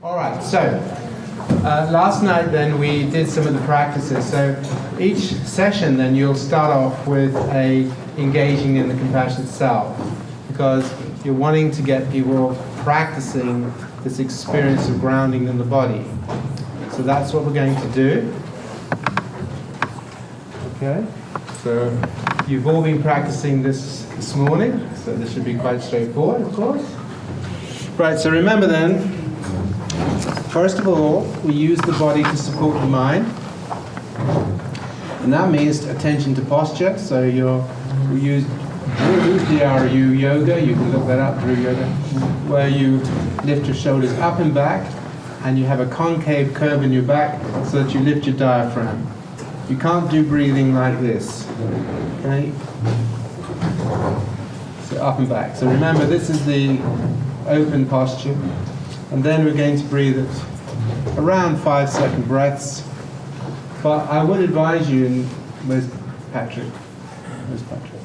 All right, so last night then we did some of the practices. So each session then you'll start off with engaging in the compassionate self, because you're wanting to get people practicing this experience of grounding in the body. So that's what we're going to do. Okay, so you've all been practicing this morning, so this should be quite straightforward, of course. Right, so remember then, first of all, we use the body to support the mind, and that means attention to posture. So we use DRU yoga, you can look that up, Drew yoga, where you lift your shoulders up and back, and you have a concave curve in your back so that you lift your diaphragm. You can't do breathing like this, okay? So up and back. So remember, this is the open posture. And then we're going to breathe at around 5-second breaths. But I would advise you, and where's Patrick? Where's Patrick?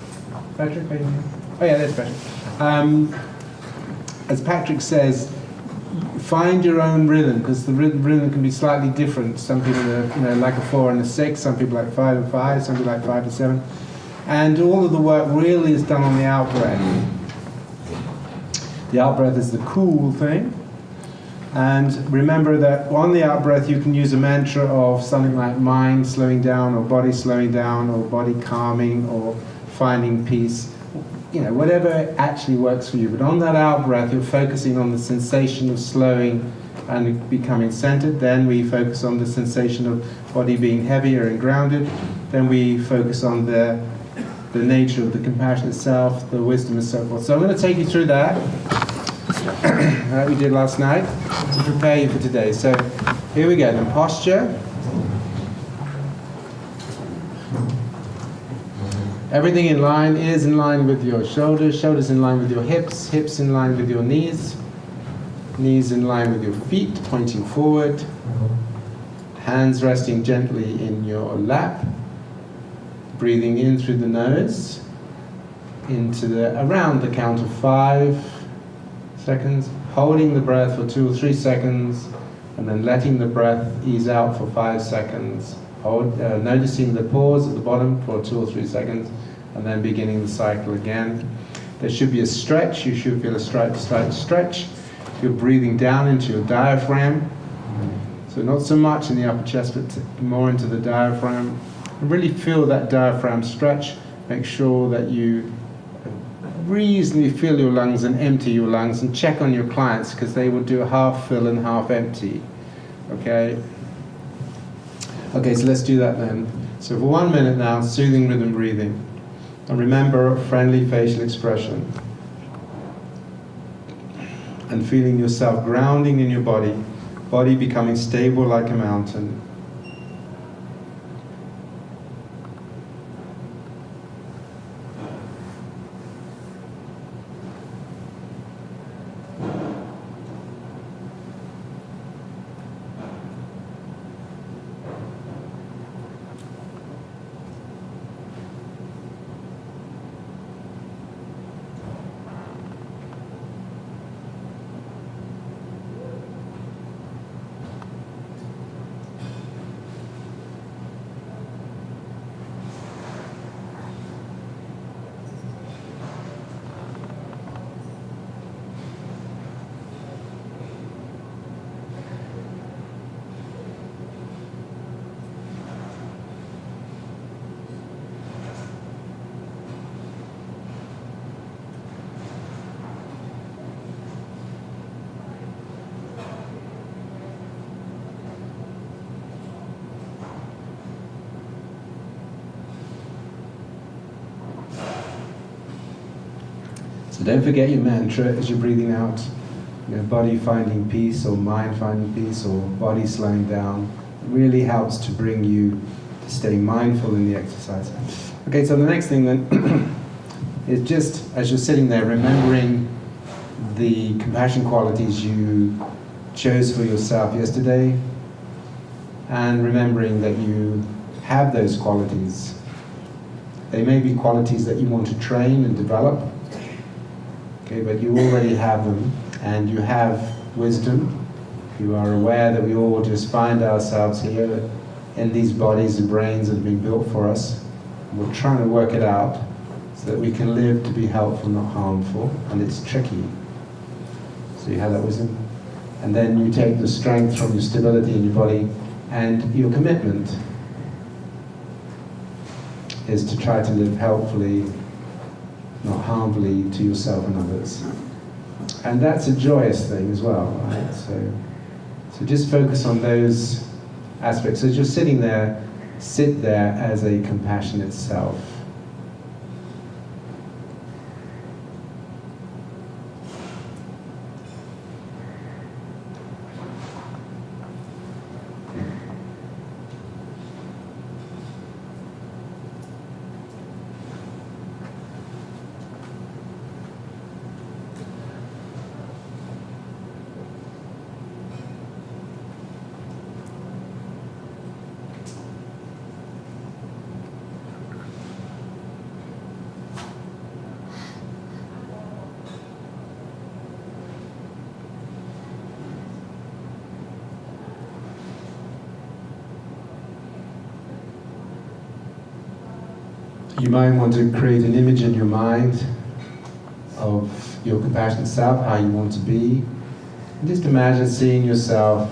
Patrick, are you here? Oh yeah, there's Patrick. As Patrick says, find your own rhythm, because the rhythm can be slightly different. Some people are, like a 4 and a 6, some people like 5 and 5, some people like 5 and 7. And all of the work really is done on the out breath. The out breath is the cool thing. And remember that on the out breath you can use a mantra of something like mind slowing down, or body slowing down, or body calming, or finding peace. Whatever actually works for you. But on that out breath, you're focusing on the sensation of slowing and becoming centered. Then we focus on the sensation of body being heavier and grounded. Then we focus on the nature of the compassionate self, the wisdom, and so forth. So I'm going to take you through that, that we did last night, to prepare you for today. So here we go. Then posture. Everything in line, ears in line with your shoulders, shoulders in line with your hips, hips in line with your knees, knees in line with your feet, pointing forward, hands resting gently in your lap, breathing in through the nose, around the count of 5 seconds, holding the breath for 2 or 3 seconds, and then letting the breath ease out for 5 seconds. Noticing the pause at the bottom for 2 or 3 seconds, and then beginning the cycle again. There should be a stretch. You should feel a slight stretch. You're breathing down into your diaphragm. So not so much in the upper chest, but more into the diaphragm. And really feel that diaphragm stretch. Make sure that you reasonably fill your lungs and empty your lungs, and check on your clients, because they will do a half fill and half empty. Okay? Okay, so let's do that then. So for 1 minute now, soothing rhythm breathing. And remember, friendly facial expression. And feeling yourself grounding in your body, body becoming stable like a mountain. So don't forget your mantra as you're breathing out. Body finding peace, or mind finding peace, or body slowing down. It really helps to bring you to stay mindful in the exercise. Okay, so the next thing then is, just as you're sitting there, remembering the compassion qualities you chose for yourself yesterday, and remembering that you have those qualities. They may be qualities that you want to train and develop, okay, but you already have them, and you have wisdom, You are aware that we all just find ourselves here in these bodies and brains that have been built for us. We're trying to work it out so that we can live to be helpful, not harmful, and it's tricky. So you have that wisdom. And then you take the strength from your stability in your body, and your commitment is to try to live helpfully, not harmfully to yourself and others. And that's a joyous thing as well, right? So just focus on those aspects. As you're sitting there, sit there as a compassionate self. You might want to create an image in your mind of your compassionate self, how you want to be. And just imagine seeing yourself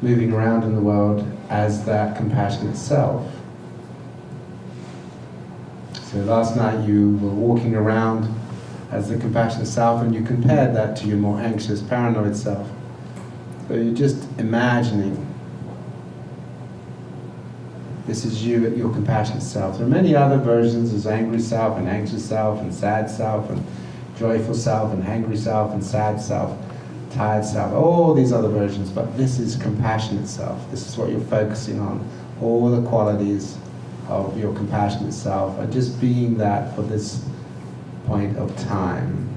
moving around in the world as that compassionate self. So last night you were walking around as the compassionate self, and you compared that to your more anxious, paranoid self. So you're just imagining this is you at your compassionate self. There are many other versions. There's angry self and anxious self and sad self and joyful self and hangry self and sad self, tired self, all these other versions, but this is compassionate self. This is what you're focusing on. All the qualities of your compassionate self are just being that for this point of time.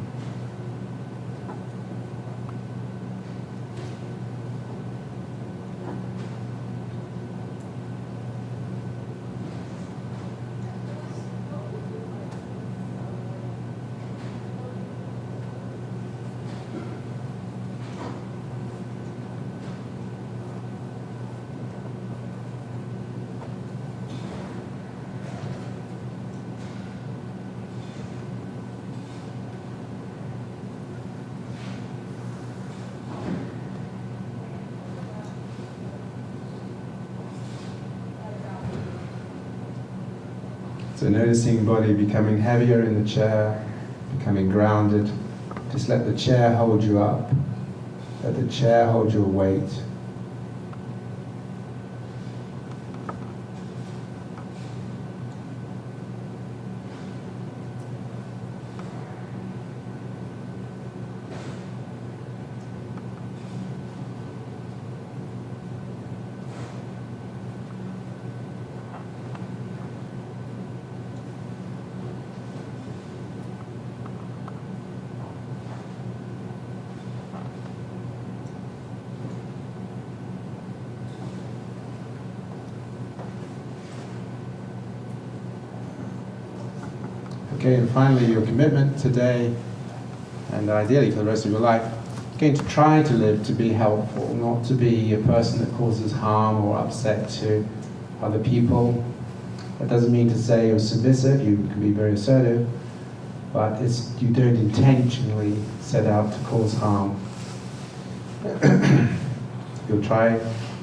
So noticing body becoming heavier in the chair, becoming grounded. Just let the chair hold you up. Let the chair hold your weight. Okay, and finally your commitment today, and ideally for the rest of your life, going to try to live to be helpful, not to be a person that causes harm or upset to other people. That doesn't mean to say you're submissive, you can be very assertive, but you don't intentionally set out to cause harm. You'll try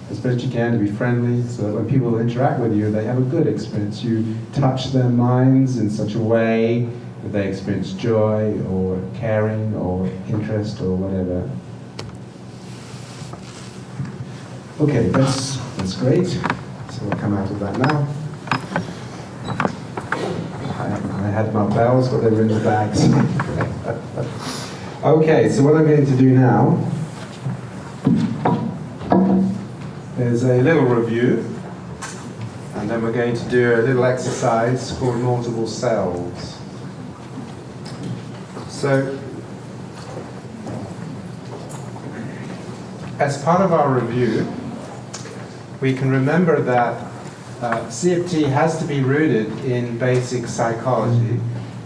as best you can to be friendly, so that when people interact with you, they have a good experience. You touch their minds in such a way that they experience joy or caring or interest or whatever. Okay, that's great. So we'll come out of that now. I had my bells, but they were in the bags. Okay, so what I'm going to do now is a little review, and then we're going to do a little exercise called multiple selves. So, as part of our review, we can remember that CFT has to be rooted in basic psychology,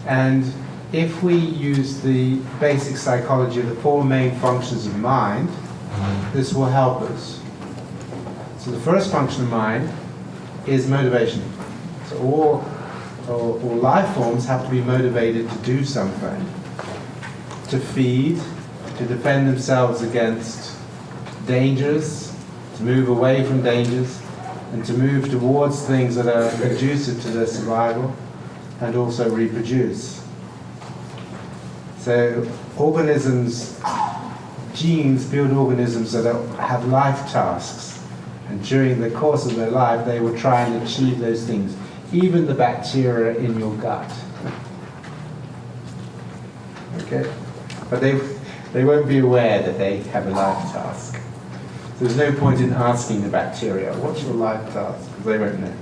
and if we use the basic psychology of the four main functions of mind, this will help us. So the first function of mind is motivation. So all life forms have to be motivated to do something, to feed, to defend themselves against dangers, to move away from dangers, and to move towards things that are conducive to their survival, and also reproduce. So organisms, genes build organisms that have life tasks, and during the course of their life they will try and achieve those things, even the bacteria in your gut. Okay? But they won't be aware that they have a life task. So there's no point in asking the bacteria, what's your life task? Because they won't know.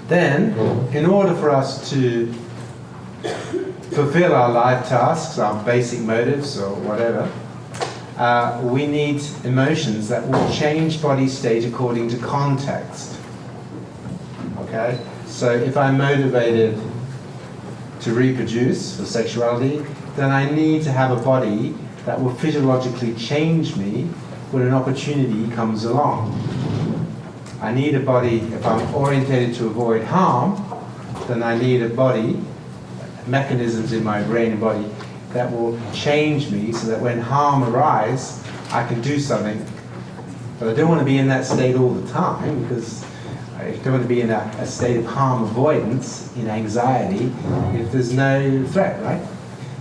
Then, in order for us to fulfill our life tasks, our basic motives or whatever, we need emotions that will change body state according to context. Okay? So if I'm motivated to reproduce for sexuality, then I need to have a body that will physiologically change me when an opportunity comes along. I need a body, if I'm orientated to avoid harm, then I need a body, mechanisms in my brain and body, that will change me so that when harm arises, I can do something. But I don't want to be in that state all the time, because I don't want to be in a state of harm avoidance, in anxiety, if there's no threat, right?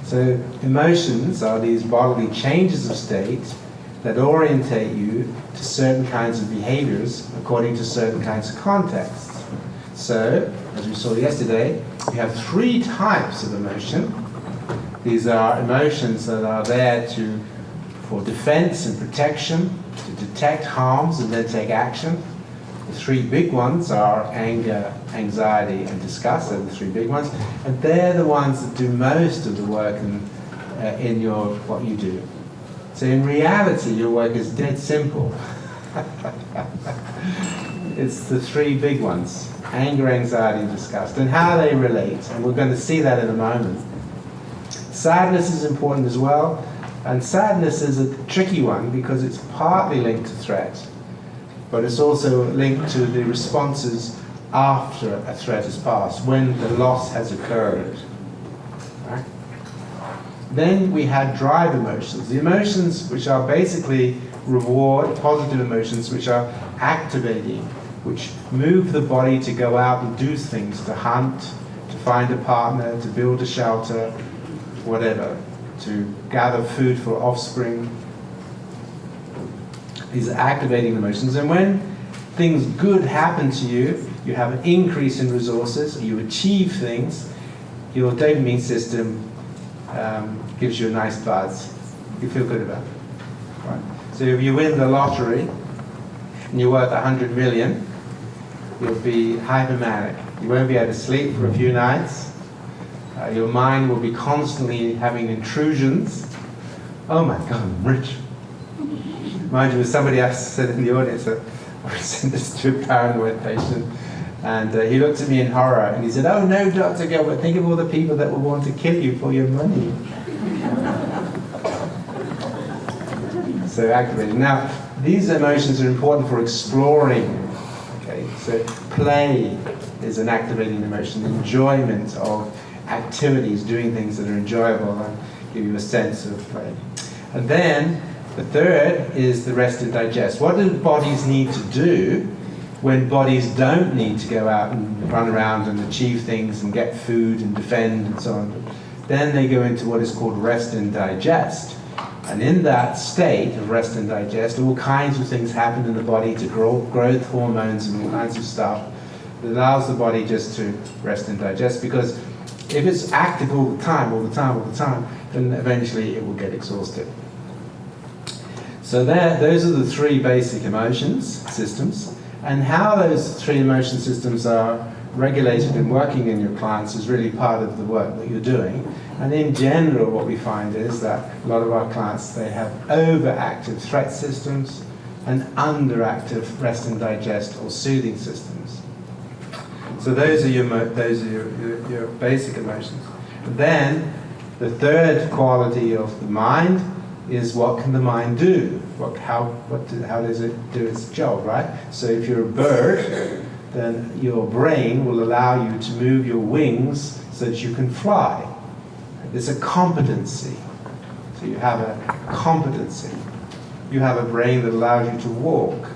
So emotions are these bodily changes of state that orientate you to certain kinds of behaviors according to certain kinds of contexts. So, as we saw yesterday, we have 3 types of emotion. These are emotions that are there for defense and protection, to detect harms and then take action. The 3 big ones are anger, anxiety, and disgust. They're the 3 big ones, and they're the ones that do most of the work in what you do. So in reality, your work is dead simple. It's the 3 big ones: anger, anxiety, and disgust, and how they relate. And we're going to see that in a moment. Sadness is important as well, and sadness is a tricky one because it's partly linked to threat, but it's also linked to the responses after a threat has passed, when the loss has occurred. Right? Then we had drive emotions, the emotions which are basically reward, positive emotions which are activating, which move the body to go out and do things, to hunt, to find a partner, to build a shelter, whatever, to gather food for offspring. These are activating emotions, and when things good happen to you, you have an increase in resources, you achieve things, your dopamine system gives you a nice buzz. You feel good about it. Right? So if you win the lottery and you're worth 100 million, you'll be hypomanic. You won't be able to sleep for a few nights. Your mind will be constantly having intrusions. Oh my God, I'm rich. Mind you, somebody else said in the audience that I sent this to a paranoid patient, and he looked at me in horror and he said, "Oh no, Dr. Gilbert, think of all the people that will want to kill you for your money." So activated. Now, these emotions are important for exploring. Okay, so play is an activating emotion, enjoyment of activities, doing things that are enjoyable and give you a sense of play. And then the third is the rest and digest. What do bodies need to do when bodies don't need to go out and run around and achieve things and get food and defend and so on? Then they go into what is called rest and digest. And in that state of rest and digest, all kinds of things happen in the body to growth hormones and all kinds of stuff that allows the body just to rest and digest, because if it's active all the time, then eventually it will get exhausted. So those are the 3 basic emotions systems, and how those 3 emotion systems are regulated and working in your clients is really part of the work that you're doing. And in general, what we find is that a lot of our clients, they have overactive threat systems and underactive rest and digest or soothing systems. So those are your basic emotions. Then the third quality of the mind is what can the mind do? How does it do its job, right? So if you're a bird, then your brain will allow you to move your wings so that you can fly. It's a competency. So you have a competency. You have a brain that allows you to walk.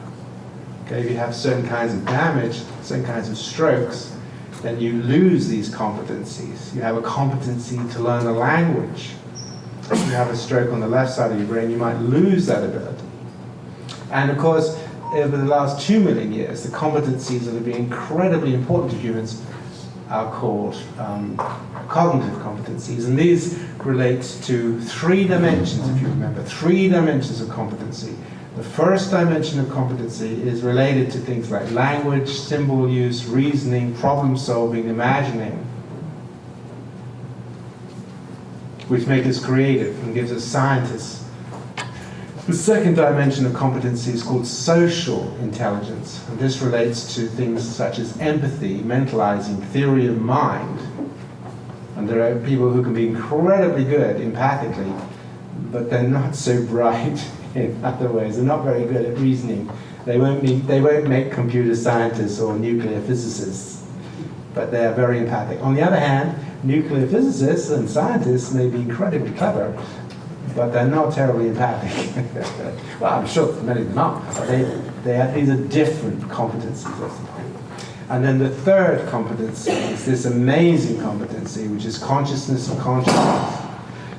Okay, if you have certain kinds of damage, certain kinds of strokes, then you lose these competencies. You have a competency to learn a language. If you have a stroke on the left side of your brain, you might lose that ability. And of course, over the last 2 million years, the competencies that have been incredibly important to humans are called cognitive competencies. And these relate to 3 dimensions, if you remember, 3 dimensions of competency. The first dimension of competency is related to things like language, symbol use, reasoning, problem solving, imagining, which make us creative and gives us scientists. The second dimension of competency is called social intelligence, and this relates to things such as empathy, mentalizing, theory of mind. And there are people who can be incredibly good empathically, but they're not so bright in other ways. They're not very good at reasoning. They won't make computer scientists or nuclear physicists, but they are very empathic. On the other hand, nuclear physicists and scientists may be incredibly clever, but they're not terribly empathic. Well, I'm sure many of them are, but these are different competencies. And then the third competency is this amazing competency, which is consciousness of consciousness.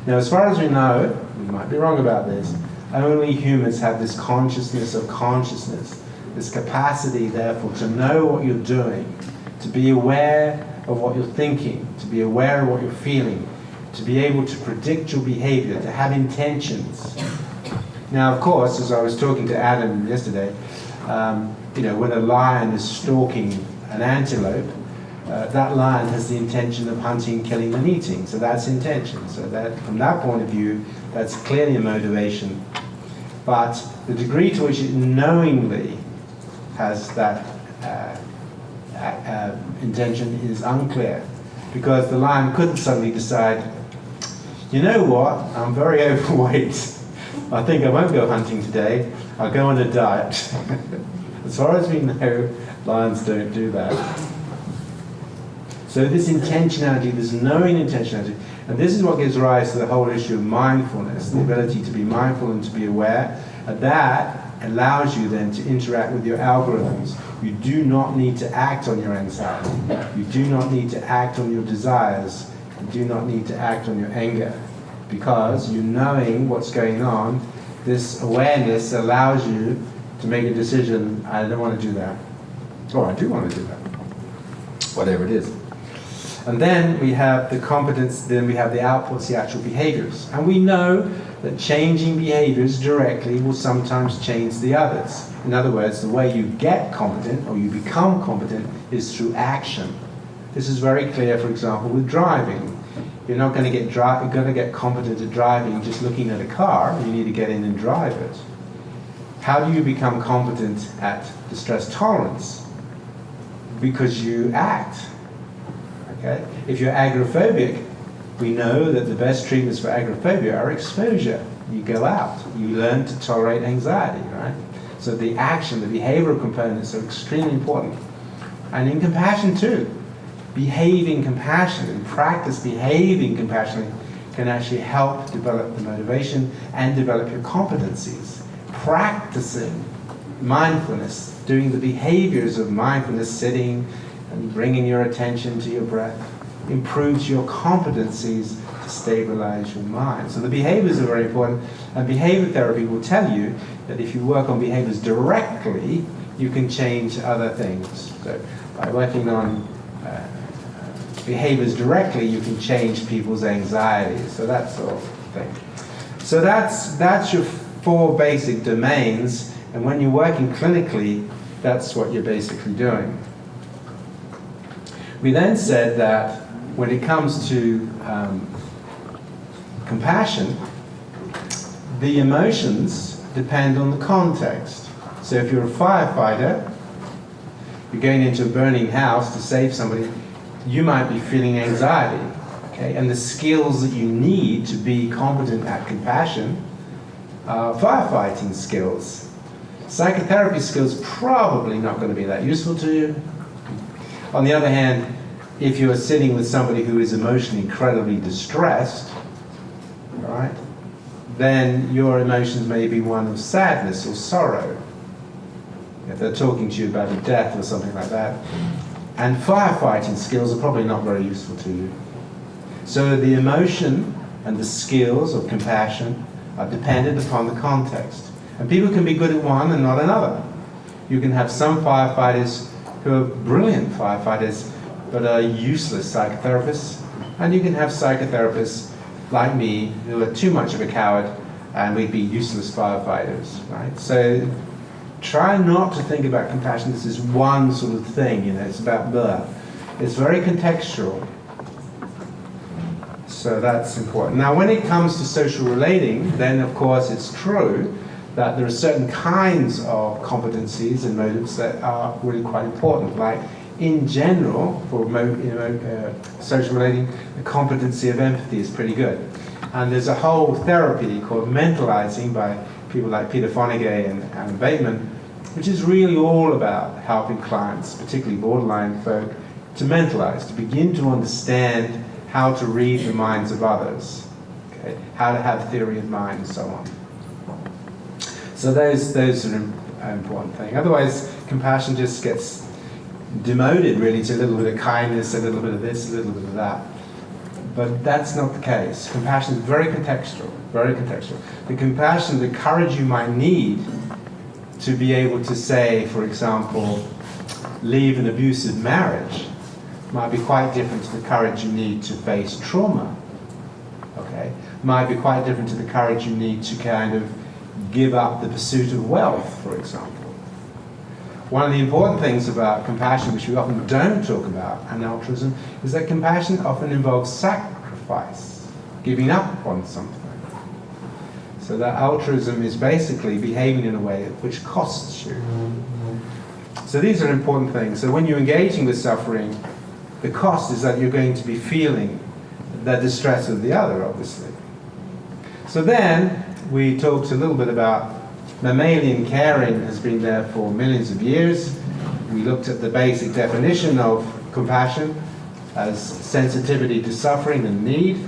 Now, as far as we know, we might be wrong about this, only humans have this consciousness of consciousness, this capacity, therefore, to know what you're doing, to be aware of what you're thinking, to be aware of what you're feeling, to be able to predict your behavior, to have intentions. Now, of course, as I was talking to Adam yesterday, when a lion is stalking an antelope, that lion has the intention of hunting, killing, and eating. So that's intention. So that, from that point of view, that's clearly a motivation. But the degree to which it knowingly has that intention is unclear, because the lion couldn't suddenly decide, you know what, I'm very overweight. I think I won't go hunting today. I'll go on a diet. As far as we know, lions don't do that. So this intentionality, this knowing intentionality, and this is what gives rise to the whole issue of mindfulness, the ability to be mindful and to be aware, and that allows you then to interact with your algorithms. You do not need to act on your anxiety. You do not need to act on your desires. You do not need to act on your anger, because you knowing what's going on, this awareness allows you to make a decision, I don't want to do that. Or I do want to do that. Whatever it is. And then we have the competence, then we have the outputs, the actual behaviors. And we know that changing behaviors directly will sometimes change the others. In other words, the way you get competent or you become competent is through action. This is very clear, for example, with driving. You're not going to get competent at driving just looking at a car. You need to get in and drive it. How do you become competent at distress tolerance? Because you act. Okay? If you're agoraphobic, we know that the best treatments for agoraphobia are exposure. You go out. You learn to tolerate anxiety, right? So the action, the behavioral components are extremely important. And in compassion too. Behaving compassion and practice behaving compassionately can actually help develop the motivation and develop your competencies. Practicing mindfulness, doing the behaviors of mindfulness, sitting and bringing your attention to your breath, improves your competencies to stabilize your mind. So the behaviors are very important, and behavior therapy will tell you that if you work on behaviors directly, you can change other things. So by working on behaviors directly, you can change people's anxieties. So that sort of thing. So that's your 4 basic domains, and when you're working clinically, that's what you're basically doing. We then said that when it comes to compassion, the emotions depend on the context. So if you're a firefighter, you're going into a burning house to save somebody, you might be feeling anxiety, okay? And the skills that you need to be competent at compassion firefighting skills. Psychotherapy skills probably not going to be that useful to you. On the other hand, if you are sitting with somebody who is emotionally incredibly distressed, right, then your emotions may be one of sadness or sorrow. If they're talking to you about a death or something like that. And firefighting skills are probably not very useful to you. So the emotion and the skills of compassion are dependent upon the context. And people can be good at one and not another. You can have some firefighters who are brilliant firefighters but are useless psychotherapists. And you can have psychotherapists like me who are too much of a coward and we'd be useless firefighters, right? So try not to think about compassion as this one sort of thing, it's about birth. It's very contextual. So that's important. Now when it comes to social relating, then of course it's true that there are certain kinds of competencies and motives that are really quite important. Like in general, for social relating, the competency of empathy is pretty good. And there's a whole therapy called mentalizing by people like Peter Fonagy and Alan Bateman, which is really all about helping clients, particularly borderline folk, to mentalize, to begin to understand how to read the minds of others, okay? How to have theory of mind and so on. So those are an important thing. Otherwise, compassion just gets demoted really to a little bit of kindness, a little bit of this, a little bit of that. But that's not the case. Compassion is very contextual, very contextual. The compassion, the courage you might need to be able to say, for example, leave an abusive marriage might be quite different to the courage you need to face trauma. Okay? Might be quite different to the courage you need to kind of give up the pursuit of wealth, for example. One of the important things about compassion, which we often don't talk about, and altruism, is that compassion often involves sacrifice, giving up on something. So that altruism is basically behaving in a way which costs you. So these are important things. So when you're engaging with suffering, the cost is that you're going to be feeling the distress of the other, obviously. So then we talked a little bit about mammalian caring has been there for millions of years. We looked at the basic definition of compassion as sensitivity to suffering and need.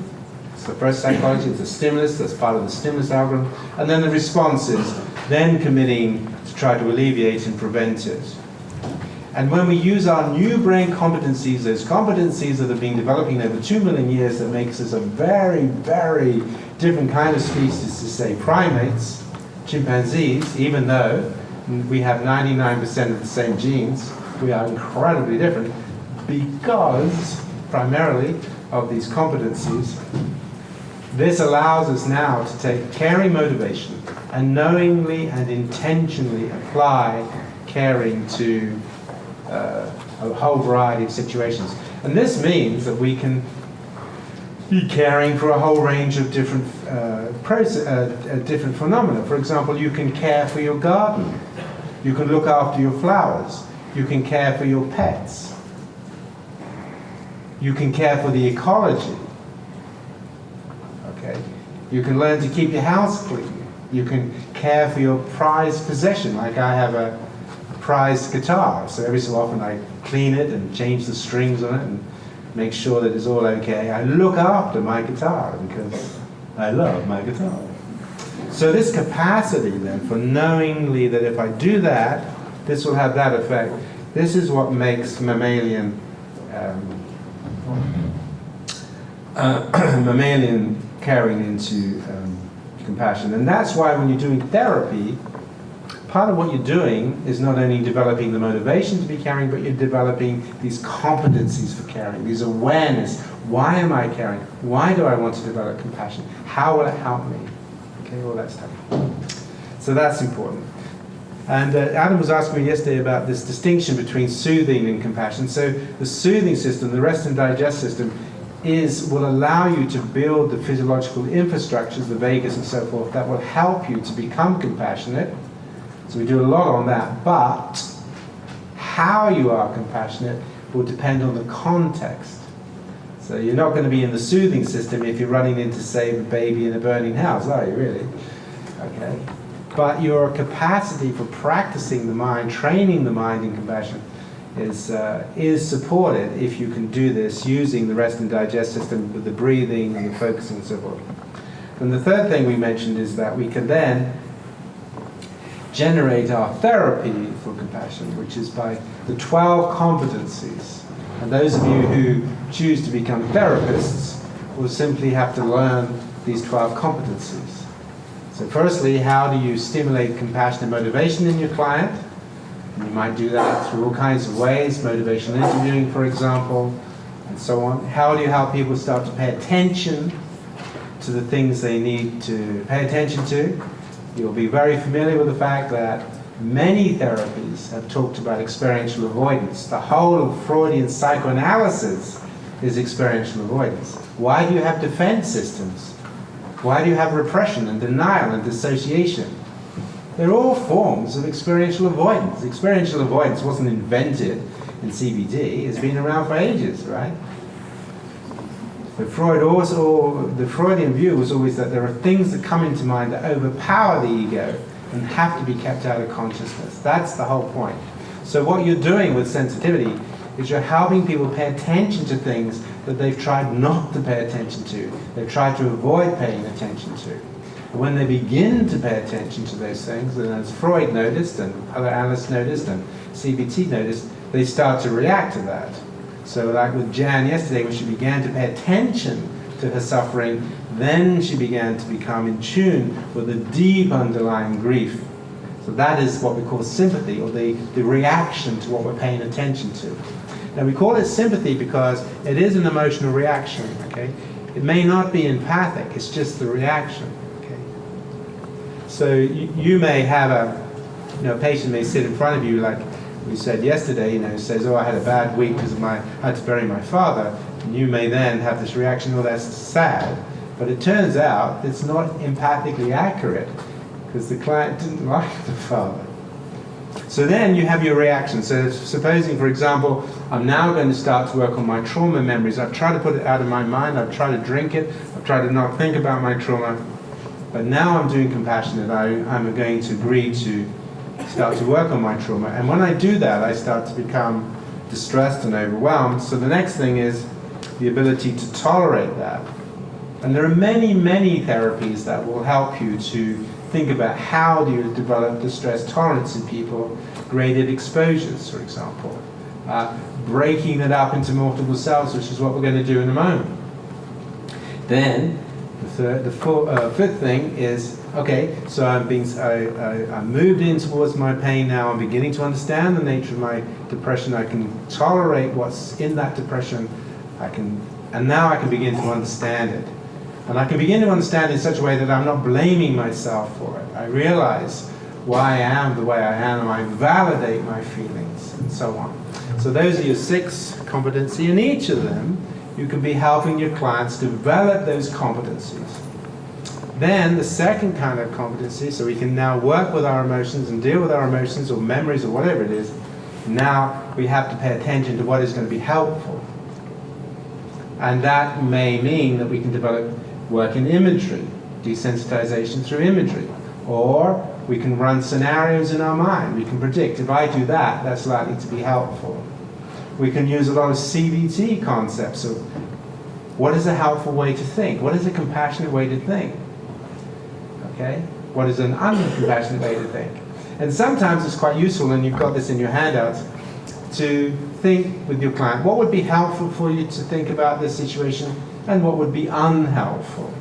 It's the first psychology, it's a stimulus, that's part of the stimulus algorithm. And then the responses, then committing to try to alleviate and prevent it. And when we use our new brain competencies, those competencies that have been developing over 2 million years that makes us a very, very different kind of species to, say, primates, chimpanzees, even though we have 99% of the same genes, we are incredibly different because, primarily, of these competencies. This allows us now to take caring motivation and knowingly and intentionally apply caring to a whole variety of situations. And this means that we can be caring for a whole range of different different phenomena. For example, you can care for your garden. You can look after your flowers. You can care for your pets. You can care for the ecology. Okay? You can learn to keep your house clean. You can care for your prized possession. Like I have a prized guitar, so every so often I clean it and change the strings on it and make sure that it's all okay. I look after my guitar because I love my guitar. So this capacity then for knowingly that if I do that, this will have that effect. This is what makes mammalian mammalian carrying into compassion. And that's why when you're doing therapy, part of what you're doing is not only developing the motivation to be caring, but you're developing these competencies for caring, these awareness. Why am I caring? Why do I want to develop compassion? How will it help me? Okay, all that stuff. So that's important. And Adam was asking me yesterday about this distinction between soothing and compassion. So the soothing system, the rest and digest system, will allow you to build the physiological infrastructures, the vagus and so forth, that will help you to become compassionate. So we do a lot on that, but how you are compassionate will depend on the context. So you're not going to be in the soothing system if you're running in to save a baby in a burning house, are you really? okay? But your capacity for practicing the mind, training the mind in compassion, is supported if you can do this using the rest and digest system with the breathing and the focusing and so forth. And the third thing we mentioned is that we can then generate our therapy for compassion, which is by the 12 competencies. And those of you who choose to become therapists will simply have to learn these 12 competencies. So firstly, how do you stimulate compassion and motivation in your client? And you might do that through all kinds of ways, motivational interviewing, for example, and so on. How do you help people start to pay attention to the things they need to pay attention to? You'll be very familiar with the fact that many therapies have talked about experiential avoidance. The whole of Freudian psychoanalysis is experiential avoidance. Why do you have defense systems? Why do you have repression and denial and dissociation? They're all forms of experiential avoidance. Experiential avoidance wasn't invented in CBT. It's been around for ages, right? But the Freudian view was always that there are things that come into mind that overpower the ego and have to be kept out of consciousness. That's the whole point. So what you're doing with sensitivity is you're helping people pay attention to things that they've tried not to pay attention to. They've tried to avoid paying attention to. And when they begin to pay attention to those things, and as Freud noticed, and other analysts noticed, and CBT noticed, they start to react to that. So like with Jan yesterday, when she began to pay attention to her suffering, then she began to become in tune with a deep underlying grief. So that is what we call sympathy, or the reaction to what we're paying attention to. Now we call it sympathy because it is an emotional reaction, okay? It may not be empathic, it's just the reaction, okay? So you may have a patient may sit in front of you, like we said yesterday, says, oh, I had a bad week because I had to bury my father. And you may then have this reaction, oh, that's sad. But it turns out it's not empathically accurate because the client didn't like the father. So then you have your reaction. So supposing, for example, I'm now going to start to work on my trauma memories. I've tried to put it out of my mind. I've tried to drink it. I've tried to not think about my trauma. But now I'm doing compassionate. I'm going to agree to start to work on my trauma. And when I do that, I start to become distressed and overwhelmed. So the next thing is the ability to tolerate that. And there are many, many therapies that will help you to think about how do you develop distress tolerance in people. Graded exposures, for example. Breaking it up into multiple cells, which is what we're going to do in a moment. Then, the fifth thing is, okay, so I'm moved in towards my pain now. I'm beginning to understand the nature of my depression. I can tolerate what's in that depression. And now I can begin to understand it. And I can begin to understand it in such a way that I'm not blaming myself for it. I realize why I am the way I am, and I validate my feelings, and so on. So those are your 6 competencies. In each of them, you can be helping your clients develop those competencies. Then the second kind of competency, so we can now work with our emotions and deal with our emotions or memories or whatever it is. Now we have to pay attention to what is going to be helpful. And that may mean that we can work in imagery, desensitization through imagery. Or we can run scenarios in our mind. We can predict, if I do that, that's likely to be helpful. We can use a lot of CBT concepts of what is a helpful way to think? What is a compassionate way to think? Okay? What is an uncompassionate way to think? And sometimes it's quite useful, and you've got this in your handouts, to think with your client, what would be helpful for you to think about this situation, and what would be unhelpful?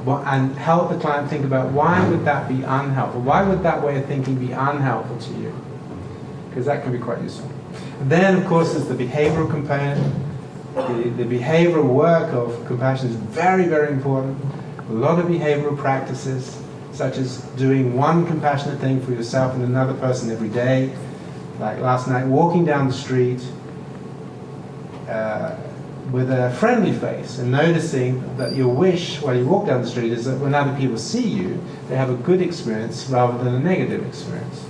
And help the client think about why would that be unhelpful? Why would that way of thinking be unhelpful to you? Because that can be quite useful. And then, of course, there's the behavioral component. The behavioral work of compassion is very, very important. A lot of behavioral practices, such as doing one compassionate thing for yourself and another person every day. Like last night, walking down the street with a friendly face and noticing that your wish while you walk down the street is that when other people see you, they have a good experience rather than a negative experience.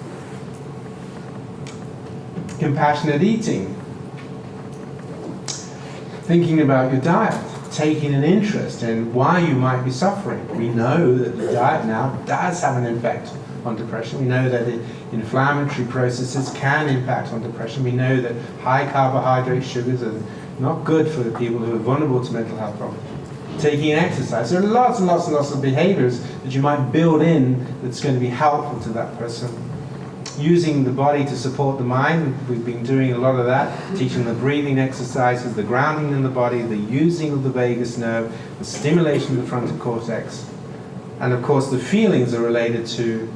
Compassionate eating. Thinking about your diet. taking an interest in why you might be suffering. We know that the diet now does have an effect on depression. We know that the inflammatory processes can impact on depression. We know that high carbohydrate sugars are not good for the people who are vulnerable to mental health problems. Taking exercise. There are lots and lots and lots of behaviors that you might build in that's going to be helpful to that person. Using the body to support the mind, we've been doing a lot of that, teaching the breathing exercises, the grounding in the body, the using of the vagus nerve, the stimulation of the frontal cortex. And of course the feelings are related to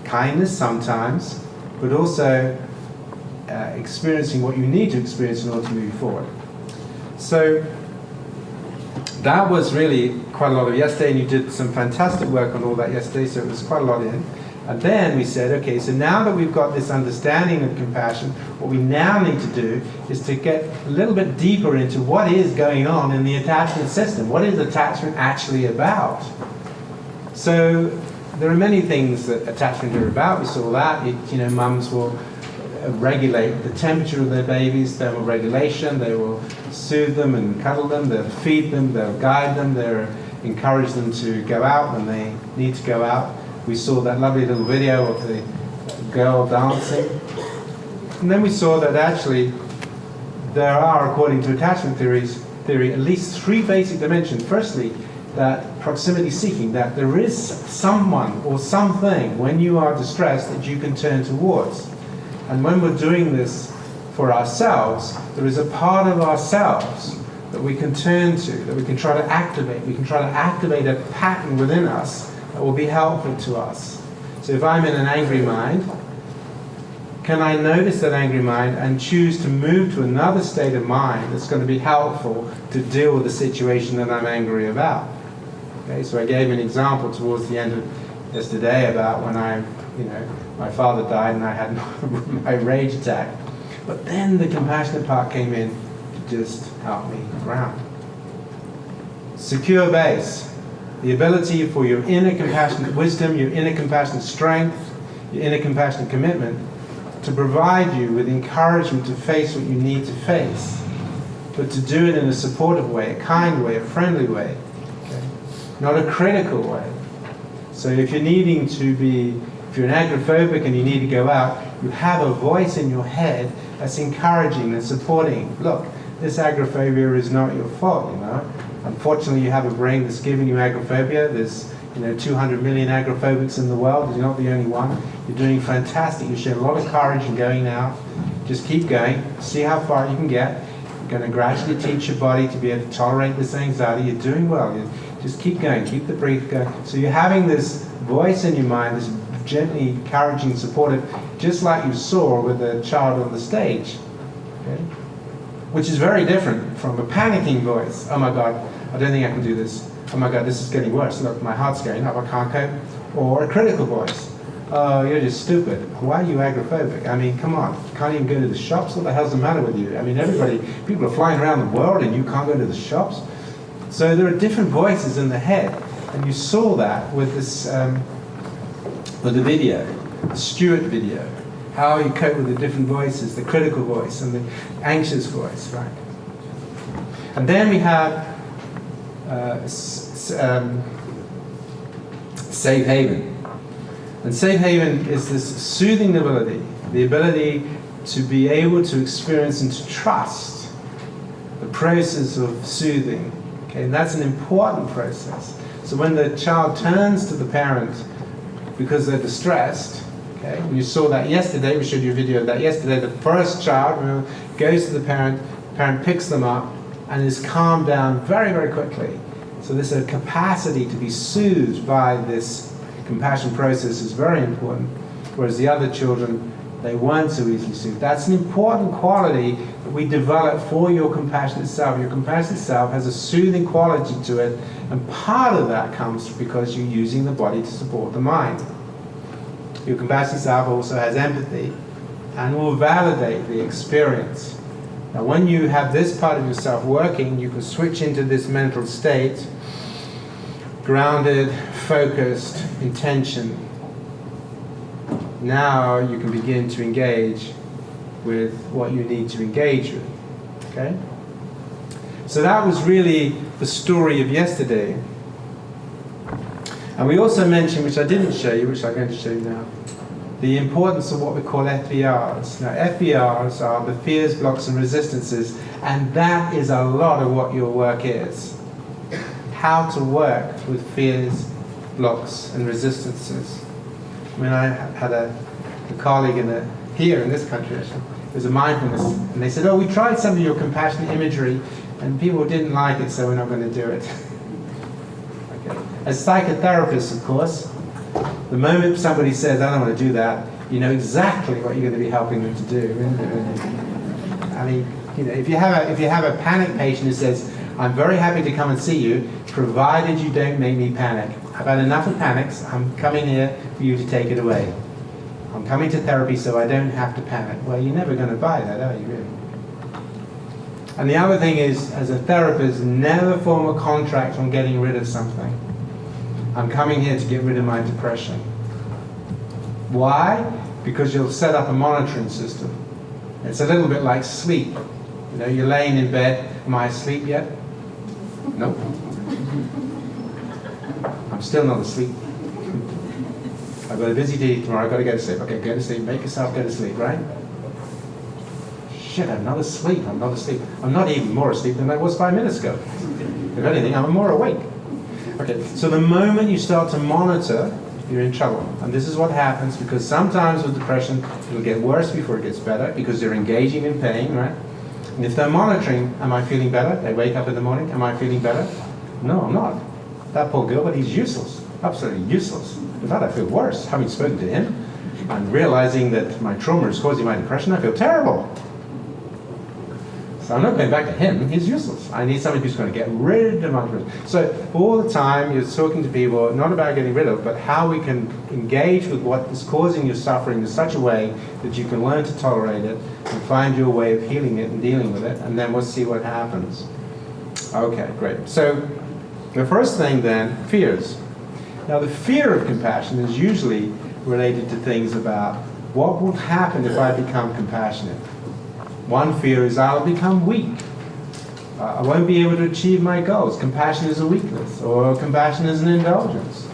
kindness sometimes, but also experiencing what you need to experience in order to move forward. So that was really quite a lot of yesterday, and you did some fantastic work on all that yesterday, so it was quite a lot in. And then we said, okay, so now that we've got this understanding of compassion, what we now need to do is to get a little bit deeper into what is going on in the attachment system. What is attachment actually about? So there are many things that attachment are about. We saw that. Mums will regulate the temperature of their babies, thermal regulation. They will soothe them and cuddle them. They'll feed them. They'll guide them. They'll encourage them to go out when they need to go out. We saw that lovely little video of the girl dancing. And then we saw that actually there are, according to attachment theory, at least 3 basic dimensions. Firstly, that proximity seeking, that there is someone or something when you are distressed that you can turn towards. And when we're doing this for ourselves, there is a part of ourselves that we can turn to, that we can try to activate. We can try to activate a pattern within us that will be helpful to us. So if I'm in an angry mind, can I notice that angry mind and choose to move to another state of mind that's going to be helpful to deal with the situation that I'm angry about? Okay, so I gave an example towards the end of yesterday about when my father died and I had my rage attack. But then the compassionate part came in to just help me ground. Secure base. The ability for your inner compassionate wisdom, your inner compassionate strength, your inner compassionate commitment to provide you with encouragement to face what you need to face, but to do it in a supportive way, a kind way, a friendly way, okay? Not a critical way. So if you're if you're an agoraphobic and you need to go out, you have a voice in your head that's encouraging and supporting. Look, this agoraphobia is not your fault, Unfortunately, you have a brain that's giving you agoraphobia. There's 200 million agoraphobics in the world. You're not the only one. You're doing fantastic. You showed a lot of courage in going out. Just keep going. See how far you can get. You're going to gradually teach your body to be able to tolerate this anxiety. You're doing well. Just keep going. Keep the breath going. So you're having this voice in your mind, this gently encouraging, supportive, just like you saw with the child on the stage. Okay? Which is very different from a panicking voice. Oh my God, I don't think I can do this. Oh my God, this is getting worse. Look, my heart's going up, I can't cope. Or a critical voice. Oh, you're just stupid. Why are you agoraphobic? I mean, come on, you can't even go to the shops? What the hell's the matter with you? I mean, people are flying around the world and you can't go to the shops? So there are different voices in the head. And you saw that with this, with the video, the Stewart video. How you cope with the different voices, the critical voice and the anxious voice, right? And then we have safe haven. And safe haven is this soothing ability, the ability to be able to experience and to trust the process of soothing. Okay, and that's an important process. So when the child turns to the parent because they're distressed, okay, and you saw that yesterday, we showed you a video of that yesterday, the first child goes to the parent picks them up and is calmed down very, very quickly. So this capacity to be soothed by this compassion process is very important, whereas the other children, they weren't so easily soothed. That's an important quality that we develop for your compassionate self. Your compassionate self has a soothing quality to it, and part of that comes because you're using the body to support the mind. Your compassionate self also has empathy and will validate the experience. Now when you have this part of yourself working, you can switch into this mental state, grounded, focused, intention. Now you can begin to engage with what you need to engage with. Okay? So that was really the story of yesterday. And we also mentioned, which I didn't show you, which I'm going to show you now, the importance of what we call FBRs. Now, FBRs are the fears, blocks, and resistances, and that is a lot of what your work is. How to work with fears, blocks, and resistances. I mean, I had a colleague here in this country, actually. It was a mindfulness, and they said, oh, we tried some of your compassionate imagery, and people didn't like it, so we're not going to do it. Okay. As psychotherapists, of course, the moment somebody says, I don't want to do that, you know exactly what you're going to be helping them to do. I mean, you know, if you have a panic patient who says, I'm very happy to come and see you, provided you don't make me panic. I've had enough of panics. I'm coming here for you to take it away. I'm coming to therapy so I don't have to panic. Well, you're never going to buy that, are you, really? And the other thing is, as a therapist, never form a contract on getting rid of something. I'm coming here to get rid of my depression. Why? Because you'll set up a monitoring system. It's a little bit like sleep. You know, you're laying in bed. Am I asleep yet? Nope. I'm still not asleep. I've got a busy day tomorrow. I've got to go to sleep. Okay, go to sleep. Make yourself go to sleep, right? Shit, I'm not asleep. I'm not asleep. I'm not even more asleep than I was 5 minutes ago. If anything, I'm more awake. Okay, so the moment you start to monitor, you're in trouble. And this is what happens, because sometimes with depression, it'll get worse before it gets better, because they're engaging in pain, right? And if they're monitoring, am I feeling better? They wake up in the morning, am I feeling better? No, I'm not. That poor Gilbert, he's useless. Absolutely useless. In fact, I feel worse. Having spoken to him and realizing that my trauma is causing my depression, I feel terrible. So I'm not going back to him. He's useless. I need somebody who's going to get rid of my depression. So all the time you're talking to people, not about getting rid of, but how we can engage with what is causing your suffering in such a way that you can learn to tolerate it and find your way of healing it and dealing with it, and then we'll see what happens. Okay, great. So the first thing then, fears. Now the fear of compassion is usually related to things about what will happen if I become compassionate. One fear is I'll become weak. I won't be able to achieve my goals. Compassion is a weakness, or compassion is an indulgence.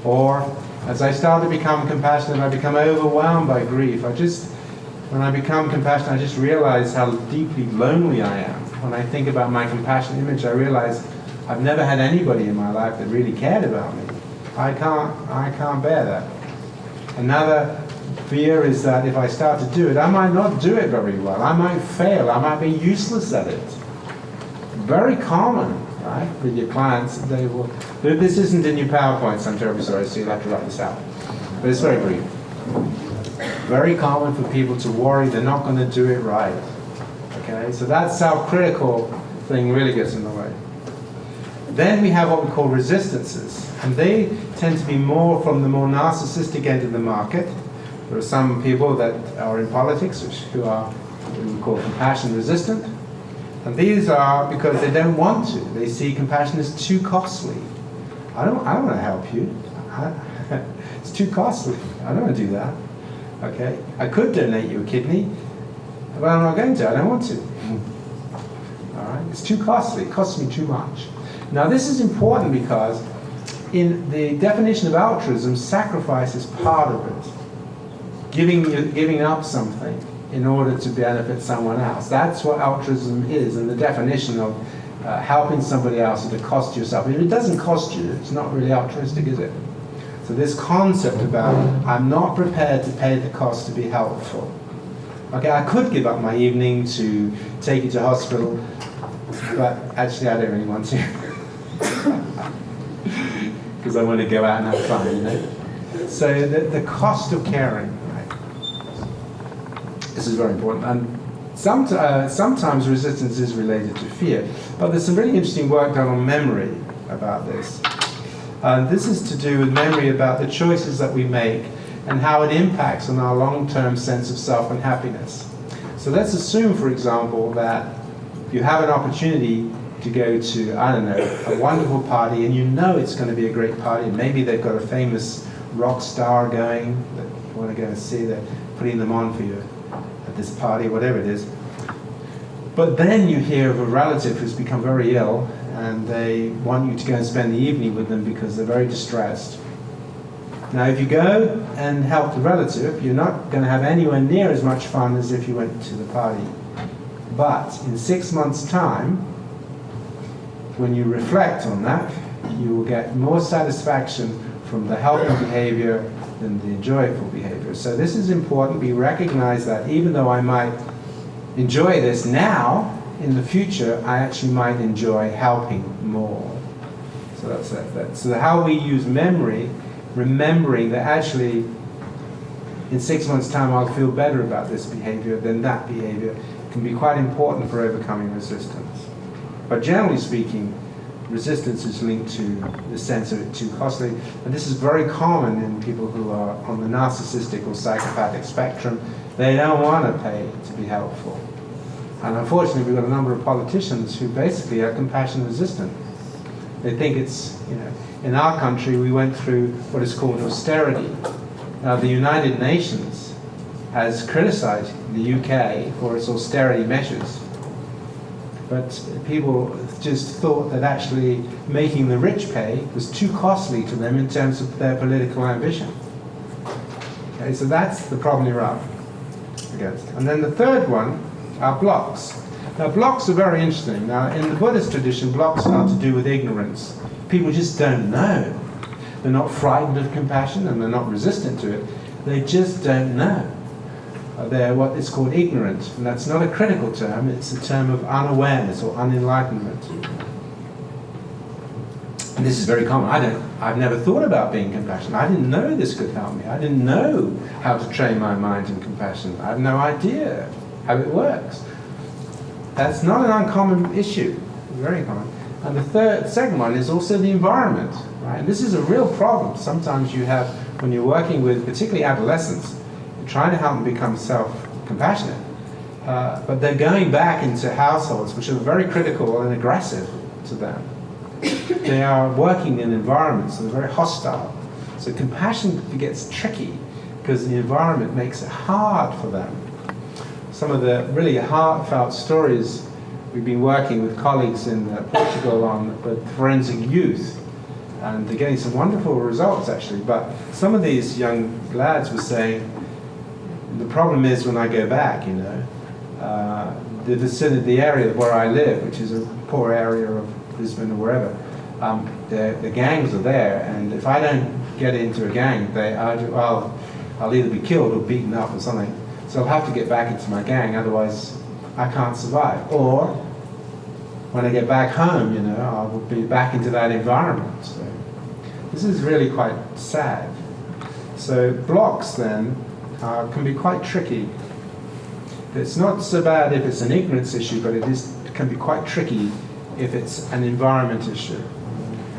Or as I start to become compassionate, I become overwhelmed by grief. When I become compassionate, I just realize how deeply lonely I am. When I think about my compassion image, I realize I've never had anybody in my life that really cared about me. I can't bear that. Another fear is that if I start to do it, I might not do it very well. I might fail. I might be useless at it. Very common, right, with your clients. This isn't in your PowerPoints, I'm terribly sorry, so you'll have to write this out. But it's very brief. Very common for people to worry they're not going to do it right. Okay, so that self-critical thing really gets in the way. Then we have what we call resistances, and they tend to be more from the more narcissistic end of the market. There are some people that are in politics who are what we call compassion resistant, and these are because they don't want to. They see compassion as too costly. I don't want to help you. It's too costly. I don't want to do that. Okay, I could donate you a kidney, but I'm not going to. I don't want to. All right, it's too costly. It costs me too much. Now this is important because in the definition of altruism, sacrifice is part of it. Giving up something in order to benefit someone else. That's what altruism is, and the definition of helping somebody else at a cost to yourself. If it doesn't cost you, it's not really altruistic, is it? So this concept about I'm not prepared to pay the cost to be helpful. Okay, I could give up my evening to take you to hospital, but actually I don't really want to. Because I want to go out and have fun, you know. So the cost of caring. This is very important, and sometimes resistance is related to fear, but there's some really interesting work done on memory about this. And this is to do with memory about the choices that we make and how it impacts on our long-term sense of self and happiness. So let's assume, for example, that you have an opportunity to go to, I don't know, a wonderful party, and you know it's going to be a great party, and maybe they've got a famous rock star going that you want to go and see, they're putting them on for you at this party, whatever it is. But then you hear of a relative who's become very ill, and they want you to go and spend the evening with them because they're very distressed. Now, if you go and help the relative, you're not going to have anywhere near as much fun as if you went to the party. But in 6 months' time, when you reflect on that, you will get more satisfaction from the helping behavior than the enjoyable behavior. So this is important. We recognize that even though I might enjoy this now, in the future, I actually might enjoy helping more. So that's that. So how we use memory, remembering that actually in 6 months' time I'll feel better about this behavior than that behavior, can be quite important for overcoming resistance. But generally speaking, resistance is linked to the sense of it too costly. And this is very common in people who are on the narcissistic or psychopathic spectrum. They don't want to pay to be helpful. And unfortunately, we've got a number of politicians who basically are compassion resistant. They think it's, in our country, we went through what is called austerity. Now, the United Nations has criticized the UK for its austerity measures. But people just thought that actually making the rich pay was too costly to them in terms of their political ambition. Okay, so that's the problem you're up against. And then the third one are blocks. Now, blocks are very interesting. Now, in the Buddhist tradition, blocks are to do with ignorance. People just don't know. They're not frightened of compassion and they're not resistant to it. They just don't know. They're what is called ignorant, and that's not a critical term, it's a term of unawareness or unenlightenment. And this is very common. I've never thought about being compassionate. I didn't know this could help me. I didn't know how to train my mind in compassion. I have no idea how it works. That's not an uncommon issue, very common. And the second one is also the environment, right? And this is a real problem. Sometimes you have, when you're working with particularly adolescents, you're trying to help them become self-compassionate, but they're going back into households which are very critical and aggressive to them. They are working in environments that are very hostile. So compassion gets tricky because the environment makes it hard for them. Some of the really heartfelt stories, we've been working with colleagues in Portugal on forensic youth, and they're getting some wonderful results actually, but some of these young lads were saying, the problem is when I go back, the vicinity, the area where I live, which is a poor area of Brisbane or wherever, the gangs are there, and if I don't get into a gang, I'll either be killed or beaten up or something. So I'll have to get back into my gang, otherwise I can't survive. Or when I get back home, I will be back into that environment. So this is really quite sad. So blocks then can be quite tricky. It's not so bad if it's an ignorance issue, but it can be quite tricky if it's an environment issue.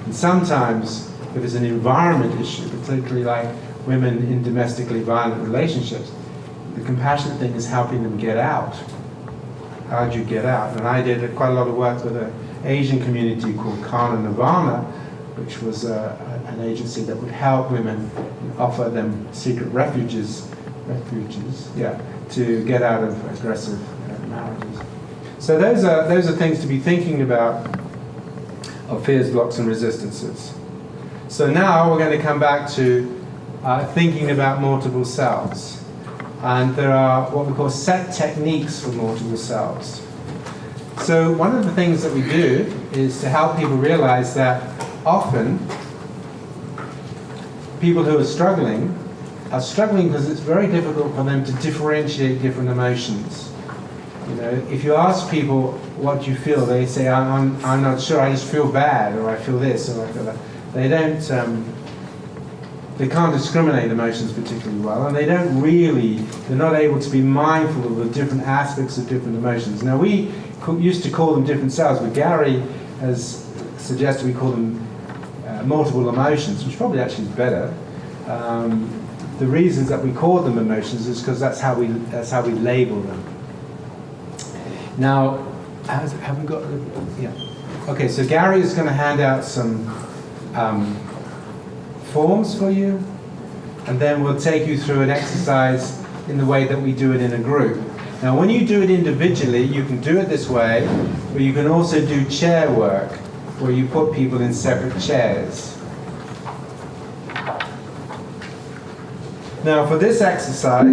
And sometimes, if it's an environment issue, particularly like women in domestically violent relationships, the compassionate thing is helping them get out. How do you get out? And I did quite a lot of work with an Asian community called Kana Nirvana, which was an agency that would help women, offer them secret refuges, to get out of aggressive marriages. So those are things to be thinking about of fears, blocks, and resistances. So now we're going to come back to thinking about multiple selves. And there are what we call set techniques for multiple selves. So one of the things that we do is to help people realize that often people who are struggling because it's very difficult for them to differentiate different emotions. If you ask people what you feel, they say, I'm not sure, I just feel bad, or I feel this, or I feel that. They can't discriminate emotions particularly well, and they're not able to be mindful of the different aspects of different emotions. Now, we used to call them different selves, but Gary has suggested we call them multiple emotions, which probably actually is better. The reasons that we call them emotions is because that's how we label them. Now, have we got? Yeah. Okay, so Gary is going to hand out some forms for you, and then we'll take you through an exercise in the way that we do it in a group. Now, when you do it individually, you can do it this way, but you can also do chair work. where you put people in separate chairs. Now for this exercise,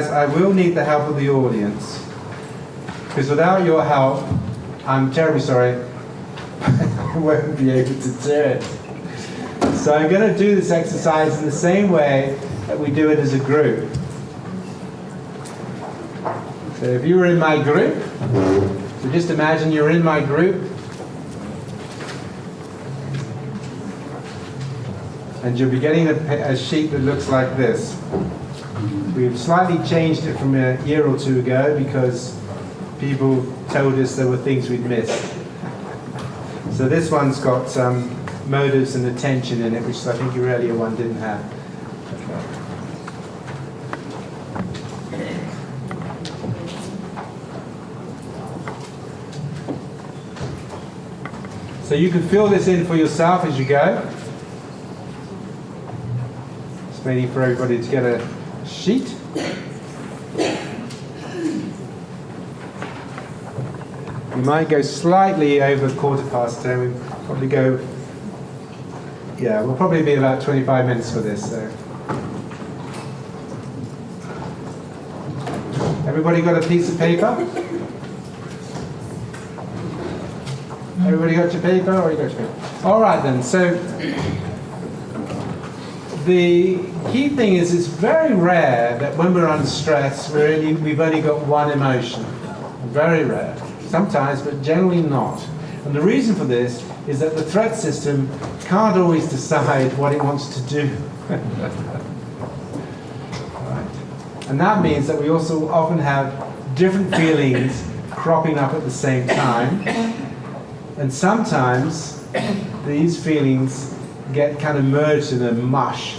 I will need the help of the audience, because without your help, I'm terribly sorry, I won't be able to do it. So I'm going to do this exercise in the same way that we do it as a group. So if you were in my group, so just imagine you're in my group, and you'll be getting a sheet that looks like this. We've slightly changed it from a year or two ago because people told us there were things we'd missed. So this one's got some motives and attention in it, which I think your earlier one didn't have. So you can fill this in for yourself as you go. Just waiting for everybody to get a sheet. We might go slightly over 10:15. We'll probably go, yeah, we'll probably be about 25 minutes for this. So. Everybody got a piece of paper? Everybody got your paper, or you got your paper? All right then. So the key thing is, it's very rare that when we're under stress, we've only got one emotion. Very rare. Sometimes, but generally not. And the reason for this is that the threat system can't always decide what it wants to do. Right. And that means that we also often have different feelings cropping up at the same time. And sometimes these feelings get kind of merged in a mush,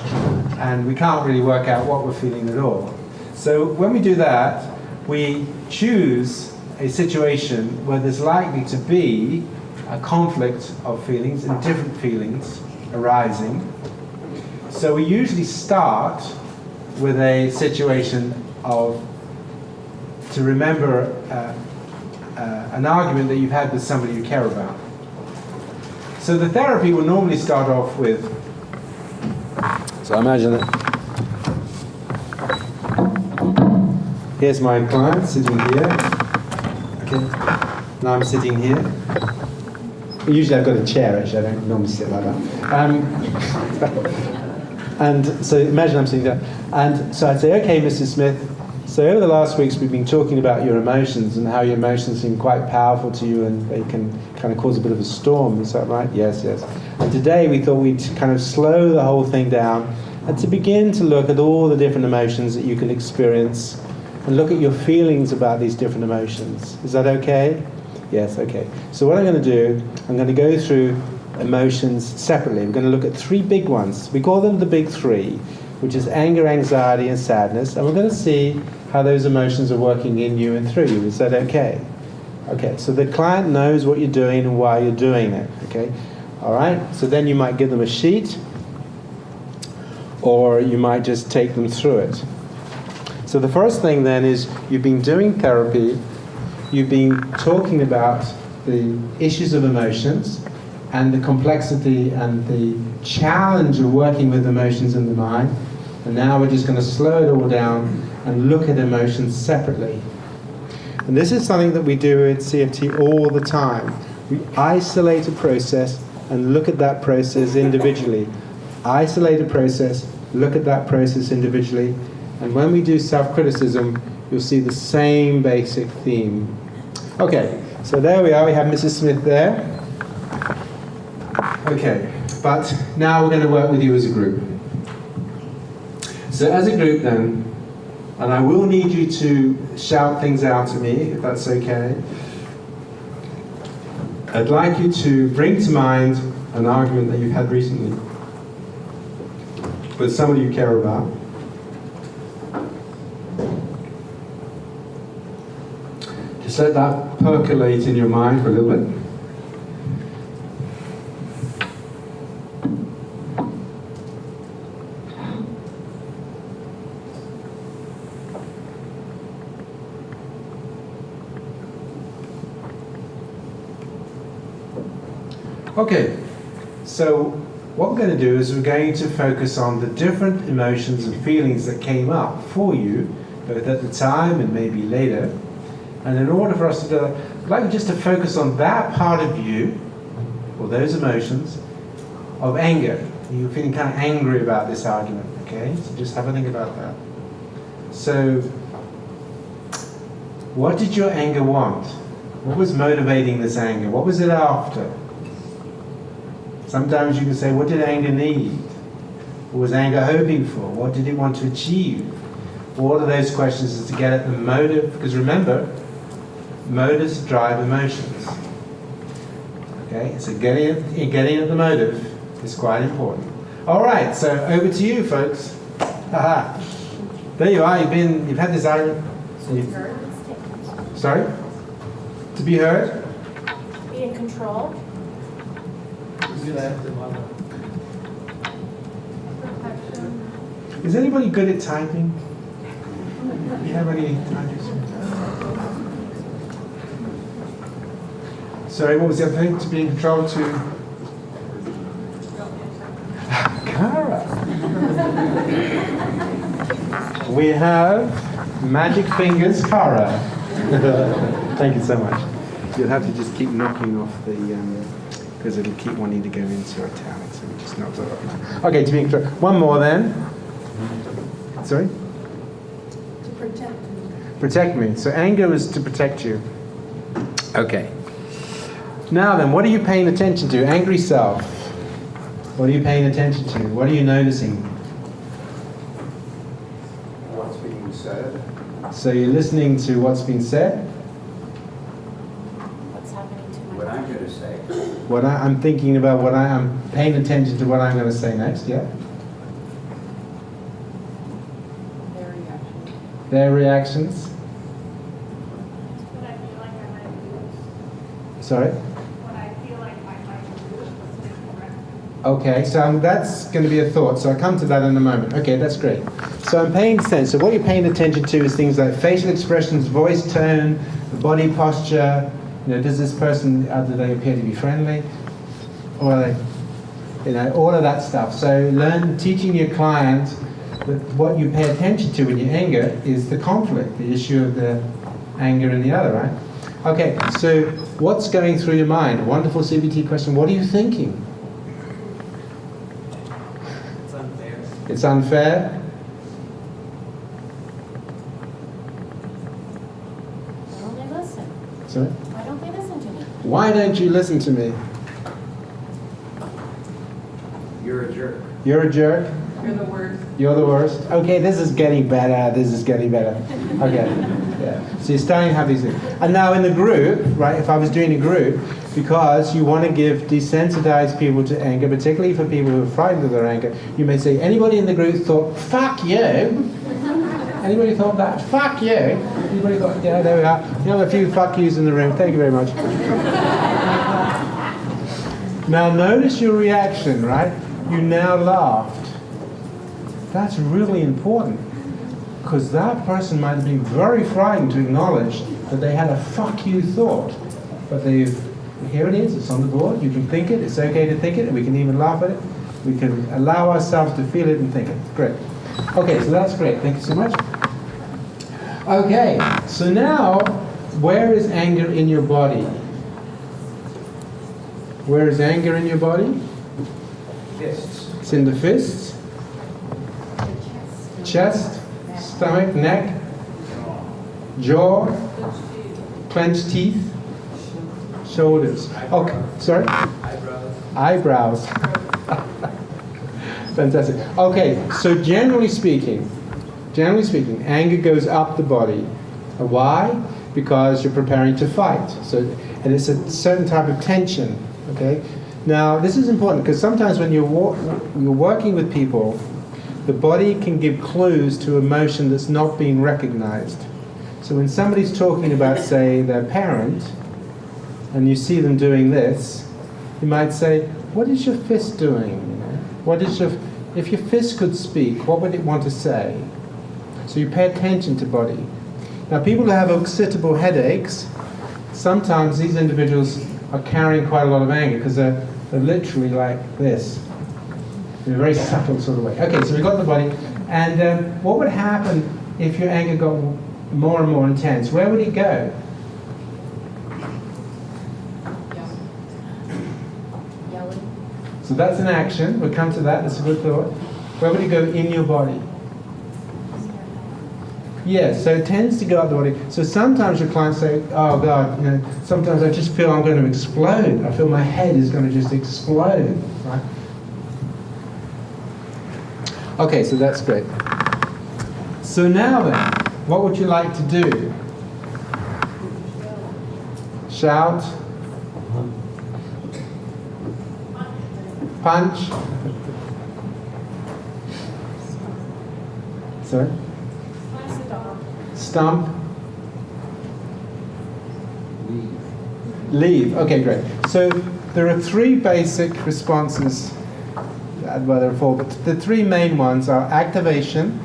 and we can't really work out what we're feeling at all. So when we do that, we choose a situation where there's likely to be a conflict of feelings and different feelings arising. So we usually start with a situation to remember an argument that you've had with somebody you care about. So the therapy will normally start off with, so imagine that here's my client sitting here. Okay. Now I'm sitting here. Usually I've got a chair, actually. I don't normally sit like that. And so imagine I'm sitting there. And so I'd say, okay, Mrs. Smith, so over the last weeks we've been talking about your emotions and how your emotions seem quite powerful to you and they can kind of cause a bit of a storm. Is that right? Yes, yes. And today we thought we'd kind of slow the whole thing down and to begin to look at all the different emotions that you can experience and look at your feelings about these different emotions. Is that okay? Yes, okay. So what I'm going to do, I'm going to go through emotions separately. We're going to look at three big ones. We call them the big three, which is anger, anxiety, and sadness. And we're going to see how those emotions are working in you and through you. Is that okay? Okay, so the client knows what you're doing and why you're doing it. Okay? All right? So then you might give them a sheet, or you might just take them through it. So the first thing then is you've been doing therapy, you've been talking about the issues of emotions and the complexity and the challenge of working with emotions in the mind. And now we're just going to slow it all down and look at emotions separately. And this is something that we do at CFT all the time. We isolate a process and look at that process individually. Isolate a process, look at that process individually. And when we do self-criticism, you'll see the same basic theme. Okay, so there we are. We have Mrs. Smith there. Okay, but now we're going to work with you as a group. So as a group then, and I will need you to shout things out to me, if that's okay. I'd like you to bring to mind an argument that you've had recently with somebody you care about. Just let that percolate in your mind for a little bit. Okay, so what we're going to do is we're going to focus on the different emotions and feelings that came up for you, both at the time and maybe later. And in order for us to do that, I'd like you just to focus on that part of you, or those emotions, of anger. You're feeling kind of angry about this argument, okay? So just have a think about that. So, what did your anger want? What was motivating this anger? What was it after? Sometimes you can say, what did anger need? What was anger hoping for? What did it want to achieve? All of those questions is to get at the motive, because remember, motives drive emotions. Okay, so getting at the motive is quite important. All right, so over to you, folks. Aha. There you are. You've had this argument. Sorry? To be heard? Be in control. Is anybody good at typing? Do you have any typers? Sorry, what was the other thing? To be in control to... Kara. We have magic fingers, Kara. Thank you so much. You'll have to just keep knocking off the, because it'll keep wanting to go into italics. So we just knocked it off. Okay, to be in control. One more then. Sorry? To protect me. Protect me. So anger is to protect you. Okay. Now then, what are you paying attention to? Angry self. What are you paying attention to? What are you noticing? What's being said? So you're listening to what's being said? What's happening to my What I'm going to say. What I'm thinking about, I'm paying attention to what I'm going to say next, yeah? Their reaction. Their reactions? What I feel like I might do. Sorry? What I feel like I might do is what's incorrect. Okay, so that's going to be a thought. So I'll come to that in a moment. Okay, that's great. So I'm paying attention. So what you're paying attention to is things like facial expressions, voice tone, body posture. You know, does this person, do they appear to be friendly? Or are they, all of that stuff. So teaching your client that what you pay attention to in your anger is the conflict, the issue of the anger and the other, right? Okay, so what's going through your mind? Wonderful CBT question. What are you thinking? It's unfair. It's unfair. Why don't they listen? Sorry? Why don't they listen to me? Why don't you listen to me? You're a jerk. You're a jerk. You're the worst. You're the worst. Okay, this is getting better. This is getting better. Okay. Yeah. So you're starting to have these things. And now in the group, right, if I was doing a group, because you want to give desensitized people to anger, particularly for people who are frightened of their anger, you may say, anybody in the group thought, fuck you? Anybody thought that? Fuck you? Anybody thought, yeah, there we are. You have a few fuck yous in the room. Thank you very much. Now notice your reaction, right? You now laughed. That's really important, because that person might have been very frightened to acknowledge that they had a fuck you thought. But here it is, it's on the board, you can think it, it's okay to think it, and we can even laugh at it. We can allow ourselves to feel it and think it. Great. Okay, so that's great, thank you so much. Okay, so now, where is anger in your body? Where is anger in your body? Fists. It's in the fists, chest, stomach, neck, jaw, clenched teeth, shoulders. Okay, sorry? Eyebrows. Fantastic. Okay, so generally speaking, anger goes up the body. Why? Because you're preparing to fight. So, and it's a certain type of tension. Okay. Now, this is important because sometimes when you're working with people, the body can give clues to emotion that's not being recognized. So when somebody's talking about, say, their parent, and you see them doing this, you might say, "What is your fist doing? If your fist could speak, what would it want to say?" So you pay attention to body. Now, people who have occipitable headaches, sometimes these individuals are carrying quite a lot of anger because They're literally like this, in a very subtle sort of way. Okay, so we got the body. And what would happen if your anger got more and more intense? Where would it go? Yelling. So that's an action. We'll come to that. That's a good thought. Where would it go in your body? Yes, so it tends to go up the body. So sometimes your clients say, oh God, you know, sometimes I just feel I'm going to explode. I feel my head is going to just explode, right? Okay, so that's great. So now then, what would you like to do? Shout? Punch? Sorry? Stomp? Leave. Okay, great. So there are three basic responses. Well, there are four, but the three main ones are activation,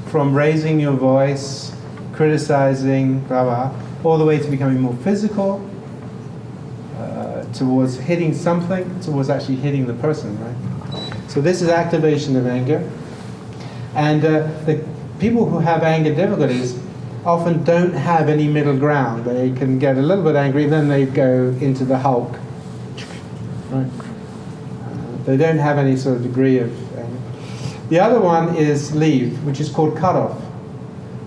from raising your voice, criticizing, blah, blah, all the way to becoming more physical, towards hitting something, towards actually hitting the person, right? So this is activation of anger. And the people who have anger difficulties often don't have any middle ground. They can get a little bit angry, then they go into the Hulk. Right? They don't have any sort of degree of anger. The other one is leave, which is called cutoff.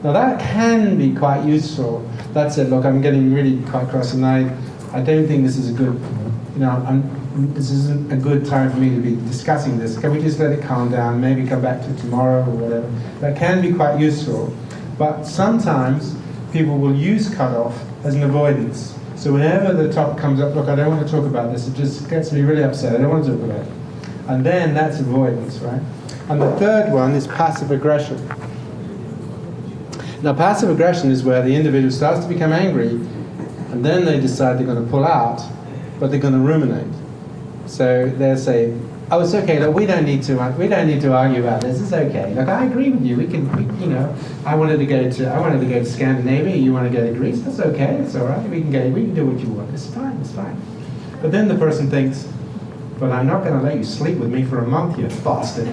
Now that can be quite useful. That's it, look, I'm getting really quite cross and I don't think this is a good, you know, this isn't a good time for me to be discussing this. Can we just let it calm down, maybe come back to it tomorrow or whatever? That can be quite useful. But sometimes people will use cutoff as an avoidance. So whenever the topic comes up, look, I don't want to talk about this, it just gets me really upset, I don't want to talk about it. And then that's avoidance, right? And the third one is passive aggression. Now passive aggression is where the individual starts to become angry, and then they decide they're going to pull out, but they're going to ruminate. So they'll say, oh, it's okay, look, we don't need to argue about this, it's okay. Look, I agree with you, we, you know, I wanted to go to Scandinavia, you want to go to Greece, that's okay, it's all right, we can do what you want, it's fine. But then the person thinks, but I'm not going to let you sleep with me for a month, you bastard.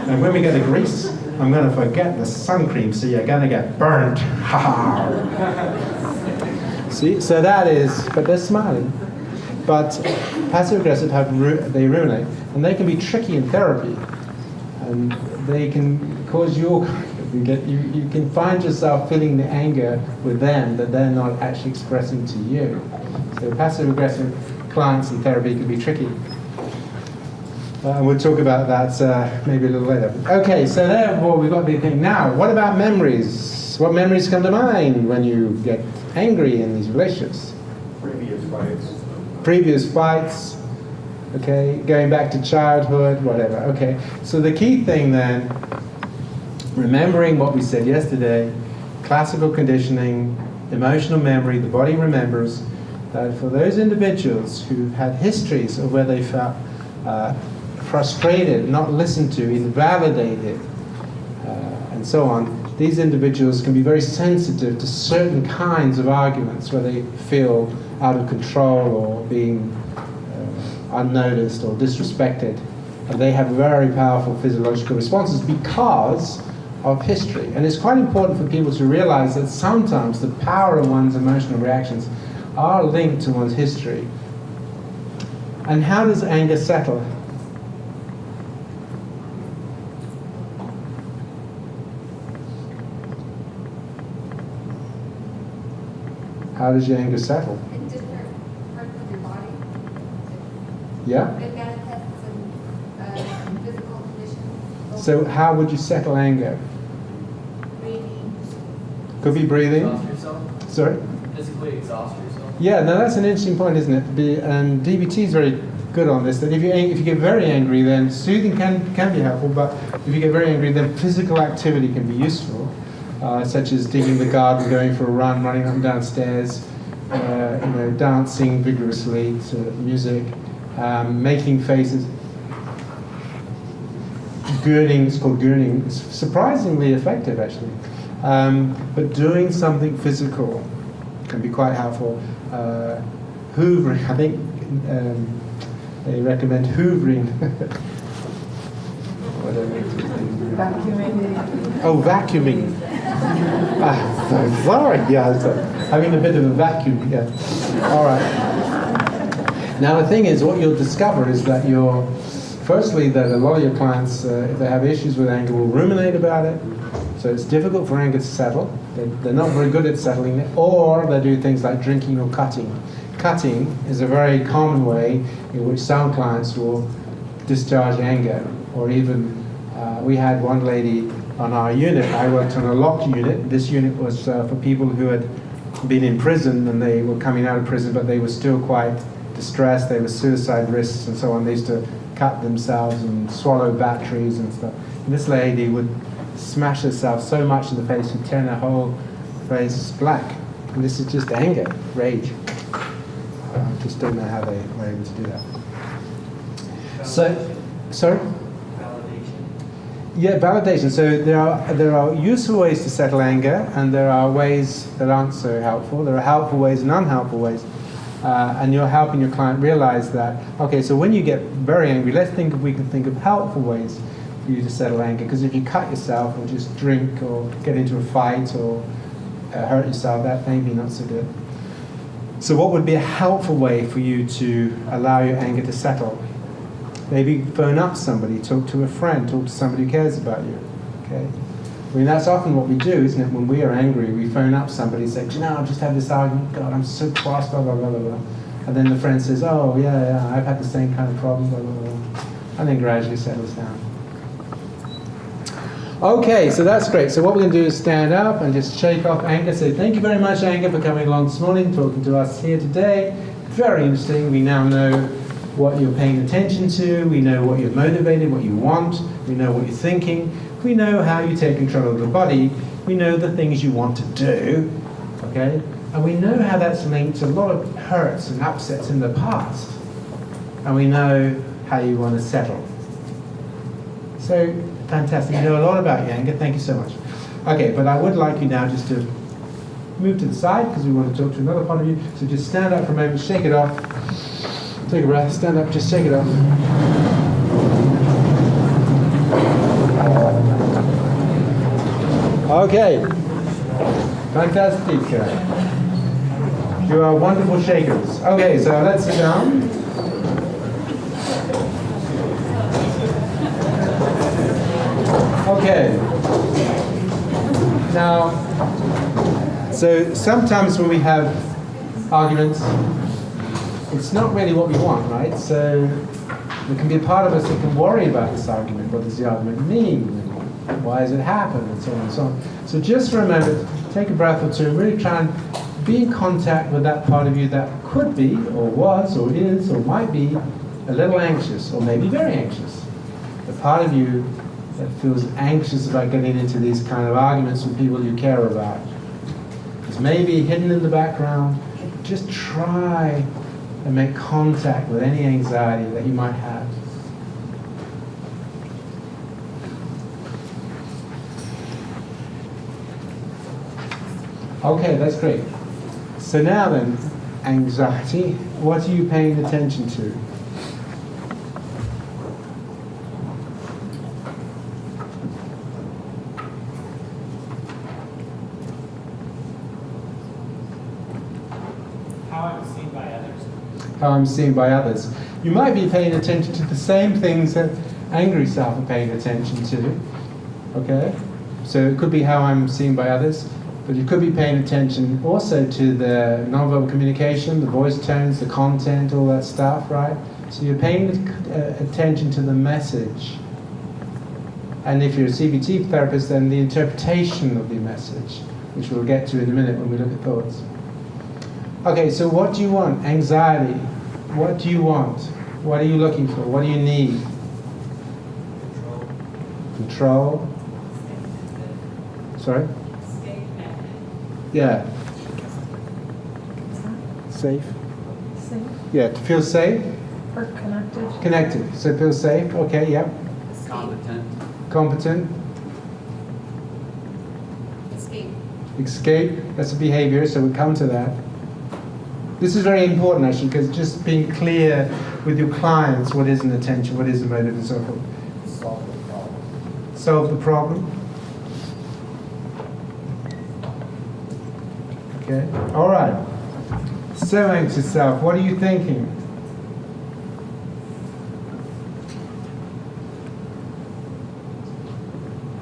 And when we go to Greece, I'm going to forget the sun cream, so you're going to get burnt. See, so that is, but they're smiling. But passive aggressive they ruminate, and they can be tricky in therapy, and they can cause you can find yourself feeling the anger with them that they're not actually expressing to you. So passive aggressive clients in therapy can be tricky. And we'll talk about that maybe a little later. Okay, so therefore we've got the thing. Now, what about memories? What memories come to mind when you get angry in these relationships? Previous fights, okay, going back to childhood, whatever. Okay, so the key thing then, remembering what we said yesterday, classical conditioning, emotional memory, the body remembers that for those individuals who've had histories of where they felt frustrated, not listened to, invalidated, and so on, these individuals can be very sensitive to certain kinds of arguments where they feel out of control or being unnoticed or disrespected. And they have very powerful physiological responses because of history. And it's quite important for people to realize that sometimes the power of one's emotional reactions are linked to one's history. And how does anger settle? How does your anger settle? In different parts of your body. Yeah? It manifests in physical conditions. So how would you settle anger? Breathing. Could be breathing. Exhaust yourself? Sorry? Physically exhaust yourself? Yeah, no, that's an interesting point, isn't it? And DBT is very good on this, that if you get very angry, then soothing can be helpful, but if you get very angry, then physical activity can be useful, such as digging the garden, going for a run, running up and down stairs, dancing vigorously to music, making faces. Gurning, it's called gurning. It's surprisingly effective, actually. But doing something physical can be quite helpful. hoovering. I think they recommend hoovering. Vacuuming. Oh, vacuuming. So sorry, yeah, so having a bit of a vacuum, yeah. All right. Now the thing is, what you'll discover is that firstly, that a lot of your clients, if they have issues with anger, will ruminate about it. So it's difficult for anger to settle. They're not very good at settling it, or they do things like drinking or cutting. Cutting is a very common way in which some clients will discharge anger, or even we had one lady on our unit. I worked on a locked unit. This unit was for people who had been in prison and they were coming out of prison, but they were still quite distressed. They were suicide risks and so on. They used to cut themselves and swallow batteries and stuff. And this lady would smash herself so much in the face and turn her whole face black. And this is just anger, rage. I just don't know how they were able to do that. So, sorry? Yeah, validation. So there are useful ways to settle anger, and there are ways that aren't so helpful. There are helpful ways and unhelpful ways. And you're helping your client realize that, okay, so when you get very angry, let's think if we can think of helpful ways for you to settle anger. Because if you cut yourself or just drink or get into a fight or hurt yourself, that may be not so good. So what would be a helpful way for you to allow your anger to settle? Maybe phone up somebody, talk to a friend, talk to somebody who cares about you. Okay? I mean, that's often what we do, isn't it? When we are angry, we phone up somebody and say, do you know, I've just had this argument, God, I'm so cross, blah, blah, blah, blah, blah. And then the friend says, oh, yeah, I've had the same kind of problem, blah, blah, blah. And then gradually settles down. Okay, so that's great. So what we're going to do is stand up and just shake off anger. So thank you very much, Anger, for coming along this morning, talking to us here today. Very interesting. We now know what you're paying attention to. We know what you're motivated, what you want. We know what you're thinking. We know how you take control of the body. We know the things you want to do. Okay? And we know how that's linked to a lot of hurts and upsets in the past. And we know how you want to settle. So, fantastic. You know a lot about your anger. Thank you so much. Okay, but I would like you now just to move to the side because we want to talk to another part of you. So just stand up for a moment, shake it off. Take a breath, stand up, just shake it off. Okay. Fantastic. You are wonderful shakers. Okay, so let's sit down. Okay. Now, so sometimes when we have arguments, it's not really what we want, right? So there can be a part of us that can worry about this argument. What does the argument mean? Why does it happen? And so on and so on. So just for a moment, take a breath or two and really try and be in contact with that part of you that could be, or was, or is, or might be a little anxious, or maybe very anxious. The part of you that feels anxious about getting into these kind of arguments with people you care about. It's maybe hidden in the background. Just try and make contact with any anxiety that you might have. Okay, that's great. So now then, anxiety, what are you paying attention to? How I'm seen by others. You might be paying attention to the same things that angry self are paying attention to. Okay? So it could be how I'm seen by others, but you could be paying attention also to the nonverbal communication, the voice tones, the content, all that stuff, right? So you're paying attention to the message. And if you're a CBT therapist, then the interpretation of the message, which we'll get to in a minute when we look at thoughts. Okay, so what do you want? Anxiety. What do you want? What are you looking for? What do you need? Control. Sorry? Yeah. Safe. Safe. Yeah, to feel safe. Or connected. Connected. So feel safe. Okay, yeah. Competent. Competent. Escape. Escape. That's a behavior, so we come to that. This is very important actually, because just being clear with your clients what is an attention, what is a motive, and so forth. Solve the problem. Solve the problem. Okay. All right. So anxious self, what are you thinking?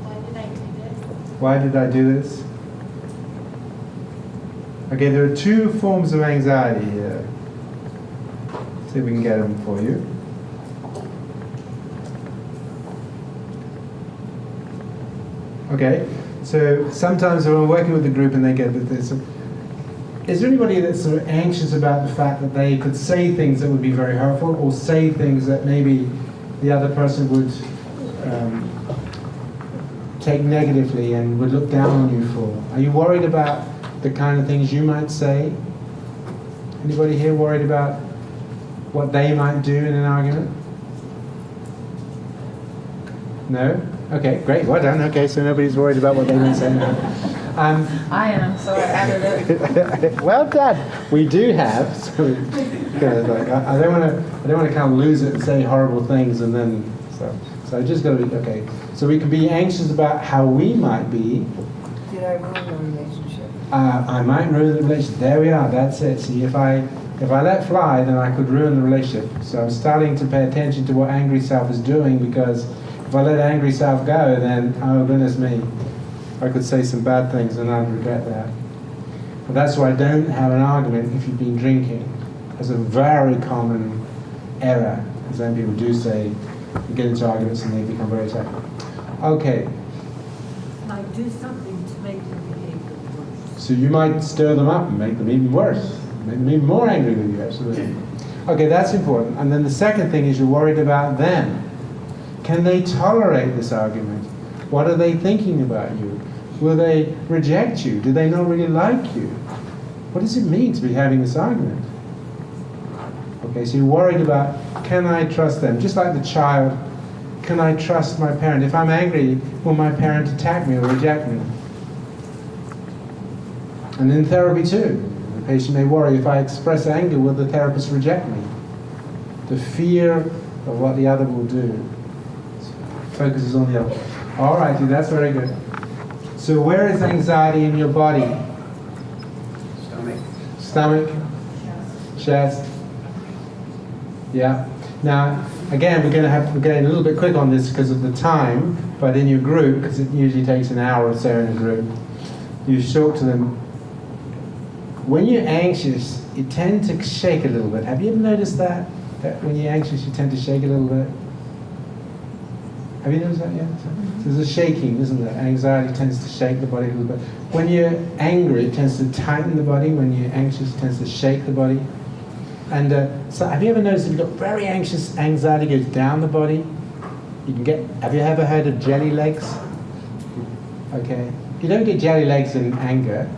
Why did I do this? Why did I do this? Okay, there are two forms of anxiety here. See if we can get them for you. Okay, so sometimes when I'm working with the group and they get this, is there anybody that's sort of anxious about the fact that they could say things that would be very hurtful, or say things that maybe the other person would take negatively and would look down on you for? Are you worried about the kind of things you might say? Anybody here worried about what they might do in an argument? No? Okay, great, well done. Okay, so nobody's worried about what they might say now. I am, so I added it. Well done. We do have. So, like, I don't want to kind of lose it and say horrible things, and then so I just got to be okay. So we can be anxious about how we might be. Did I ruin the relationship? I might ruin the relationship. There we are. That's it. See, if I let fly, then I could ruin the relationship. So I'm starting to pay attention to what angry self is doing, because if I let angry self go, then oh goodness me, I could say some bad things and I'd regret that. But that's why don't have an argument if you've been drinking. It's a very common error, as then people do say, you get into arguments and they become very tough. Okay, Might do something to make them behave worse. so you might stir them up and make them even worse, make them even more angry with you, absolutely. Okay, that's important. And then the second thing is you're worried about them. Can they tolerate this argument? What are they thinking about you? Will they reject you? Do they not really like you? What does it mean to be having this argument? Okay, so you're worried about, can I trust them? Just like the child, can I trust my parent? If I'm angry, will my parent attack me or reject me? And in therapy too, the patient may worry, if I express anger, will the therapist reject me? The fear of what the other will do focuses on the other. All righty, that's very good. So where is anxiety in your body? Stomach. Stomach? Chest? Yeah. Now, again, we're getting a little bit quick on this because of the time, but in your group, because it usually takes an hour or so in a group, you talk to them. When you're anxious, you tend to shake a little bit. Have you ever noticed that? That when you're anxious, you tend to shake a little bit? Have you noticed that yet? So there's a shaking, isn't there? Anxiety tends to shake the body a little bit. When you're angry, it tends to tighten the body. When you're anxious, it tends to shake the body. And so have you ever noticed if you've got very anxious, anxiety goes down the body? You can get, have you ever heard of jelly legs? Okay. You don't get jelly legs in anger.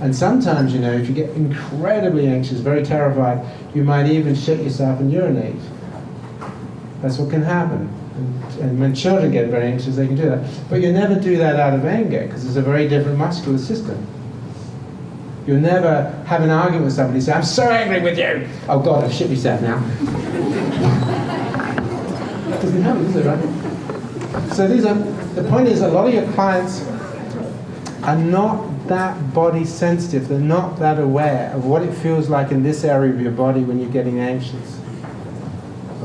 And sometimes, you know, if you get incredibly anxious, very terrified, you might even shit yourself and urinate. That's what can happen. And when children get very anxious, they can do that. But you never do that out of anger, because it's a very different muscular system. You'll never have an argument with somebody and say, I'm so angry with you. Oh God, I've shit myself now. Doesn't happen, does it, right? So the point is, a lot of your clients are not that body sensitive. They're not that aware of what it feels like in this area of your body when you're getting anxious.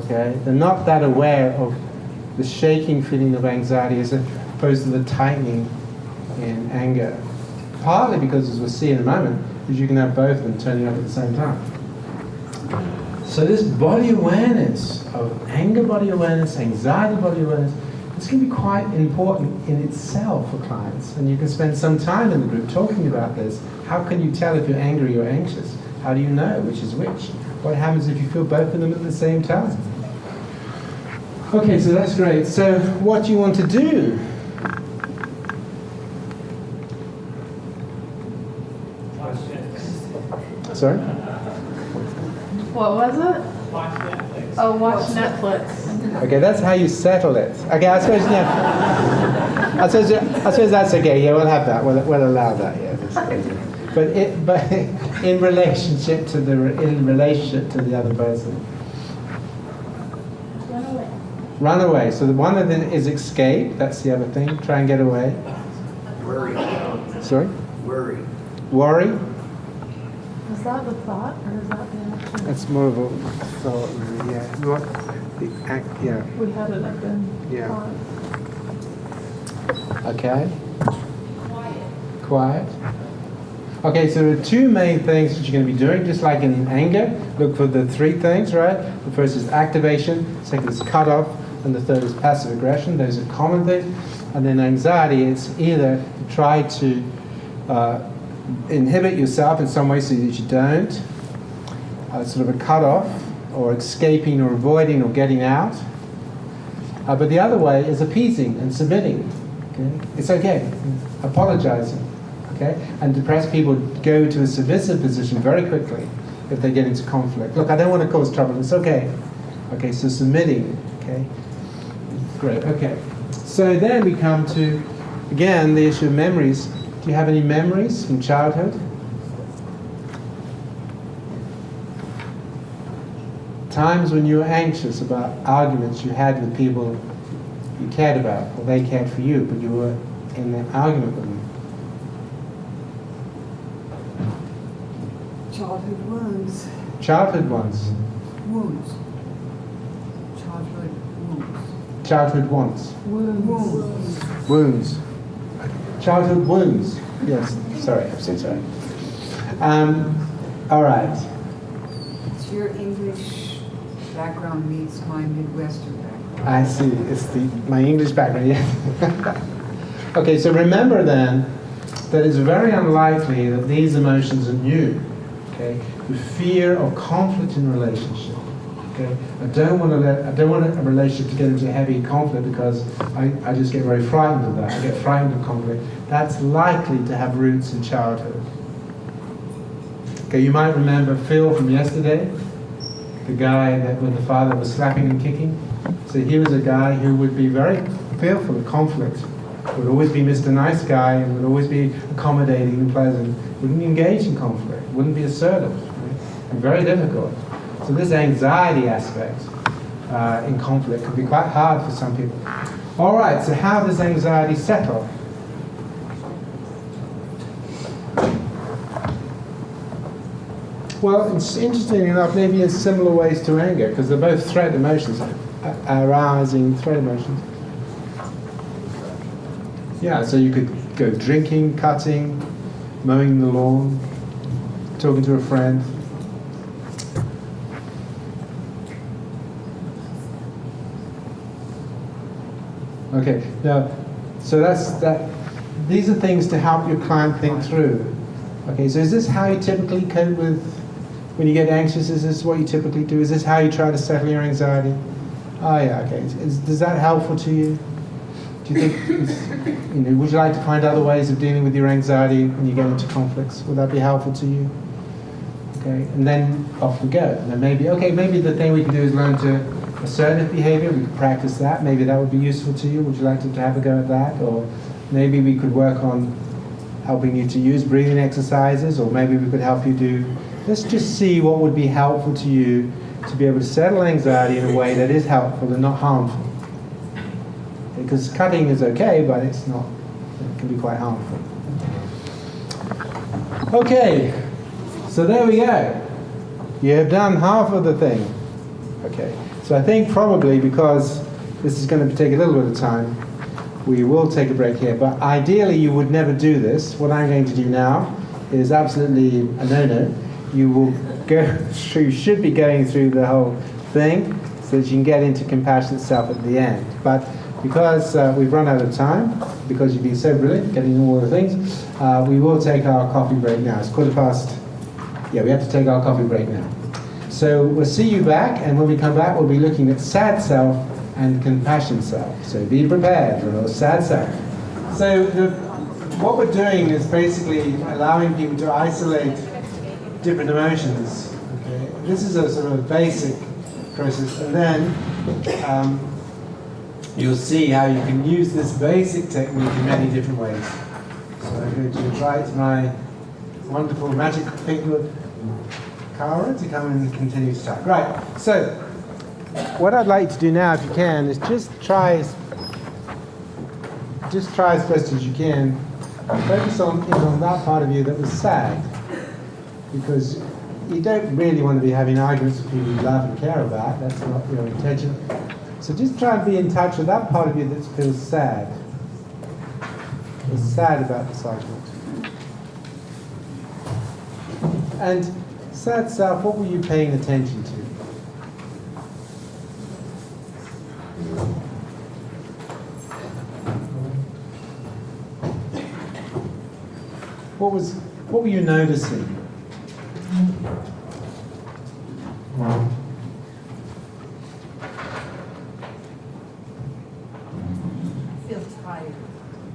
Okay? They're not that aware of the shaking feeling of anxiety as opposed to the tightening in anger. Partly because, as we'll see in a moment, is you can have both of them turning up at the same time. So this body awareness of anger body awareness, anxiety body awareness, it's going to be quite important in itself for clients. And you can spend some time in the group talking about this. How can you tell if you're angry or anxious? How do you know which is which? What happens if you feel both of them at the same time? Okay, so that's great. So what do you want to do? Sorry? What was it? Oh, watch Netflix. Okay, that's how you settle it. Okay, I suppose, yeah. I suppose that's okay. Yeah, we'll have that. We'll allow that. Yeah. but in relationship to the other person. Run away. Run away. So the one of them is escape. That's the other thing. Try and get away. Worry. Sorry. Worry. Worry. Is that the thought or is that the action? That's more of a thought, really. Yeah. What the act? Yeah. We had it up in Yeah. thought. Okay. Quiet. Okay, so there are two main things that you're going to be doing, just like in anger. Look for the three things, right? The first is activation, second is cutoff, and the third is passive aggression. Those are common things. And then anxiety, it's either to try to inhibit yourself in some way so that you don't, sort of a cutoff, or escaping or avoiding or getting out. But the other way is appeasing and submitting. Okay? It's okay. Apologizing. Okay? And depressed people go to a submissive position very quickly if they get into conflict. Look, I don't want to cause trouble. It's okay. Okay, so submitting. Okay? Great. Okay. So then we come to, again, the issue of memories. Do you have any memories from childhood? Times when you were anxious about arguments you had with people you cared about, or they cared for you, but you were in an argument with them. Childhood wounds. Childhood ones. Wounds. Childhood wounds. Childhood wants. Wounds. Wounds. Childhood wounds. Yes. Sorry, I'm so sorry. All right. It's your English background meets my Midwestern background. I see. It's my English background. Yeah. Okay. So remember then that it's very unlikely that these emotions are new. Okay. The fear of conflict in a relationship. Okay. I don't want a relationship to get into heavy conflict because I just get very frightened of that. I get frightened of conflict. That's likely to have roots in childhood. Okay. You might remember Phil from yesterday, the guy that when the father was slapping and kicking. So he was a guy who would be very fearful of conflict. Would always be Mr. Nice Guy and would always be accommodating and pleasant. Wouldn't engage in conflict. Wouldn't be assertive. Right? And very difficult. So this anxiety aspect in conflict can be quite hard for some people. All right. So how does anxiety settle? Well, it's interesting enough, maybe in similar ways to anger, because they're both threat emotions, arousing threat emotions. Yeah, so you could go drinking, cutting, mowing the lawn, talking to a friend. Okay, now, so that's that. These are things to help your client think through. Okay, so is this how you typically cope with when you get anxious? Is this what you typically do? Is this how you try to settle your anxiety? Oh yeah, okay. Is that helpful to you? Do you think, would you like to find other ways of dealing with your anxiety when you get into conflicts? Would that be helpful to you? Okay, and then off we go. And then maybe the thing we can do is learn to assertive behavior. We could practice that. Maybe that would be useful to you. Would you like to have a go at that? Or maybe we could work on helping you to use breathing exercises, or maybe we could help you do, let's just see what would be helpful to you to be able to settle anxiety in a way that is helpful and not harmful. Because cutting is okay, but it can be quite harmful. Okay, so there we go. You have done half of the thing. Okay, so I think probably because this is going to take a little bit of time, we will take a break here, but ideally you would never do this. What I'm going to do now is absolutely a no-no. You should be going through the whole thing so that you can get into compassion itself at the end. But because we've run out of time, because you've been so brilliant getting all the things, we will take our coffee break now. It's 15:15. Yeah, we have to take our coffee break now. So we'll see you back, and when we come back, we'll be looking at sad self and compassion self. So be prepared for a little sad self. So what we're doing is basically allowing people to isolate different emotions. Okay? This is a sort of basic process, and then you'll see how you can use this basic technique in many different ways. So I'm going to invite my wonderful magic figure Cara to come and continue to talk. Right, so what I'd like to do now, if you can, is just try as best as you can, focus on that part of you that was sad, because you don't really want to be having arguments with people you love and care about. That's not your intention. So just try and be in touch with that part of you that feels sad. Is sad about this argument. And sad self, what were you paying attention to? What were you noticing? I feel tired.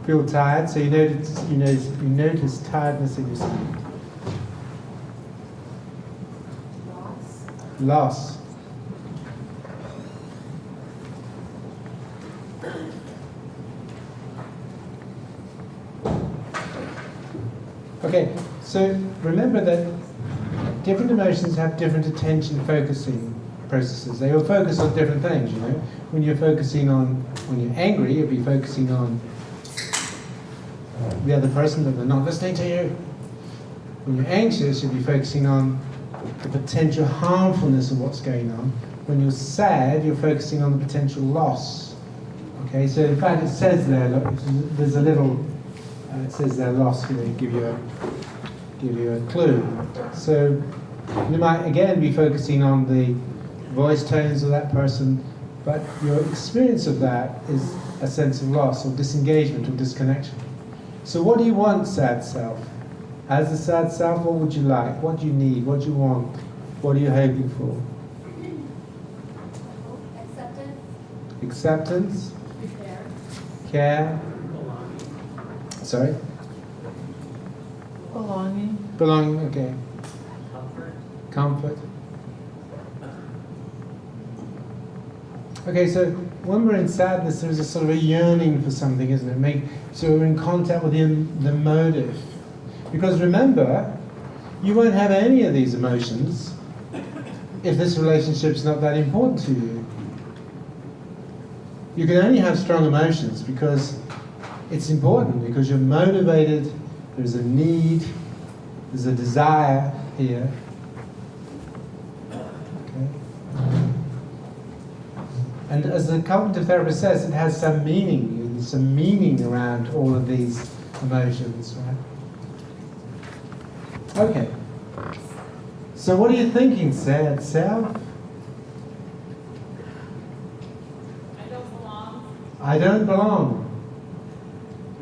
Feel tired, so you notice tiredness in your skin. Loss. Okay, so remember that different emotions have different attention focusing processes. They all focus on different things, you know. When you're angry, you'll be focusing on the other person, that they're not listening to you. When you're anxious, you'll be focusing on the potential harmfulness of what's going on. When you're sad, you're focusing on the potential loss. Okay, so in fact it says there, look, there's a little, it says there loss, you know, give you a clue. So you might again be focusing on the voice tones of that person, but your experience of that is a sense of loss or disengagement or disconnection. So what do you want, sad self? As a sad self, what would you like? What do you need? What do you want? What are you hoping for? Acceptance. Acceptance? Care. Care? Sorry? Belonging. Belonging, okay. Comfort. Comfort. Okay, so when we're in sadness, there's a sort of a yearning for something, isn't it? So we're in contact with the motive. Because remember, you won't have any of these emotions if this relationship's not that important to you. You can only have strong emotions because it's important, because you're motivated, there's a need, there's a desire here. Okay. And as the cognitive therapist says, it has some meaning. There's some meaning around all of these emotions, right? Okay. So what are you thinking, sad self? I don't belong. I don't belong.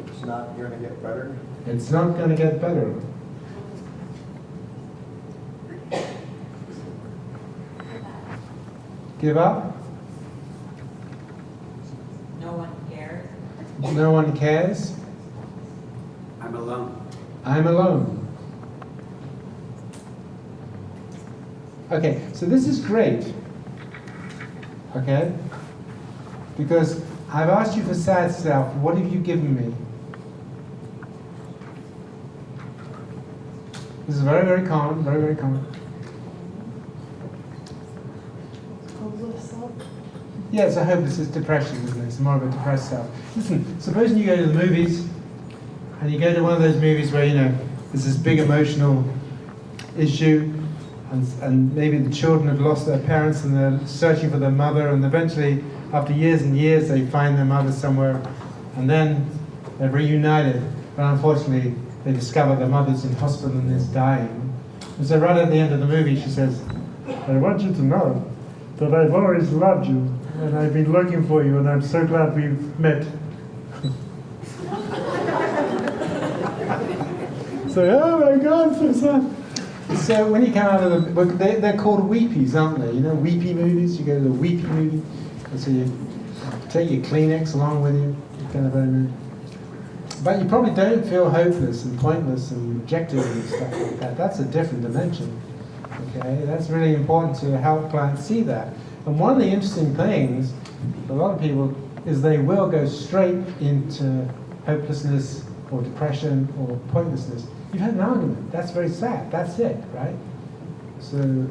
It's not going to get better. It's not going to get better. Give up? No one cares. No one cares? I'm alone. I'm alone. Okay, so this is great. Okay? Because I've asked you for sad self. What have you given me? This is very, very common, very, very common. Hopeless self. Yeah, it's a hopeless, it's depression, isn't it? It's more of a depressed self. Listen, supposing you go to the movies, and you go to one of those movies where, you know, there's this big emotional issue, and maybe the children have lost their parents and they're searching for their mother, and eventually, after years and years, they find their mother somewhere, and then they're reunited, but unfortunately, they discover their mother's in hospital and is dying. And so right at the end of the movie, she says, I want you to know that I've always loved you, and I've been looking for you, and I'm so glad we've met. So, oh my God, so sad. So when you come out of the book, they're called weepies, aren't they? You know, weepy movies. You go to the weepy movie, and so you take your Kleenex along with you, kind of mood. But you probably don't feel hopeless and pointless and rejected and stuff like that. That's a different dimension. Okay, that's really important to help clients see that. And one of the interesting things for a lot of people is they will go straight into hopelessness or depression or pointlessness you've had an argument. That's very sad. That's it, right? So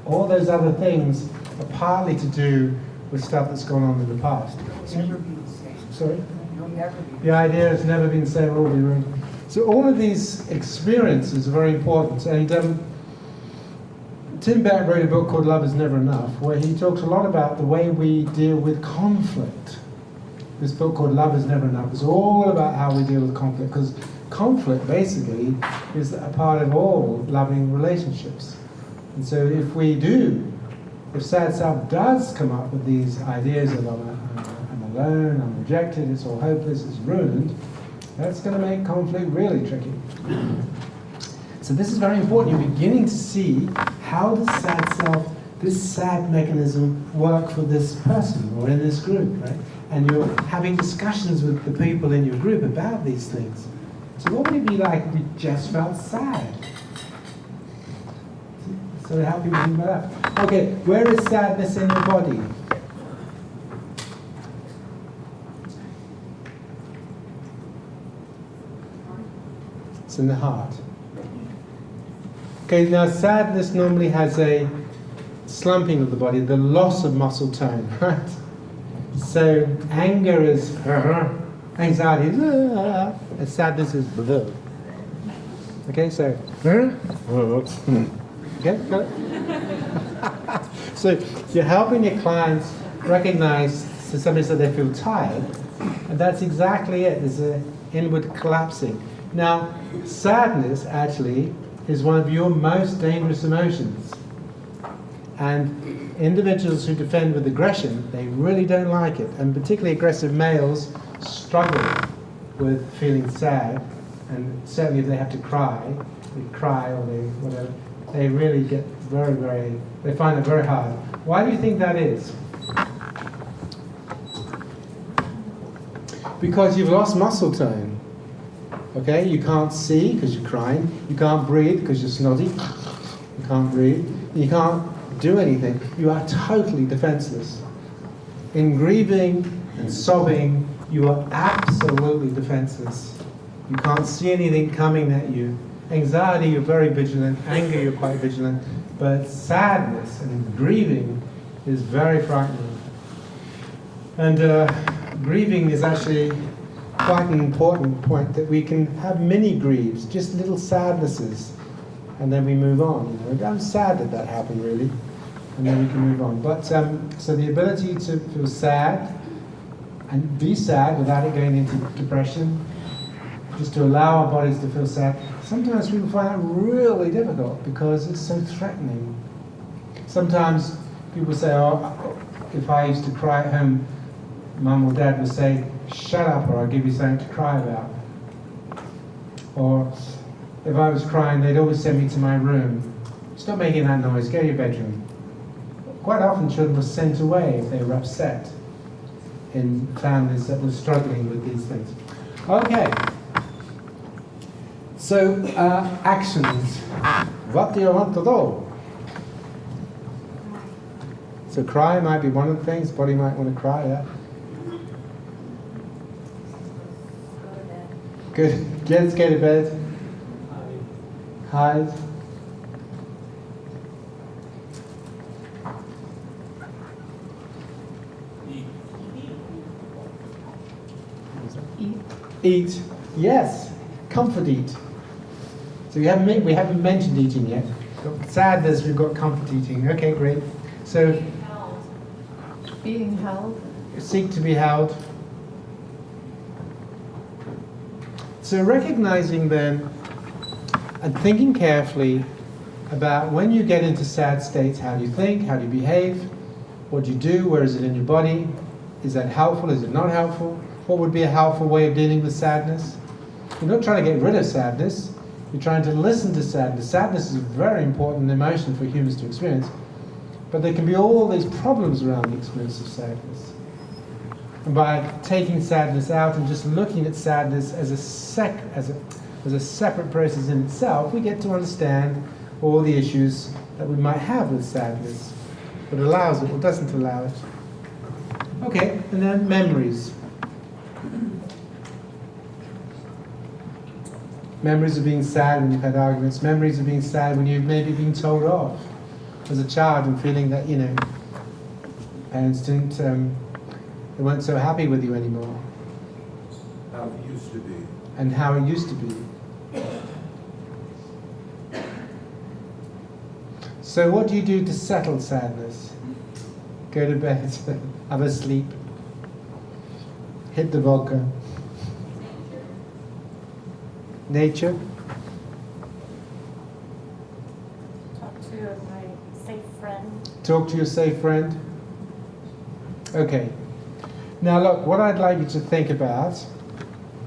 all those other things are partly to do with stuff that's gone on in the past. You'll never be the same. Sorry? You'll never be. The idea has never been the same, will be ruined. So all of these experiences are very important. And Tim Beck wrote a book called Love Is Never Enough, where he talks a lot about the way we deal with conflict. This book called Love Is Never Enough is all about how we deal with conflict, because conflict basically is a part of all loving relationships. And so if sad self does come up with these ideas of I'm alone, I'm rejected, it's all hopeless, it's ruined, that's going to make conflict really tricky. So this is very important. You're beginning to see how does sad self, this sad mechanism, work for this person or in this group, right? And you're having discussions with the people in your group about these things. So what would it be like if you just felt sad? So to help you think about that. Okay, where is sadness in your body? It's in the heart. Okay, now sadness normally has a slumping of the body, the loss of muscle tone, right? So anger is anxiety is and sadness is bleh. Okay, so okay, got it? So you're helping your clients recognize, so somebody said they feel tired, and that's exactly it. There's an inward collapsing. Now, sadness actually is one of your most dangerous emotions. And individuals who defend with aggression, they really don't like it. And particularly aggressive males struggle with feeling sad. And certainly if they have to cry, they cry or they whatever, they really get they find it very hard. Why do you think that is? Because you've lost muscle tone. Okay, you can't see because you're crying. You can't breathe because you're snotty. You can't breathe. You can't do anything. You are totally defenseless. In grieving and sobbing, you are absolutely defenseless. You can't see anything coming at you. Anxiety, you're very vigilant. Anger, you're quite vigilant. But sadness and grieving is very frightening. And grieving is actually quite an important point, that we can have mini grieves, just little sadnesses, and then we move on. I'm sad that happened, really, and then we can move on. But so the ability to feel sad and be sad without it going into depression, just to allow our bodies to feel sad. Sometimes people find that really difficult because it's so threatening. Sometimes people say, "Oh, if I used to cry at home, Mum or Dad would say, 'Shut up, or I'll give you something to cry about.' Or if I was crying, they'd always send me to my room. 'Stop making that noise, go to your bedroom.' Quite often children were sent away if they were upset in families that were struggling with these things. Okay. So, actions. What do you want to do? So cry might be one of the things. Body might want to cry, yeah. Good. Let's go to bed. Hide. Eat. Yes. Comfort eat. So we haven't mentioned eating yet. Sadness, we've got comfort eating. Okay, great. So Being held. seek to be held. So recognizing then and thinking carefully about when you get into sad states, how do you think, how do you behave, what do you do, where is it in your body, is that helpful, is it not helpful, what would be a helpful way of dealing with sadness? You're not trying to get rid of sadness, you're trying to listen to sadness. Sadness is a very important emotion for humans to experience, but there can be all these problems around the experience of sadness. And by taking sadness out and just looking at sadness as a separate process in itself, we get to understand all the issues that we might have with sadness. What allows it, what doesn't allow it. Okay, and then memories. Memories of being sad when you've had arguments. Memories of being sad when you've maybe been told off as a child and feeling that, parents didn't, they weren't so happy with you anymore. How it used to be. And how it used to be. So what do you do to settle sadness? Go to bed, have a sleep, hit the vodka. Nature? Talk to my safe friend. Talk to your safe friend? Okay. Now look, what I'd like you to think about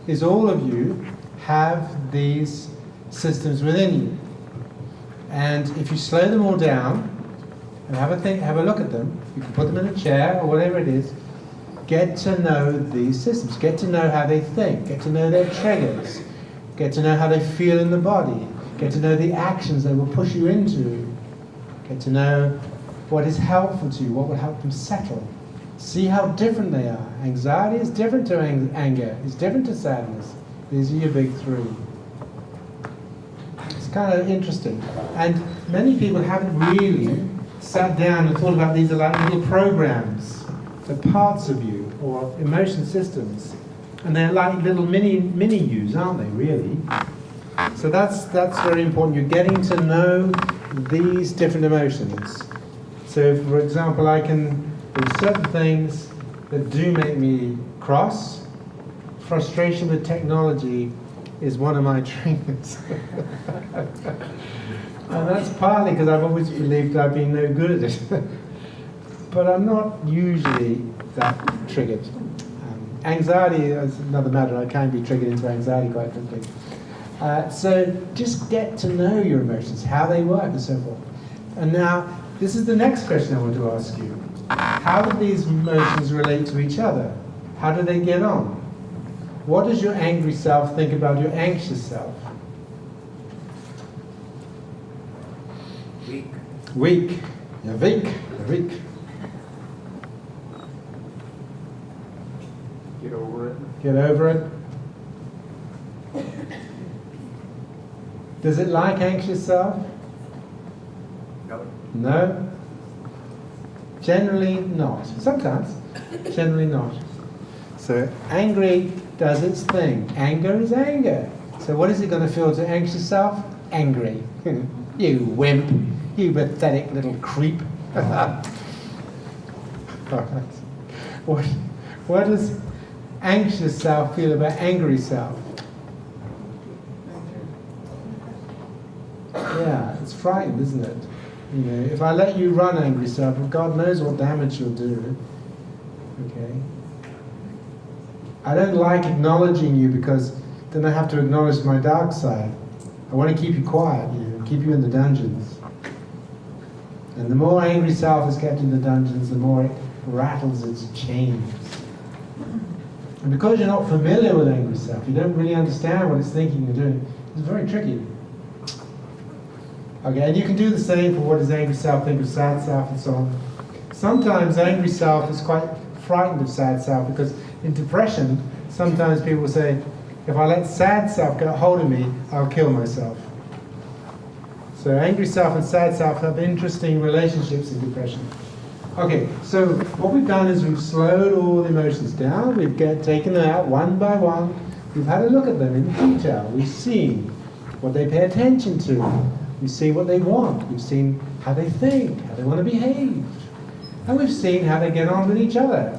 is all of you have these systems within you. And if you slow them all down and have a look at them, you can put them in a chair or whatever it is, get to know these systems, get to know how they think, get to know their triggers, get to know how they feel in the body, get to know the actions they will push you into, get to know what is helpful to you, what will help them settle. See how different they are. Anxiety is different to anger, it's different to sadness. These are your big three. It's kind of interesting. And many people haven't really sat down and thought about these are like little programs, the parts of you, or emotion systems. And they're like little mini yous, aren't they, really? So that's very important. You're getting to know these different emotions. So, for example, there's certain things that do make me cross. Frustration with technology is one of my triggers. And that's partly because I've always believed I've been no good at it. But I'm not usually that triggered. Anxiety is another matter. I can be triggered into anxiety quite quickly. So just get to know your emotions, how they work and so forth. And now, this is the next question I want to ask you. How do these emotions relate to each other? How do they get on? What does your angry self think about your anxious self? Weak. Weak. You're weak. You're weak. Get over it. Get over it. Does it like anxious self? Nope. No? Generally not. Sometimes. Generally not. So angry does its thing. Anger is anger. So what is it going to feel to anxious self? Angry. You wimp. You pathetic little creep. What does anxious self feel about angry self? Yeah, it's frightened, isn't it? If I let you run angry self, God knows what damage you'll do. Okay? I don't like acknowledging you because then I have to acknowledge my dark side. I want to keep you quiet, keep you in the dungeons. And the more angry self is kept in the dungeons, the more it rattles its chains. And because you're not familiar with angry self, you don't really understand what it's thinking and doing, it's very tricky. Okay, and you can do the same for what does angry self think of sad self and so on. Sometimes angry self is quite frightened of sad self because in depression, sometimes people say, if I let sad self get a hold of me, I'll kill myself. So angry self and sad self have interesting relationships in depression. Okay, so what we've done is we've slowed all the emotions down, we've taken them out one by one, we've had a look at them in detail, we've seen what they pay attention to, we've seen what they want, we've seen how they think, how they want to behave, and we've seen how they get on with each other.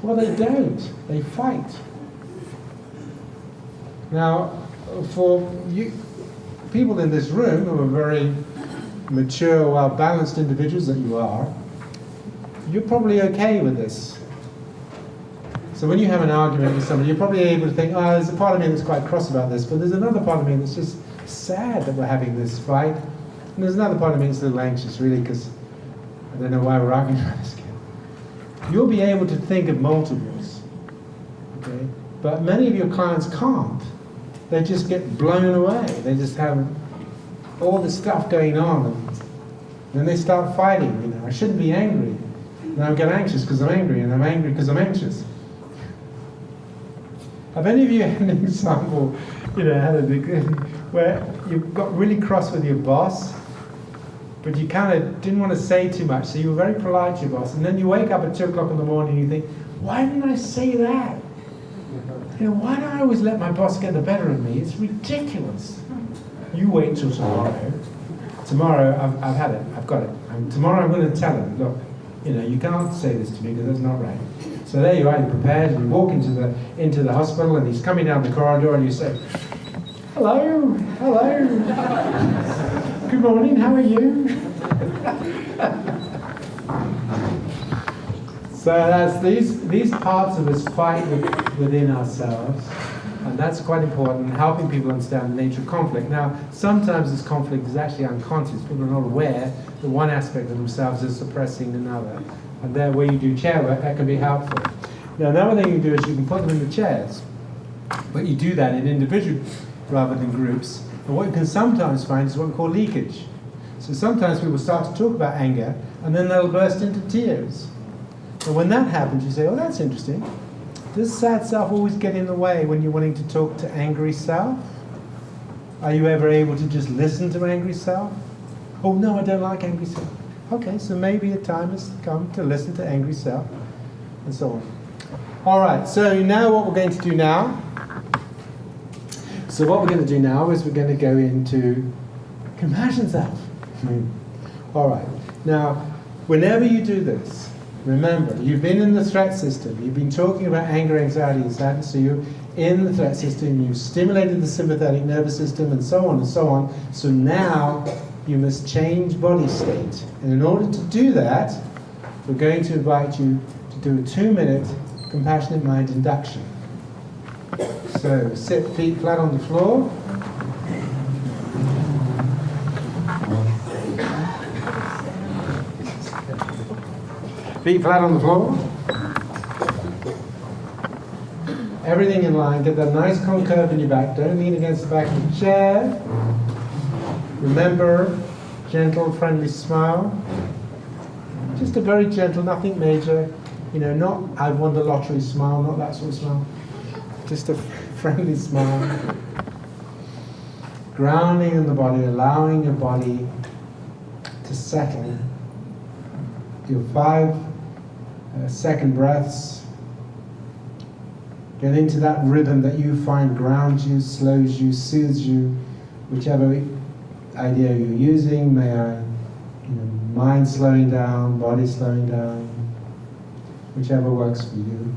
Well, they don't, they fight. Now, for you people in this room who are very mature, well-balanced individuals that you are, you're probably okay with this. So when you have an argument with somebody, you're probably able to think, there's a part of me that's quite cross about this, but there's another part of me that's just sad that we're having this fight. And there's another part of me that's a little anxious, really, because I don't know why we're arguing about this again. You'll be able to think of multiples, okay? But many of your clients can't. They just get blown away. They just have all this stuff going on, and then they start fighting. I shouldn't be angry. And I get anxious because I'm angry, and I'm angry because I'm anxious. Have any of you had an example, had a where you got really cross with your boss, but you kind of didn't want to say too much, so you were very polite to your boss, and then you wake up at 2 o'clock in the morning and you think, why didn't I say that? Why do I always let my boss get the better of me? It's ridiculous. You wait till tomorrow. Tomorrow, I've had it, I've got it. Tomorrow I'm going to tell him, look, you can't say this to me because that's not right. So there you are, you're prepared, and you walk into the hospital, and he's coming down the corridor, and you say, hello, good morning, how are you? So that's these parts of us fight within ourselves, and that's quite important, helping people understand the nature of conflict. Now, sometimes this conflict is actually unconscious. People are not aware that one aspect of themselves is suppressing another. And there, where you do chair work, that can be helpful. Now, another thing you do is you can put them in the chairs, but you do that in individuals rather than groups. And what you can sometimes find is what we call leakage. So sometimes people start to talk about anger, and then they'll burst into tears. And when that happens, you say, oh, that's interesting. Does sad self always get in the way when you're wanting to talk to angry self? Are you ever able to just listen to angry self? Oh, no, I don't like angry self. Okay, so maybe a time has come to listen to angry self, and so on. All right, so now what we're going to do now. So what we're going to do now is we're going to go into compassion self. All right, now, whenever you do this, remember, you've been in the threat system. You've been talking about anger, anxiety, and sadness. So you're in the threat system. You've stimulated the sympathetic nervous system, and so on and so on. So now you must change body state. And in order to do that, we're going to invite you to do a 2-minute compassionate mind induction. So sit feet flat on the floor. Feet flat on the floor. Everything in line. Get that nice cold curve in your back. Don't lean against the back of the chair. Remember, gentle, friendly smile. Just a very gentle, nothing major. Not I've won the lottery smile, not that sort of smile. Just a friendly smile. Grounding in the body, allowing your body to settle. Your 5-second breaths. Get into that rhythm that you find grounds you, slows you, soothes you, whichever idea you're using. May I, mind slowing down, body slowing down, whichever works for you.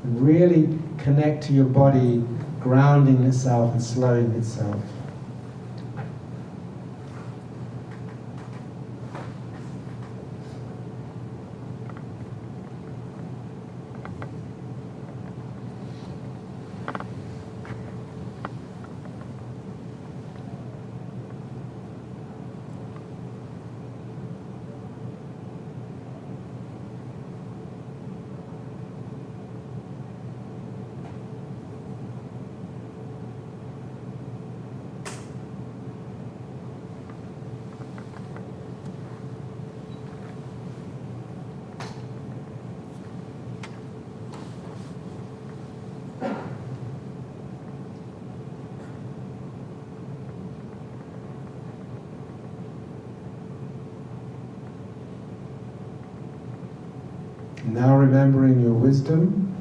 And really connect to your body, grounding itself and slowing itself. Now remembering your wisdom,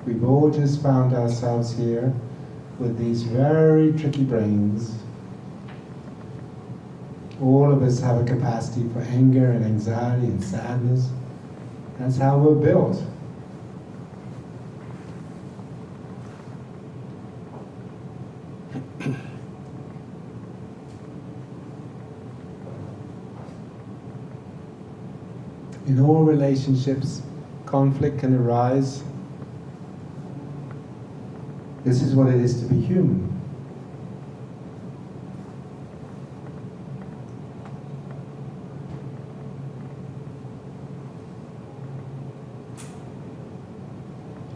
we've all just found ourselves here with these very tricky brains. All of us have a capacity for anger and anxiety and sadness. That's how we're built. In all relationships, conflict can arise. This is what it is to be human.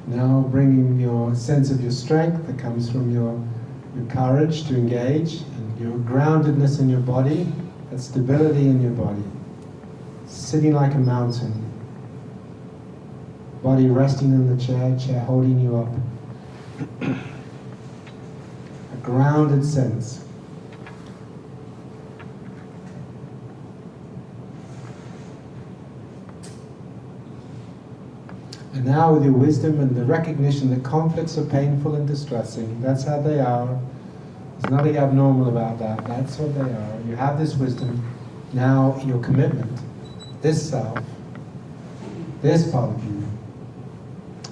Now bringing your sense of your strength that comes from your courage to engage, and your groundedness in your body, that stability in your body. Sitting like a mountain. Body resting in the chair, chair holding you up. A grounded sense. And now with your wisdom and the recognition that conflicts are painful and distressing, that's how they are. There's nothing abnormal about that. That's what they are. You have this wisdom. Now your commitment, this self, this part of you,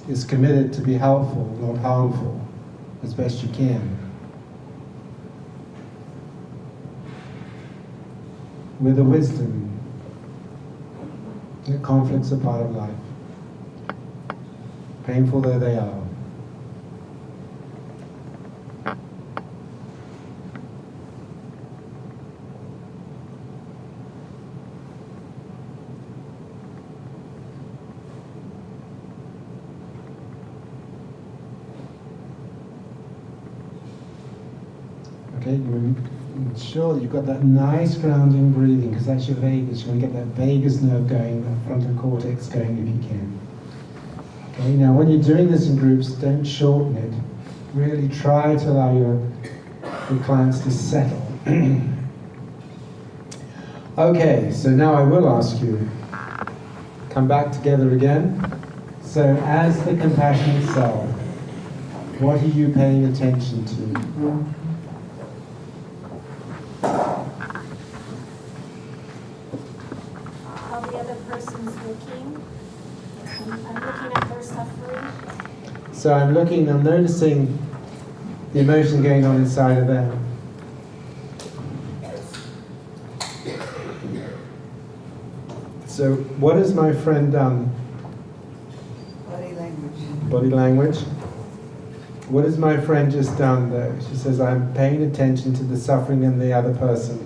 is committed to be helpful, not harmful, as best you can. With the wisdom that conflicts are part of life, painful though they are. Okay, sure you've got that nice grounding breathing, because that's your vagus. You want to get that vagus nerve going, that frontal cortex going if you can. Okay, now when you're doing this in groups, don't shorten it. Really try to allow your clients to settle. Okay, so now I will ask you, come back together again. So as the compassionate self, what are you paying attention to? How the other person's looking. I'm looking at their suffering. So I'm noticing the emotion going on inside of them. So what has my friend done? Body language. Body language. What has my friend just done though? She says, I'm paying attention to the suffering in the other person,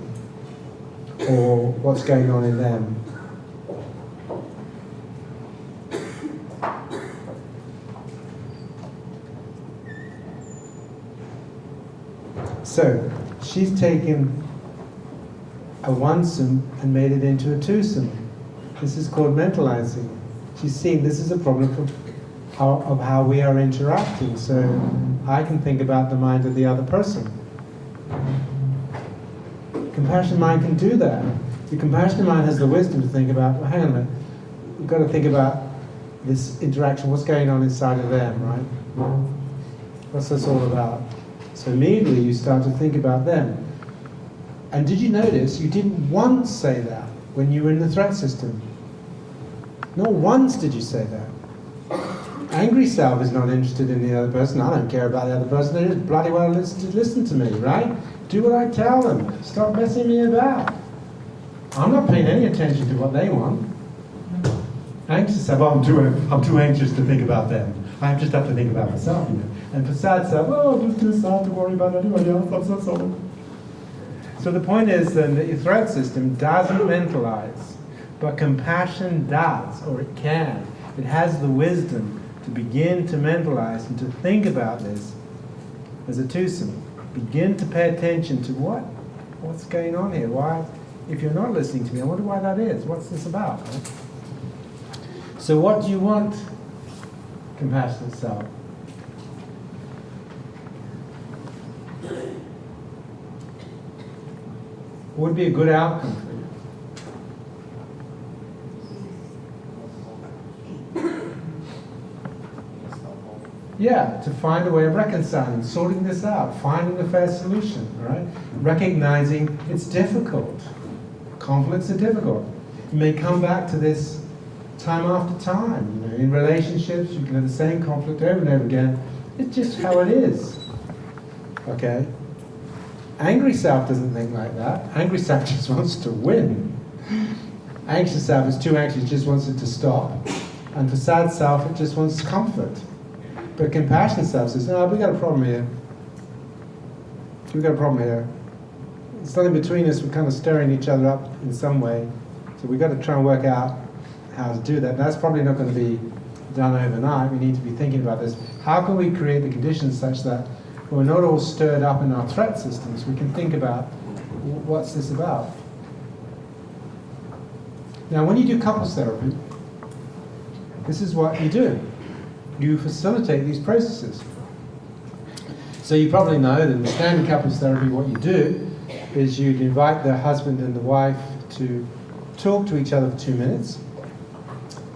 or what's going on in them. So, she's taken a one-some and made it into a two-some. This is called mentalizing. She's seen this is a problem of how we are interacting. So, I can think about the mind of the other person. Compassionate mind can do that. The compassionate mind has the wisdom to think about, well, hang on a minute, we've got to think about this interaction, what's going on inside of them, right? What's this all about? So immediately you start to think about them. And did you notice you didn't once say that when you were in the threat system? Not once did you say that. Angry self is not interested in the other person. I don't care about the other person. They just bloody well listen to me, right? Do what I tell them. Stop messing me about. I'm not paying any attention to what they want. Anxious self, I'm too anxious to think about them. I just have to think about myself, you know. And for sad self, I'm just too sad to worry about anybody else. I'm so sorry. So the point is then that your threat system doesn't mentalize, but compassion does, or it can. It has the wisdom to begin to mentalize and to think about this as a twosome. Begin to pay attention to what's going on here. Why, if you're not listening to me, I wonder why that is. What's this about? Right? So what do you want, compassionate self? What would be a good outcome for you? Yeah, to find a way of reconciling, sorting this out, finding a fair solution, right? Recognizing it's difficult. Conflicts are difficult. You may come back to this time after time. You know, in relationships, you can have the same conflict over and over again. It's just how it is. Okay? Angry self doesn't think like that. Angry self just wants to win. Anxious self is too anxious, just wants it to stop. And for sad self, it just wants comfort. But compassionate self says, no, we got a problem here. We've got a problem here. It's something between us, we're kind of stirring each other up in some way. So we've got to try and work out how to do that. That's probably not going to be done overnight. We need to be thinking about this. How can we create the conditions such that we're not all stirred up in our threat systems? We can think about, what's this about? Now, when you do couples therapy, this is what you do. You facilitate these processes. So you probably know that in standard couples therapy, what you do is you'd invite the husband and the wife to talk to each other for 2 minutes.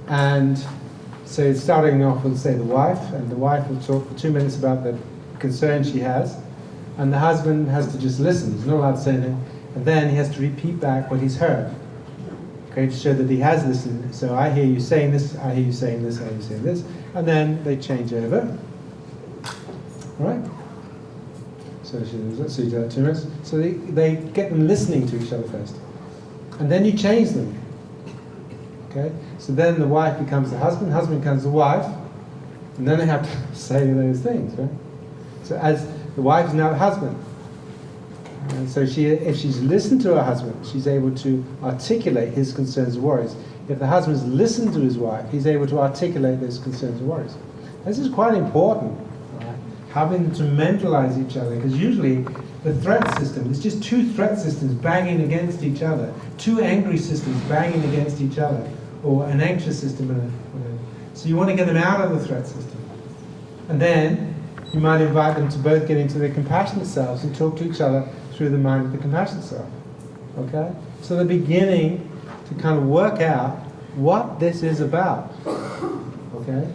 And so starting off with, say, the wife, and the wife will talk for 2 minutes about the concern she has, and the husband has to just listen. He's not allowed to say anything. And then he has to repeat back what he's heard, okay, to show that he has listened. So I hear you saying this, I hear you saying this, I hear you saying this, and then they change over. All right? So you do that 2 minutes. So they get them listening to each other first. And then you change them. Okay? So then the wife becomes the husband becomes the wife, and then they have to say those things, right? So as the wife is now the husband. And so if she's listened to her husband, she's able to articulate his concerns and worries. If the husband's listened to his wife, he's able to articulate those concerns and worries. This is quite important, right? Having to mentalize each other, because usually the threat system, it's just two threat systems banging against each other, two angry systems banging against each other, or an anxious system. So you want to get them out of the threat system. And then you might invite them to both get into their compassionate selves and talk to each other through the mind of the compassionate self. Okay? So they're beginning to kind of work out what this is about. Okay?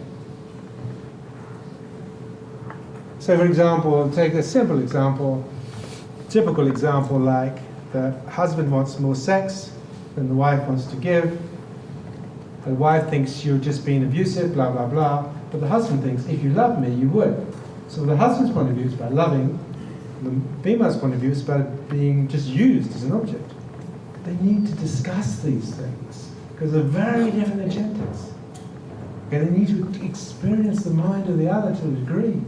So for example, take a simple example, typical example like the husband wants more sex than the wife wants to give. The wife thinks you're just being abusive, blah, blah, blah. But the husband thinks, if you love me, you would. So the husband's point of view is about loving. The female's point of view is about being just used as an object. They need to discuss these things because they're very different agendas. Okay, they need to experience the mind of the other to a degree.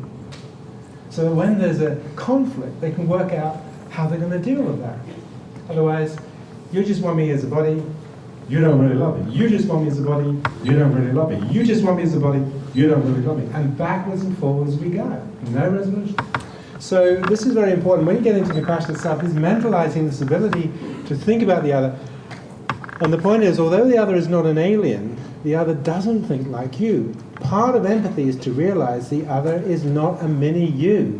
So that when there's a conflict, they can work out how they're going to deal with that. Otherwise, you just want me as a body, you don't really love me. You just want me as a body, you don't really love me. You just want me as a body, you don't really love me. And backwards and forwards we go. No resolution. So this is very important. When you get into compassionate self, it's mentalizing this ability to think about the other. And the point is, although the other is not an alien, the other doesn't think like you. Part of empathy is to realize the other is not a mini you.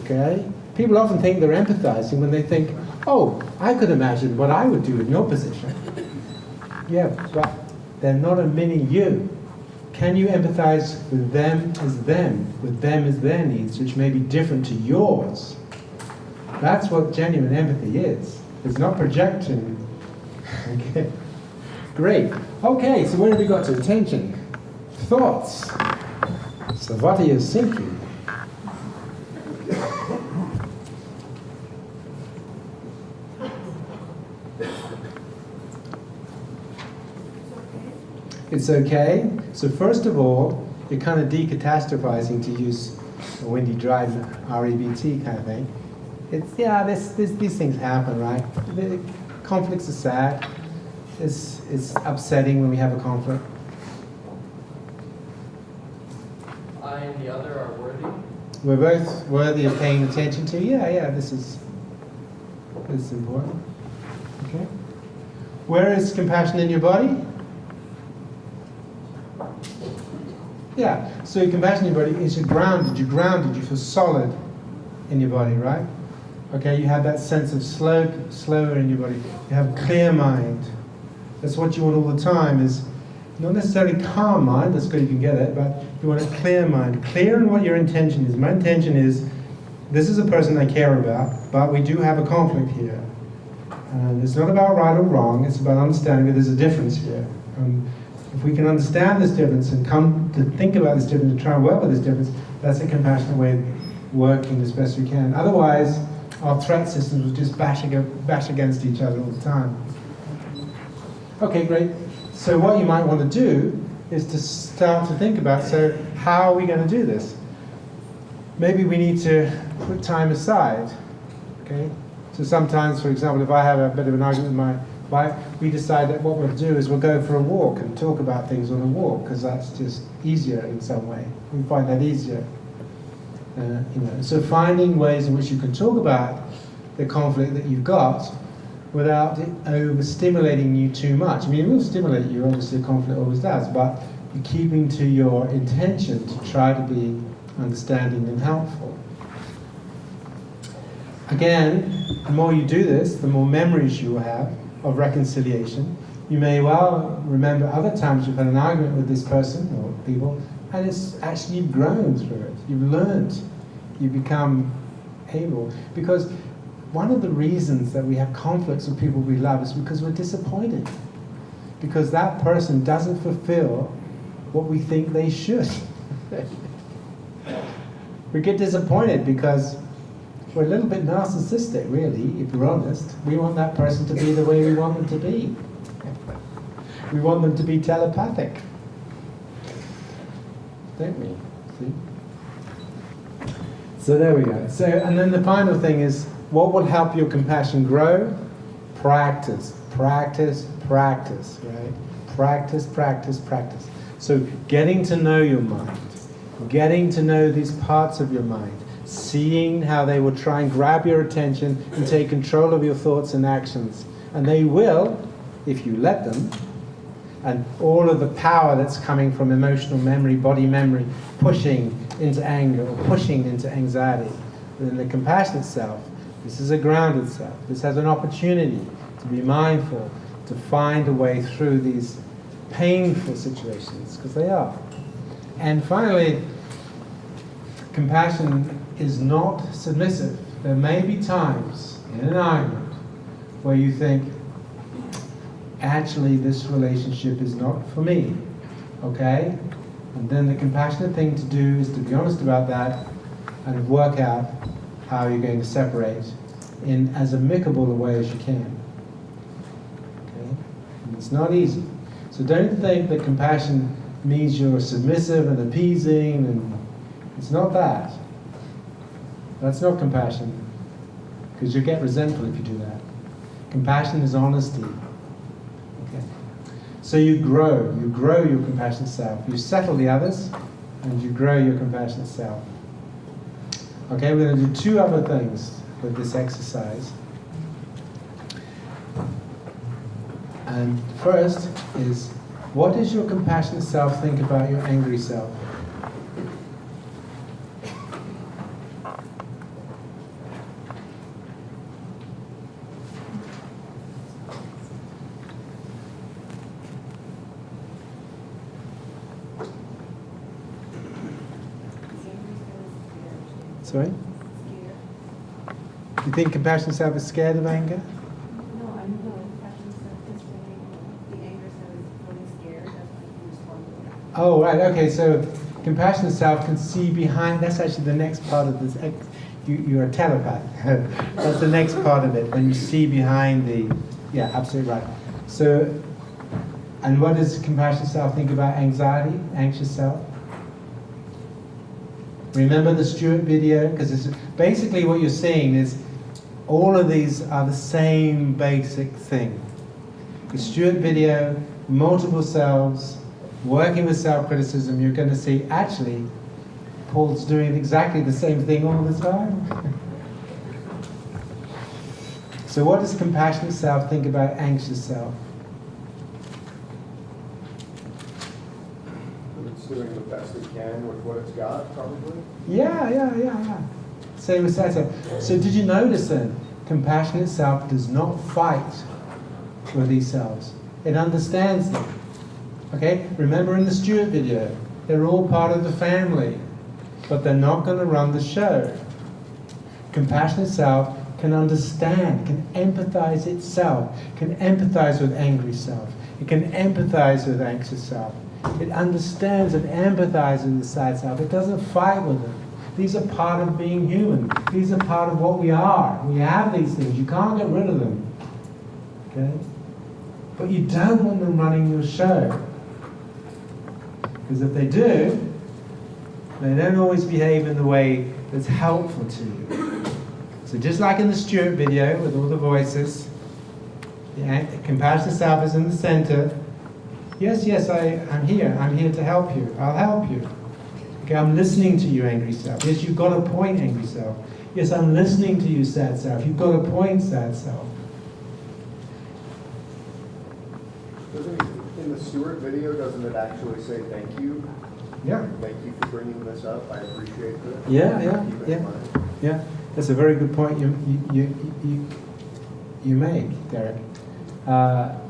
Okay? People often think they're empathizing when they think, oh, I could imagine what I would do in your position. Yeah, but they're not a mini you. Can you empathize with them as their needs, which may be different to yours? That's what genuine empathy is. It's not projection. Okay. Great. Okay, so where have we got to? Attention. Thoughts. So what are you thinking? It's okay. So first of all, you're kind of decatastrophizing, to use a Wendy Dryden REBT kind of thing. It's, yeah, these things happen, right? The conflicts are sad. It's upsetting when we have a conflict. I and the other are worthy. We're both worthy of paying attention to. Yeah, this is important. Okay. Where is compassion in your body? Yeah, so compassion in your body is you're grounded, you feel solid in your body, right? Okay, you have that sense of slower in your body. You have a clear mind. That's what you want all the time, is not necessarily calm mind, that's good you can get it, but you want a clear mind. Clear in what your intention is. My intention is, this is a person I care about, but we do have a conflict here. And it's not about right or wrong, it's about understanding that there's a difference here. If we can understand this difference and come to think about this difference and try and work with this difference, that's a compassionate way of working as best we can. Otherwise, our threat systems will just bash against each other all the time. Okay, great. So what you might want to do is to start to think about, so how are we going to do this? Maybe we need to put time aside, okay? So sometimes, for example, if I have a bit of an argument with my wife, we decide that what we'll do is we'll go for a walk and talk about things on a walk, because that's just easier in some way. We find that easier. So finding ways in which you can talk about the conflict that you've got without it overstimulating you too much. I mean, it will stimulate you, obviously a conflict always does, but you're keeping to your intention to try to be understanding and helpful. again, the more you do this, the more memories you will have of reconciliation. You may well remember other times you've had an argument with this person or people, and it's actually you've grown through it. You've learned. You become able. Because one of the reasons that we have conflicts with people we love is because we're disappointed. Because that person doesn't fulfill what we think they should. We get disappointed because we're a little bit narcissistic, really, if we're honest. We want that person to be the way we want them to be. We want them to be telepathic. Don't we? See? So there we go. So, and then the final thing is, what will help your compassion grow? Practice, practice, practice, right? Practice, practice, practice. So getting to know your mind, getting to know these parts of your mind, seeing how they will try and grab your attention and take control of your thoughts and actions. And they will, if you let them. And all of the power that's coming from emotional memory, body memory, pushing into anger or pushing into anxiety. But in the compassionate self, this is a grounded self. This has an opportunity to be mindful, to find a way through these painful situations, because they are. And finally, compassion is not submissive. There may be times in an argument where you think, actually this relationship is not for me, okay? And then the compassionate thing to do is to be honest about that and work out how you're going to separate in as amicable a way as you can. Okay? And it's not easy. So don't think that compassion means you're submissive and appeasing, and it's not that. That's not compassion, because you get resentful if you do that. Compassion is honesty. Okay? So you grow your compassionate self. You settle the others, and you grow your compassionate self. Okay, we're going to do two other things with this exercise. And first is, what does your compassionate self think about your angry self? Sorry? You think compassionate self is scared of anger? No, I'm not. Compassion self is really, the anger self is really scared. That's why he responded. Oh, right, okay, so compassionate self can see behind, that's actually the next part of this, you're a telepath. That's the next part of it, when you see behind the, yeah, absolutely right. So, and what does compassionate self think about anxiety, anxious self? Remember the Stewart video? Because it's basically what you're seeing is all of these are the same basic thing. The Stewart video, multiple selves, working with self-criticism, you're going to see actually Paul's doing exactly the same thing all the time. So what does compassionate self think about anxious self? It's doing the best it can with what it's got, probably. Yeah. Same with sad self. So did you notice then, compassionate self does not fight with these selves. It understands them. Okay? Remember in the Stewart video, they're all part of the family, but they're not going to run the show. Compassionate self can understand, can empathize itself, can empathize with angry self. It can empathize with anxious self. It understands and empathizes with the sad self. It doesn't fight with them. These are part of being human. These are part of what we are. We have these things. You can't get rid of them. Okay? But you don't want them running your show. Because if they do, they don't always behave in the way that's helpful to you. So just like in the Stewart video with all the voices, the compassionate self is in the center. Yes, I'm here. I'm here to help you. I'll help you. Okay, I'm listening to you, angry self. Yes, you've got a point, angry self. Yes, I'm listening to you, sad self. You've got a point, sad self. In the Stewart video, doesn't it actually say thank you? Yeah. Thank you for bringing this up. I appreciate this. Yeah. Keep it in mind. Yeah. That's a very good point you make, Derek.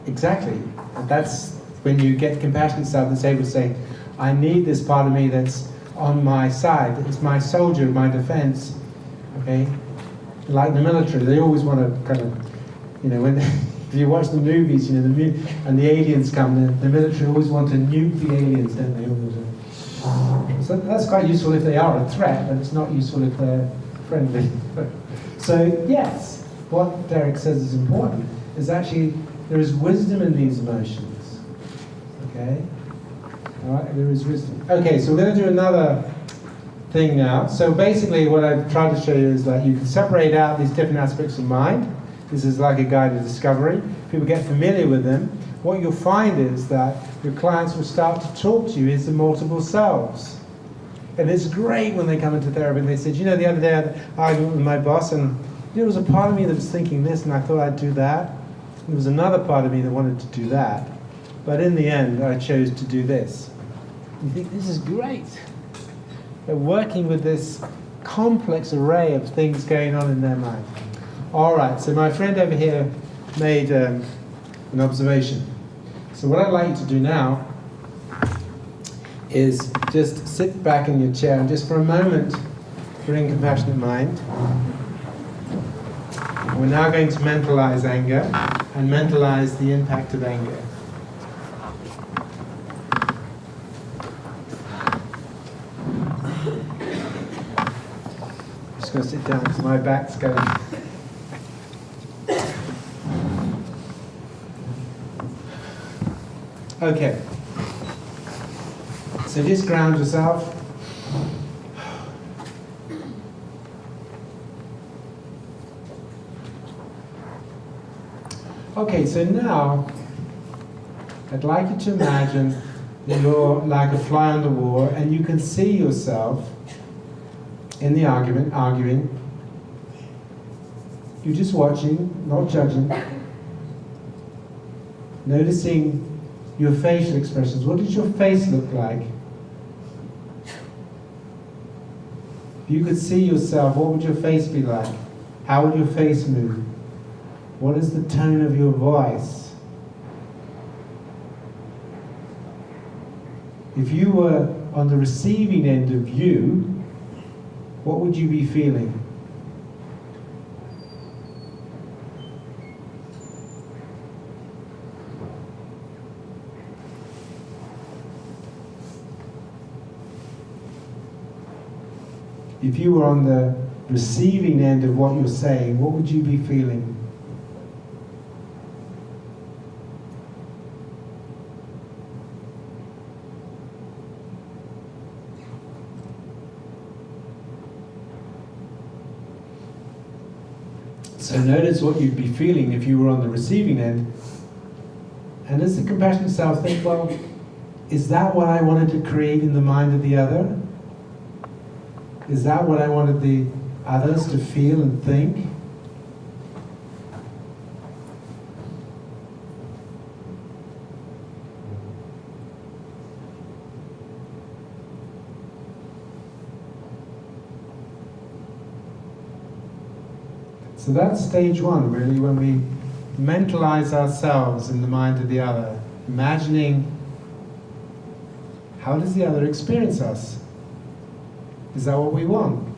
Exactly. And that's when you get compassionate self that's able to say, I need this part of me that's on my side. It's my soldier, my defense. Okay? Like the military, they always want to kind of, when if you watch the movies, and the aliens come, the military always want to nuke the aliens, don't they? So that's quite useful if they are a threat, but it's not useful if they're friendly. So yes, what Derek says is important, is actually there is wisdom in these emotions. Okay? All right, there is wisdom. Okay, so we're going to do another thing now. So basically what I've tried to show you is that you can separate out these different aspects of mind. This is like a guide to discovery. People get familiar with them. What you'll find is that your clients will start to talk to you as the multiple selves. And it's great when they come into therapy and they said, the other day I had an argument with my boss and there was a part of me that was thinking this and I thought I'd do that. There was another part of me that wanted to do that. But in the end, I chose to do this. You think, this is great. They're working with this complex array of things going on in their mind. All right, so my friend over here made an observation. So what I'd like you to do now is just sit back in your chair and just for a moment bring compassionate mind. We're now going to mentalize anger and mentalize the impact of anger. I'm just going to sit down because my back's going. Okay. So just ground yourself. Okay, so now I'd like you to imagine that you're like a fly on the wall and you can see yourself in the arguing. You're just watching, not judging, noticing your facial expressions. What does your face look like? If you could see yourself, what would your face be like? How would your face move? What is the tone of your voice? If you were on the receiving end of you, what would you be feeling? If you were on the receiving end of what you're saying, what would you be feeling? So notice what you'd be feeling if you were on the receiving end. And does the compassionate self think, well, is that what I wanted to create in the mind of the other? Is that what I wanted the others to feel and think? So that's stage one, really, when we mentalize ourselves in the mind of the other, imagining how does the other experience us? Is that what we want?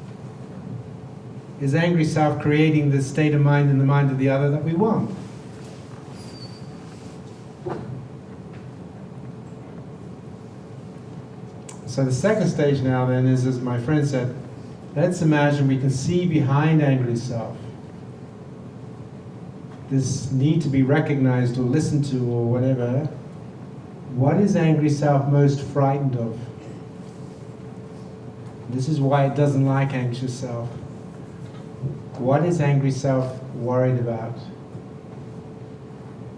Is angry self creating the state of mind in the mind of the other that we want? So the second stage now then is, as my friend said, let's imagine we can see behind angry self. This need to be recognized or listened to or whatever. What is angry self most frightened of? This is why it doesn't like anxious self. What is angry self worried about?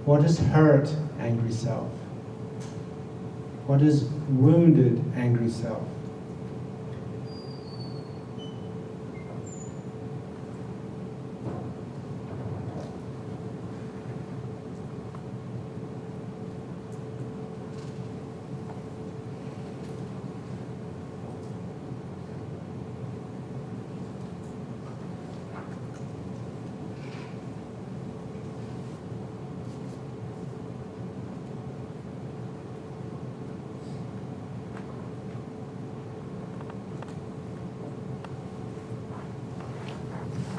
What has hurt angry self? What has wounded angry self?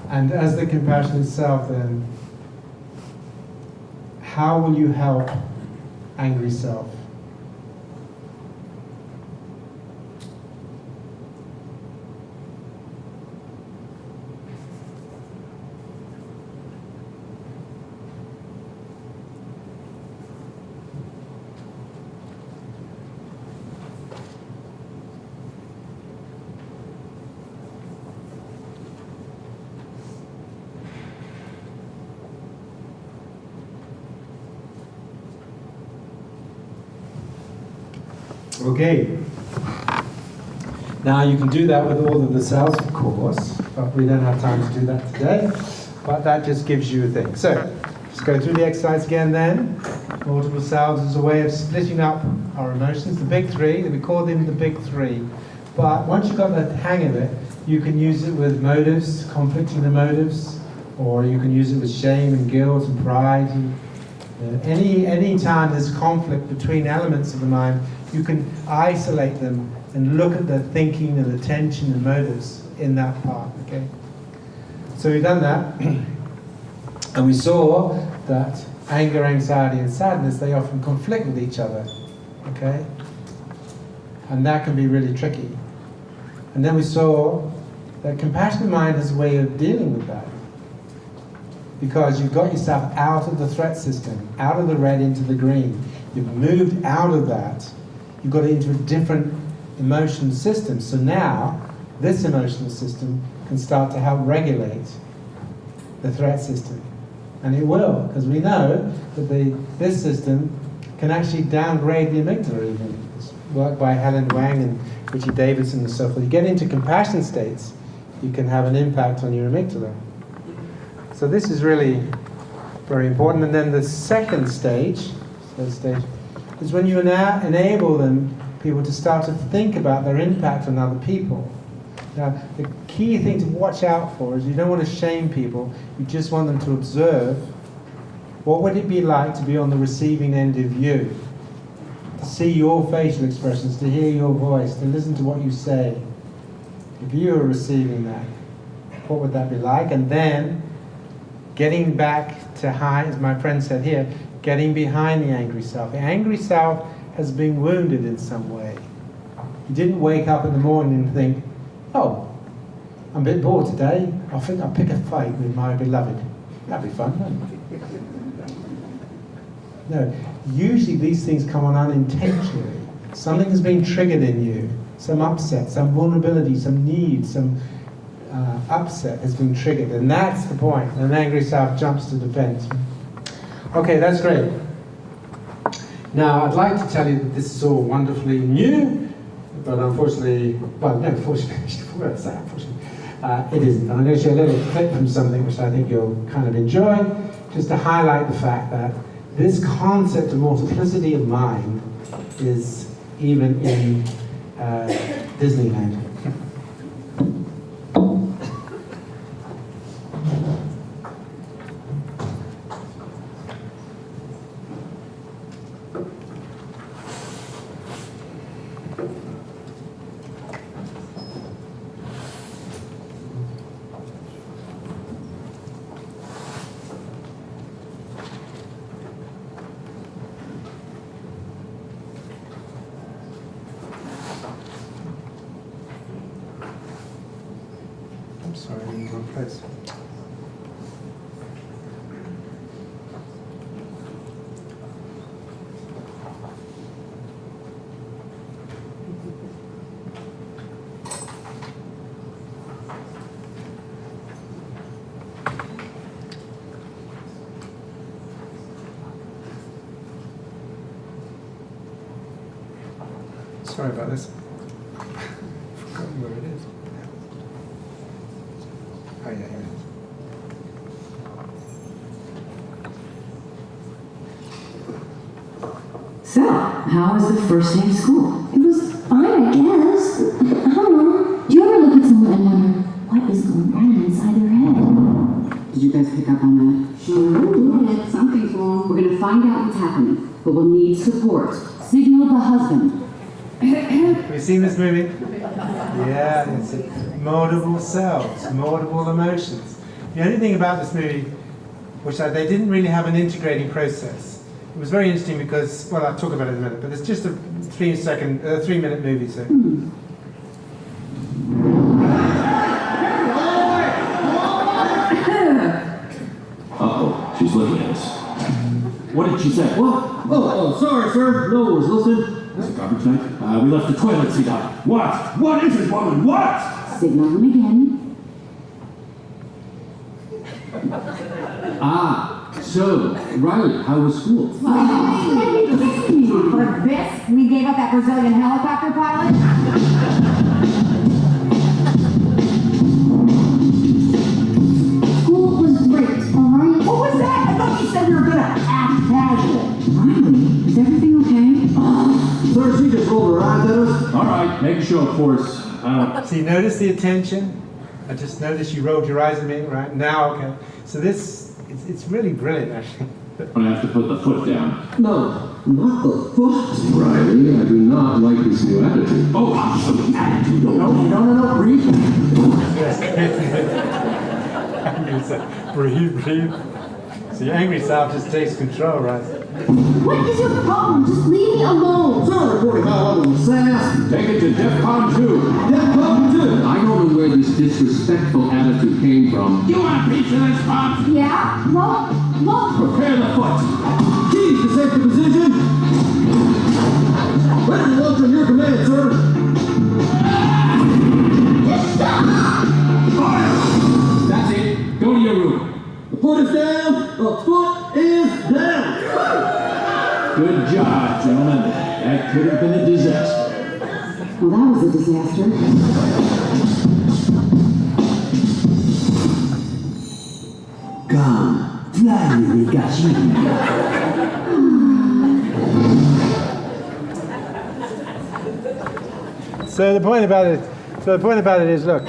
And as the compassionate self, then, how will you help angry self? Okay. Now you can do that with all of the cells, of course, but we don't have time to do that today. But that just gives you a thing. So, just go through the exercise again then. Multiple selves is a way of splitting up our emotions, the big three, we call them the big three. But once you've got the hang of it, you can use it with motives, conflicting the motives, or you can use it with shame and guilt and pride. Any time there's conflict between elements of the mind, you can isolate them and look at the thinking and the tension and motives in that part, okay? So we've done that, and we saw that anger, anxiety, and sadness, they often conflict with each other, okay? And that can be really tricky. And then we saw that compassionate mind has a way of dealing with that, because you've got yourself out of the threat system, out of the red into the green. You've moved out of that. You've got into a different emotion system. So now, this emotional system can start to help regulate the threat system. And it will, because we know that this system can actually downgrade the amygdala even. It's work by Helen Wang and Richie Davidson and so forth. You get into compassion states, you can have an impact on your amygdala. So this is really very important. And then the second stage is when you now enable people to start to think about their impact on other people. Now, the key thing to watch out for is you don't want to shame people, you just want them to observe what would it be like to be on the receiving end of you, to see your facial expressions, to hear your voice, to listen to what you say. If you were receiving that, what would that be like? And then getting back to high, as my friend said here, getting behind the angry self. The angry self has been wounded in some way. You didn't wake up in the morning and think, oh, I'm a bit bored today. I think I'll pick a fight with my beloved. That'd be fun, wouldn't it? No, usually these things come on unintentionally. Something has been triggered in you. Some upset, some vulnerability, some need, some upset has been triggered. And that's the point. An angry self jumps to defense. Okay, that's great. Now, I'd like to tell you that this is all wonderfully new, but unfortunately, well, no, fortunately, it isn't. I'm going to show a little clip from something which I think you'll kind of enjoy, just to highlight the fact that this concept of multiplicity of mind is even in Disneyland. Sorry, I'm in the wrong place. Sorry about this. I've forgotten where it is. Oh, yeah, here it is. So, how was the first day of school? It was fine, I guess. I don't know. Do you ever look at someone and wonder, what is going on inside their head? Did you guys pick up on that? Sure did. Something's wrong. We're going to find out what's happening, but we'll need support. Signal the husband. Have you seen this movie? Yeah, it's multiple selves, multiple emotions. The only thing about this movie, which they didn't really have an integrating process. It was very interesting because, well, I'll talk about it in a minute, but it's just a 3-minute movie, so. Uh-oh, she's looking at us. What did she say? What? Oh, sorry, sir. No one was listening. Is it garbage night? We left the toilet seat out. What? What is it, woman? What? Signal them again. So, Riley, how was school? For this, we gave up that Brazilian helicopter pilot? School was great, alright? What was that? I thought you said we were gonna act casual. Riley, is everything okay? Sir, she just rolled her eyes at us. All right, make a show for us. So you notice the attention? I just noticed you rolled your eyes at me, right? Now, okay. So this, it's really brilliant, actually. I have to put the foot down. No, not the foot. Riley, I do not like this new attitude. Oh, awesome attitude. No, breathe. Yes. Breathe. So your angry self just takes control, right? What is your problem? Just leave me alone. Sorry, 45 on the sass. Take it to DEFCON 2. DEFCON 2. I don't know where this disrespectful attitude came from. You want a piece of this, Pops? Yeah? Look. Prepare the foot. Keys to safety position. Ready to launch on your command, sir. Fire! That's it. Go to your room. The foot is down. The foot is down. Good job, gentlemen. That could have been a disaster. Well, that was a disaster. Come, fly with me, Gashi. So the point about it is, look,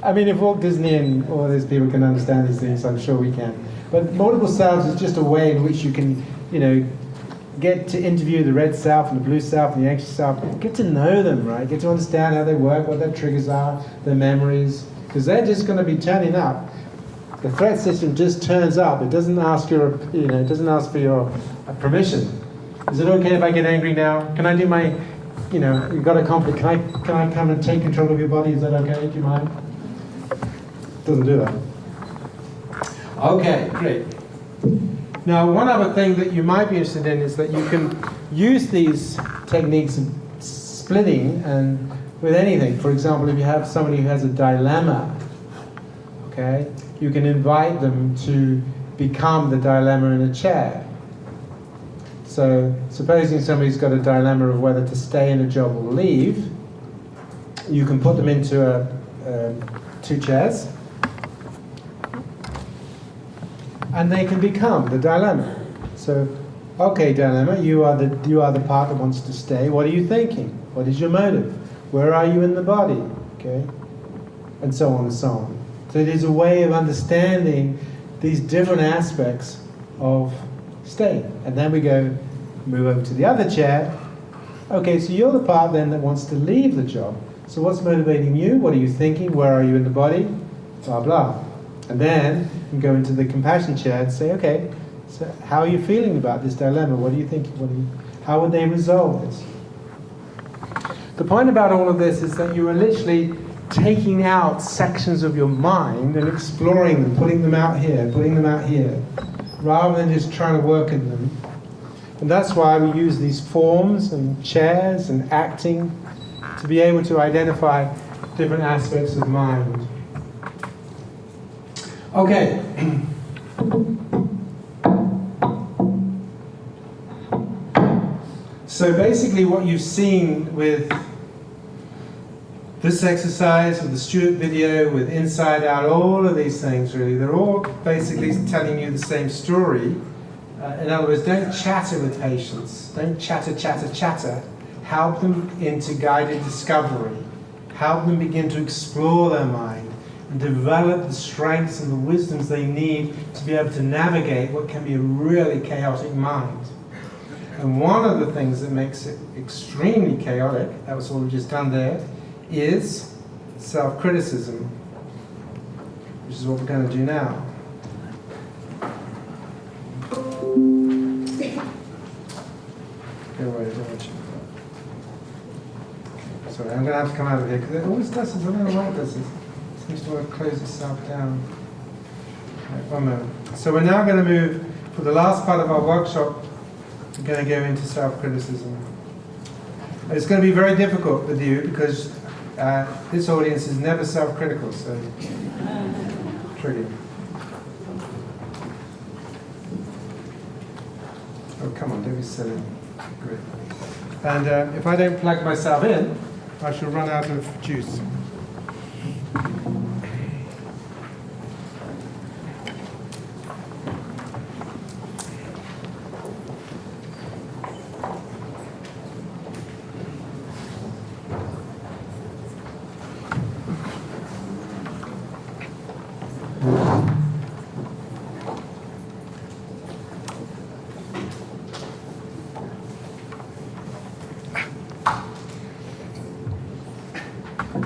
I mean, if Walt Disney and all these people can understand these things, I'm sure we can. But multiple selves is just a way in which you can, get to interview the red self and the blue self and the anxious self. Get to know them, right? Get to understand how they work, what their triggers are, their memories, because they're just going to be turning up. The threat system just turns up. It doesn't ask your, it doesn't ask for your permission. Is it okay if I get angry now? Can I do my, you've got a conflict. Can I come and take control of your body? Is that okay? Do you mind? Doesn't do that. Okay, great. Now, one other thing that you might be interested in is that you can use these techniques of splitting and with anything. For example, if you have somebody who has a dilemma, okay, you can invite them to become the dilemma in a chair. So, supposing somebody's got a dilemma of whether to stay in a job or leave, you can put them into two chairs, and they can become the dilemma. So, okay, dilemma, you are the part that wants to stay. What are you thinking? What is your motive? Where are you in the body? Okay, and so on and so on. So it is a way of understanding these different aspects of staying. And then we move over to the other chair. Okay, so you're the part then that wants to leave the job. So what's motivating you? What are you thinking? Where are you in the body? Blah, blah. And then you go into the compassion chair and say, okay, so how are you feeling about this dilemma? What are you thinking? How would they resolve this? The point about all of this is that you are literally taking out sections of your mind and exploring them, putting them out here, rather than just trying to work in them. And that's why we use these forms and chairs and acting to be able to identify different aspects of mind. Okay. So basically what you've seen with this exercise, with the Stewart video, with Inside Out, all of these things really, they're all basically telling you the same story. In other words, don't chatter with patients. Don't chatter. Help them into guided discovery. Help them begin to explore their mind and develop the strengths and the wisdoms they need to be able to navigate what can be a really chaotic mind. And one of the things that makes it extremely chaotic, that was what we've just done there, is self-criticism. which is what we're going to do now. Go away, don't watch it. Sorry, I'm going to have to come out of here because it always does this. I don't know why it does this. It seems to want to close itself down. Right, one moment. So we're now going to move, for the last part of our workshop, we're going to go into self-criticism. It's going to be very difficult with you because this audience is never self-critical, so tricky. Oh, come on, don't be silly. Great. And if I don't plug myself in, I shall run out of juice.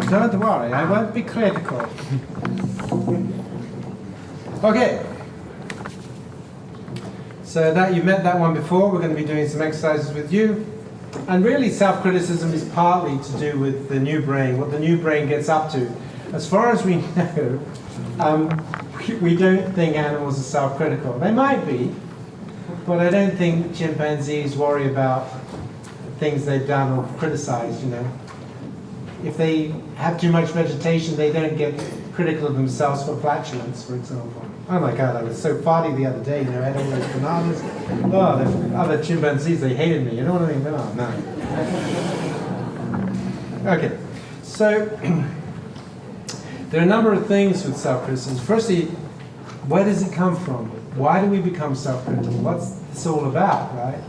Don't worry, I won't be critical. Okay. So that you've met that one before, we're going to be doing some exercises with you. And really self-criticism is partly to do with the new brain, what the new brain gets up to. As far as we know, we don't think animals are self-critical. They might be, but I don't think chimpanzees worry about things they've done or criticized, you know. If they have too much vegetation, they don't get critical of themselves for flatulence, for example. Oh my God, I was so farty the other day, you know, I had all those bananas. Oh, the other chimpanzees, they hated me, you know what I mean? Oh, no. Okay, so there are a number of things with self-criticism. Firstly, where does it come from? Why do we become self-critical? What's this all about, right?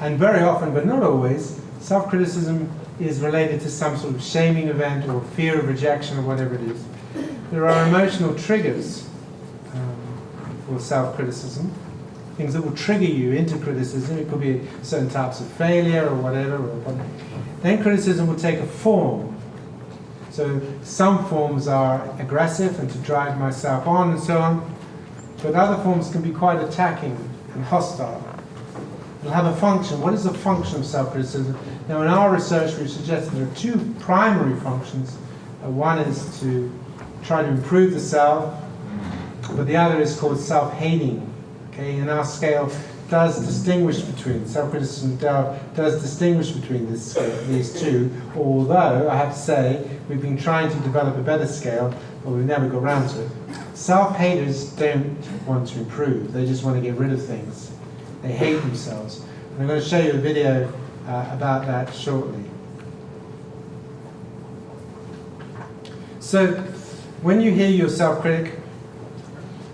And very often, but not always, self-criticism is related to some sort of shaming event or fear of rejection or whatever it is. There are emotional triggers for self-criticism, things that will trigger you into criticism. It could be certain types of failure or whatever. Then criticism will take a form. So some forms are aggressive and to drive myself on and so on, but other forms can be quite attacking and hostile. It'll have a function. What is the function of self-criticism? Now, in our research, we've suggested there are two primary functions. One is to try to improve the self, but the other is called self-hating. Okay, and our scale does distinguish between self-criticism. Does distinguish between these two. Although I have to say, we've been trying to develop a better scale, but we've never got around to it. Self-haters don't want to improve; they just want to get rid of things. They hate themselves. And I'm going to show you a video about that shortly. So, when you hear your self-critic,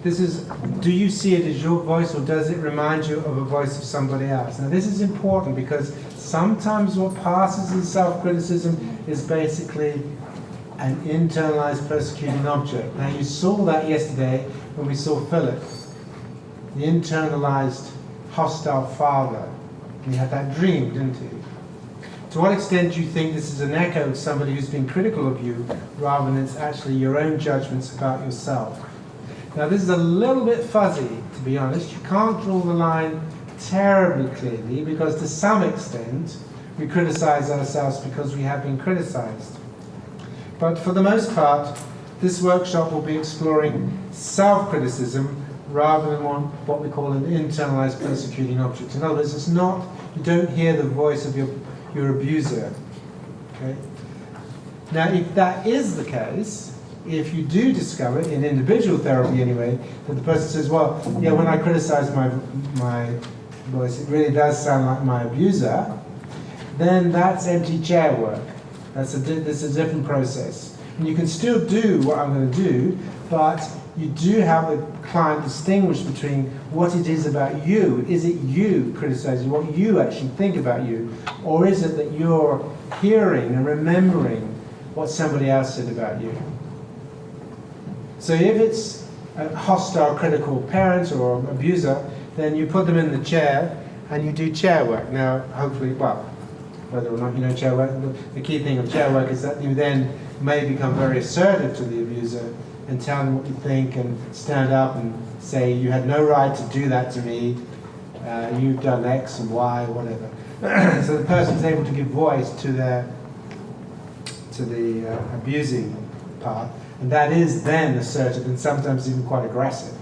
do you see it as your voice or does it remind you of a voice of somebody else? Now this is important because sometimes what passes as self-criticism is basically an internalized persecuting object. Now you saw that yesterday when we saw Philip, the internalized hostile father. He had that dream, didn't he? To what extent do you think this is an echo of somebody who's been critical of you rather than it's actually your own judgments about yourself? Now this is a little bit fuzzy, to be honest. You can't draw the line terribly clearly because to some extent we criticize ourselves because we have been criticized. But for the most part, this workshop will be exploring self-criticism rather than what we call an internalized persecuting object. In other words, it's not, you don't hear the voice of your abuser. Okay? Now, if that is the case, if you do discover, in individual therapy anyway, that the person says, well, yeah, when I criticize my voice, it really does sound like my abuser, then that's empty chair work. This is a different process. And you can still do what I'm going to do, but you do have the client distinguish between what it is about you. Is it you criticizing what you actually think about you? Or is it that you're hearing and remembering what somebody else said about you? So if it's a hostile, critical parent or abuser, then you put them in the chair and you do chair work. Now, hopefully, well, whether or not you know chair work, the key thing of chair work is that you then may become very assertive to the abuser and tell them what you think and stand up and say, you had no right to do that to me, you've done X and Y, whatever. So the person's able to give voice to the abusing part, and that is then assertive and sometimes even quite aggressive.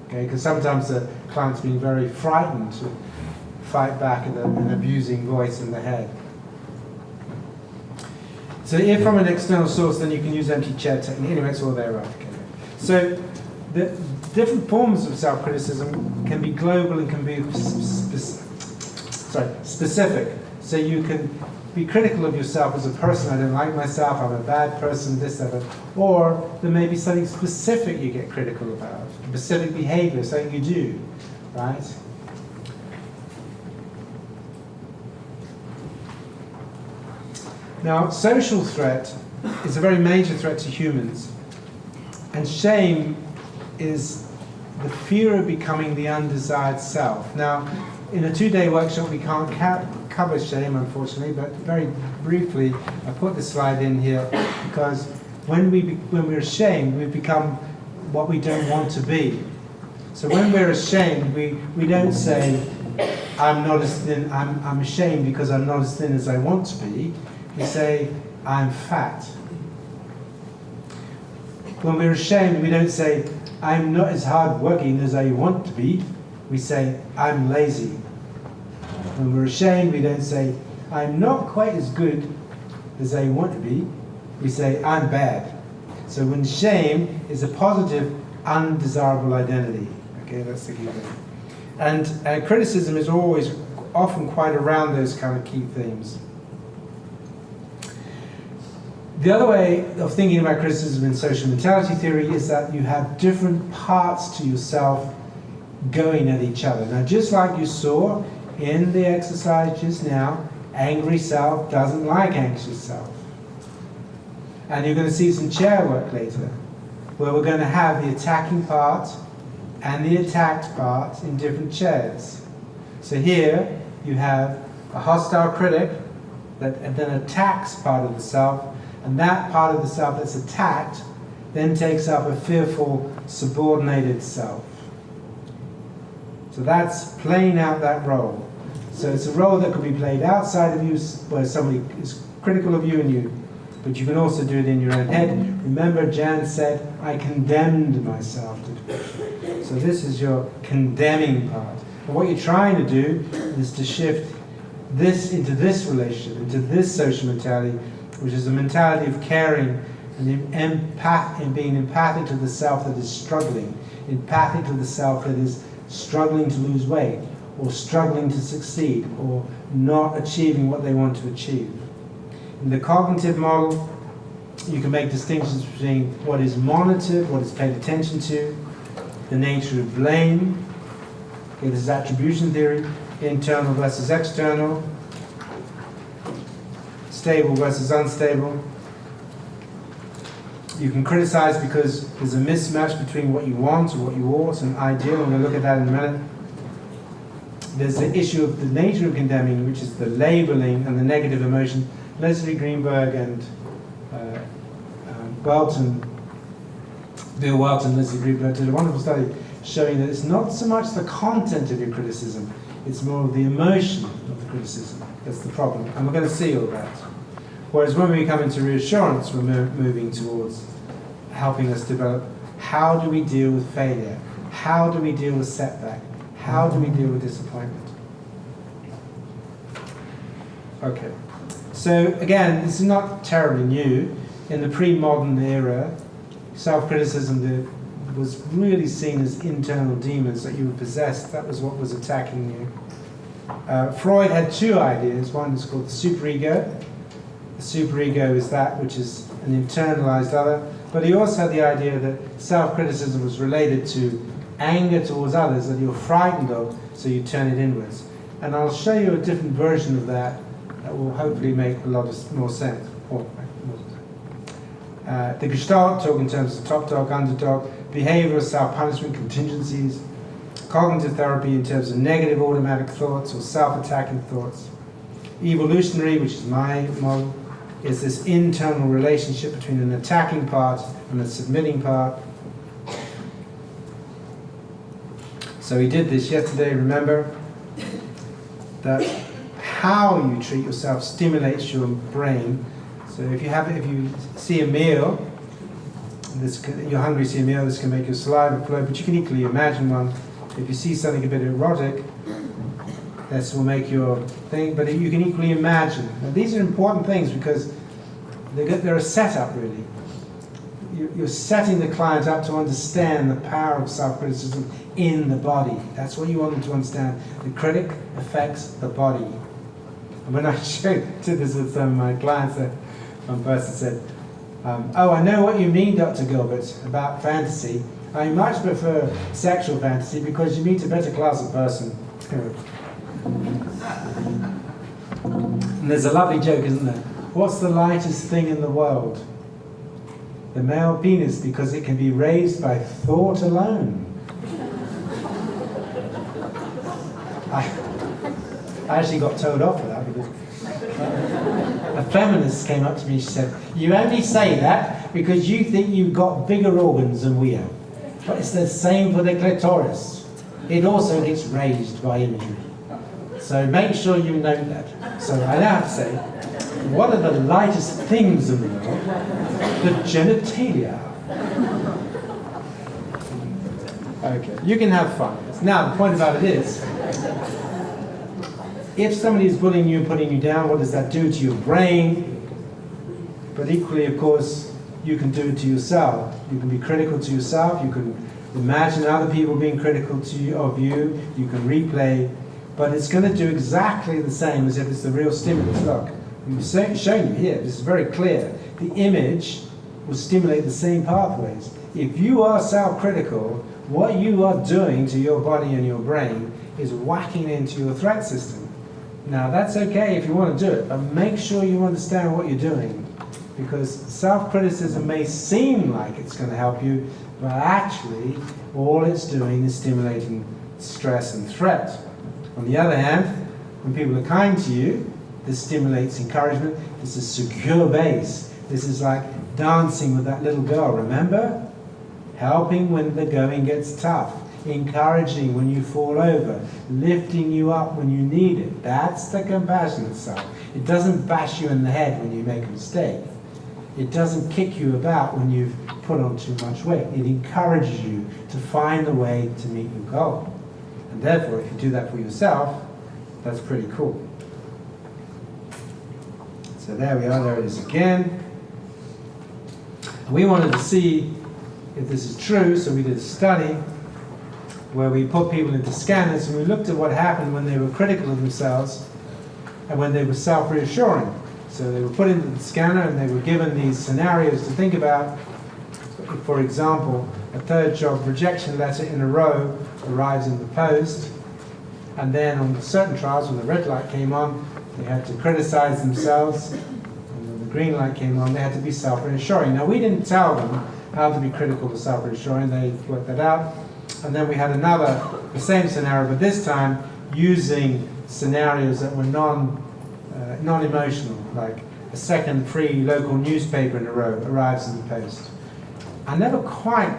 Okay, because sometimes the client's being very frightened to fight back at an abusing voice in the head. So if from an external source, then you can use empty chair technique. Anyway, it's all there, right? Okay. So the different forms of self-criticism can be global and can be specific. So you can be critical of yourself as a person. I don't like myself, I'm a bad person, this, that, or there may be something specific you get critical about, specific behavior, something you do, right? Now, social threat is a very major threat to humans, and shame is the fear of becoming the undesired self. Now, in a 2-day workshop, we can't cover shame, unfortunately, but very briefly, I put this slide in here because when we're ashamed, we become what we don't want to be. So when we're ashamed, we don't say, I'm not as thin, I'm ashamed because I'm not as thin as I want to be. We say, I'm fat. When we're ashamed, we don't say, I'm not as hard-working as I want to be. We say, I'm lazy. When we're ashamed, we don't say, I'm not quite as good as I want to be. We say, I'm bad. So when shame is a positive, undesirable identity. Okay, that's the key thing. And criticism is always, often quite around those kind of key themes. The other way of thinking about criticism in social mentality theory is that you have different parts to yourself going at each other. Now, just like you saw in the exercise just now, angry self doesn't like anxious self. And you're going to see some chair work later, where we're going to have the attacking part and the attacked part in different chairs. So here you have a hostile critic that then attacks part of the self, and that part of the self that's attacked then takes up a fearful, subordinated self. So that's playing out that role. So it's a role that could be played outside of you, where somebody is critical of you, but you can also do it in your own head. Remember, Jan said, I condemned myself to depression. So this is your condemning part. And what you're trying to do is to shift this into this relationship, into this social mentality, which is a mentality of caring and being empathic to the self that is struggling, empathic to the self that is struggling to lose weight, or struggling to succeed, or not achieving what they want to achieve. In the cognitive model, you can make distinctions between what is monitored, what is paid attention to, the nature of blame. Okay, this is attribution theory, internal versus external, stable versus unstable. You can criticize because there's a mismatch between what you want or what you ought and ideal. I'm going to look at that in a minute. There's the issue of the nature of condemning, which is the labeling and the negative emotion. Leslie Greenberg and Bill Welton, Leslie Greenberg did a wonderful study showing that it's not so much the content of your criticism, it's more the emotion of the criticism that's the problem. And we're going to see all that. Whereas when we come into reassurance, we're moving towards helping us develop how do we deal with failure? How do we deal with setback? How do we deal with disappointment? Okay. So again, this is not terribly new. In the pre-modern era, self-criticism was really seen as internal demons that you were possessed. That was what was attacking you. Freud had two ideas. One is called the superego. The superego is that which is an internalized other. But he also had the idea that self-criticism was related to anger towards others that you're frightened of, so you turn it inwards. And I'll show you a different version of that that will hopefully make a lot more sense. The Gestalt talk in terms of top dog, underdog, behavioral self-punishment, contingencies, cognitive therapy in terms of negative automatic thoughts or self-attacking thoughts, evolutionary, which is my model, is this internal relationship between an attacking part and a submitting part. So we did this yesterday, remember? That how you treat yourself stimulates your brain. So if you see a meal, you're hungry, see a meal, this can make your saliva flow, but you can equally imagine one. If you see something a bit erotic, this will make your thing, but you can equally imagine. Now, these are important things because they're a setup, really. You're setting the client up to understand the power of self-criticism in the body. That's what you want them to understand. The critic affects the body. And when I did this with some of my clients, one person said, oh, I know what you mean, Dr. Gilbert, about fantasy. I much prefer sexual fantasy because you meet a better class of person. And there's a lovely joke, isn't there? What's the lightest thing in the world? The male penis, because it can be raised by thought alone. I actually got told off for that because a feminist came up to me, she said, you only say that because you think you've got bigger organs than we have. But it's the same for the clitoris. It also gets raised by imagery. So make sure you note that. So I now have to say, what are the lightest things in the world? The genitalia. Okay, you can have fun. Now, the point about it is, if somebody is bullying you and putting you down, what does that do to your brain? But equally, of course, you can do it to yourself. You can be critical to yourself. You can imagine other people being critical to you, of you. You can replay. But it's going to do exactly the same as if it's the real stimulus. Look, we've shown you here. This is very clear. The image will stimulate the same pathways. If you are self-critical, what you are doing to your body and your brain is whacking into your threat system. Now, that's okay if you want to do it, but make sure you understand what you're doing. Because self-criticism may seem like it's going to help you, but actually, all it's doing is stimulating stress and threat. On the other hand, when people are kind to you, this stimulates encouragement. This is secure base. This is like dancing with that little girl, remember? Helping when the going gets tough. Encouraging when you fall over. Lifting you up when you need it. That's the compassionate self. It doesn't bash you in the head when you make a mistake. It doesn't kick you about when you've put on too much weight. It encourages you to find the way to meet your goal. And therefore, if you do that for yourself, that's pretty cool. So there we are, there it is again. We wanted to see if this is true, so we did a study where we put people into scanners and we looked at what happened when they were critical of themselves and when they were self-reassuring. So they were put into the scanner and they were given these scenarios to think about. For example, a third job rejection letter in a row arrives in the post, and then on certain trials when the red light came on, they had to criticize themselves, and when the green light came on, they had to be self-reassuring. Now, we didn't tell them how to be critical or self-reassuring, they worked that out. And then we had the same scenario, but this time using scenarios that were non-emotional, like a second free local newspaper in a row arrives in the post. I never quite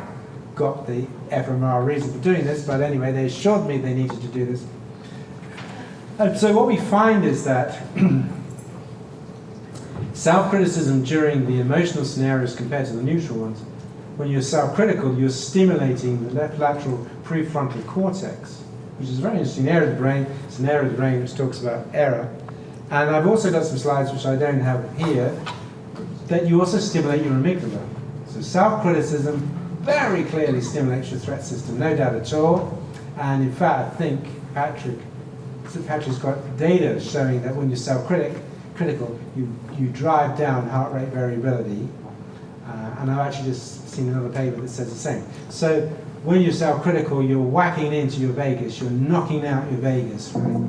got the FMR reason for doing this, but anyway, they assured me they needed to do this. And so what we find is that self-criticism during the emotional scenarios compared to the neutral ones, when you're self-critical, you're stimulating the left lateral prefrontal cortex, which is a very interesting area of the brain. It's an area of the brain which talks about error. And I've also got some slides, which I don't have here, that you also stimulate your amygdala. So self-criticism very clearly stimulates your threat system, no doubt at all. And in fact, I think Patrick's got data showing that when you're self-critical, you drive down heart rate variability. And I've actually just seen another paper that says the same. So when you're self-critical, you're whacking into your vagus, you're knocking out your vagus, right?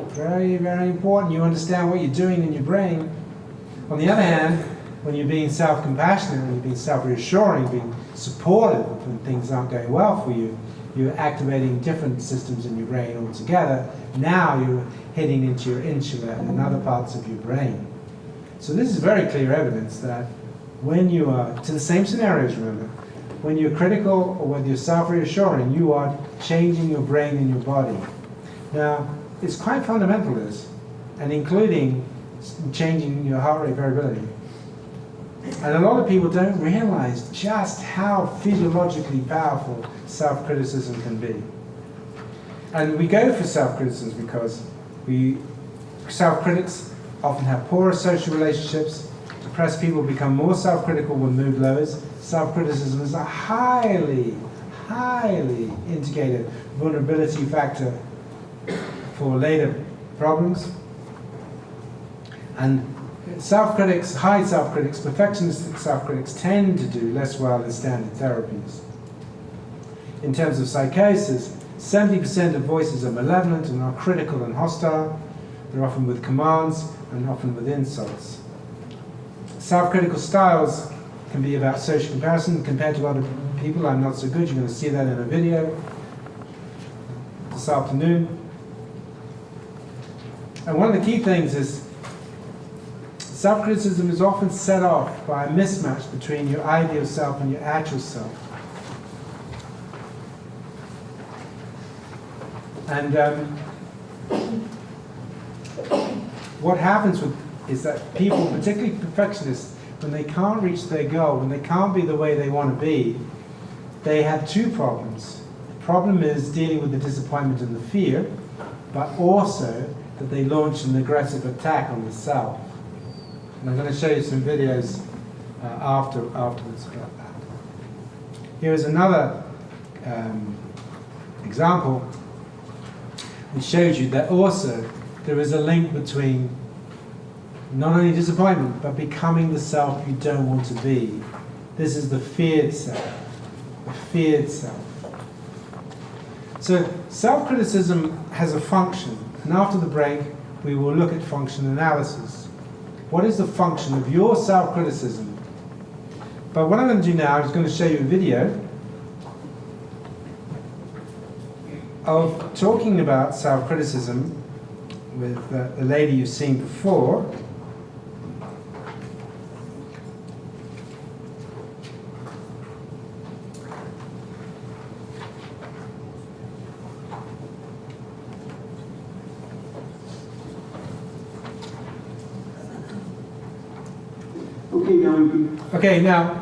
Very, very important. You understand what you're doing in your brain. On the other hand, when you're being self-compassionate, when you're being self-reassuring, being supportive when things aren't going well for you, you're activating different systems in your brain altogether. Now you're hitting into your insula and other parts of your brain. So this is very clear evidence that when you are, to the same scenarios, remember, when you're critical or whether you're self-reassuring, you are changing your brain and your body. Now, it's quite fundamental, this, and including changing your heart rate variability. And a lot of people don't realize just how physiologically powerful self-criticism can be. And we go for self-criticism because self-critics often have poorer social relationships. Depressed people become more self-critical when mood lowers. Self-criticism is a highly indicated vulnerability factor for later problems. And self-critics, high self-critics, perfectionistic self-critics tend to do less well in standard therapies. In terms of psychosis, 70% of voices are malevolent and are critical and hostile. They're often with commands and often with insults. Self-critical styles can be about social comparison. Compared to other people, I'm not so good. You're going to see that in a video this afternoon. And one of the key things is self-criticism is often set off by a mismatch between your ideal self and your actual self. And what happens is that people, particularly perfectionists, when they can't reach their goal, when they can't be the way they want to be, they have two problems. The problem is dealing with the disappointment and the fear, but also that they launch an aggressive attack on the self. And I'm going to show you some videos afterwards about that. Here is another example which shows you that also there is a link between not only disappointment, but becoming the self you don't want to be. This is the feared self. The feared self. So self-criticism has a function, and after the break, we will look at function analysis. What is the function of your self-criticism? But what I'm going to do now is going to show you a video of talking about self-criticism with the lady you've seen before. Okay, now,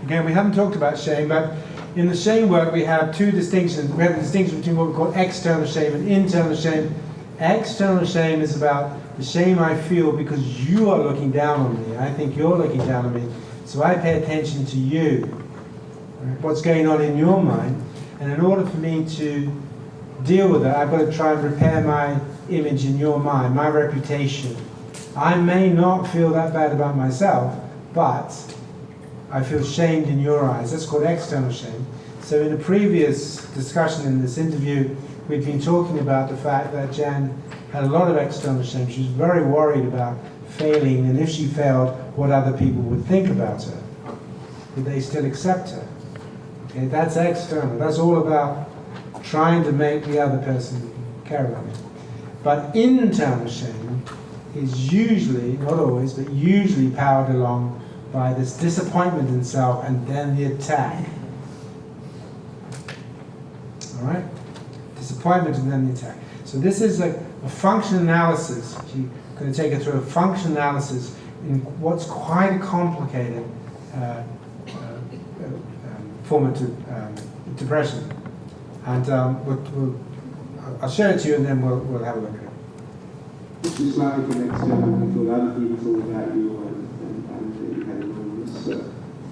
again, we haven't talked about shame, but in the shame work we have two distinctions. We have the distinction between what we call external shame and internal shame. External shame is about the shame I feel because you are looking down on me. I think you're looking down on me, so I pay attention to you. What's going on in your mind, and in order for me to deal with it, I've got to try and repair my image in your mind, my reputation. I may not feel that bad about myself, but I feel shamed in your eyes. That's called external shame. So in a previous discussion in this interview, we'd been talking about the fact that Jan had a lot of external shame. She was very worried about failing, and if she failed, what other people would think about her. Would they still accept her? Okay, that's external. That's all about trying to make the other person care about me. But internal shame is usually, not always, but usually powered along by this disappointment in self and then the attack. All right? Disappointment and then the attack. So this is a function analysis. You're going to take it through a function analysis in what's quite a complicated form of depression. And I'll show it to you and then we'll have a look at it. Just like an external people, other people thought about you and you had enormous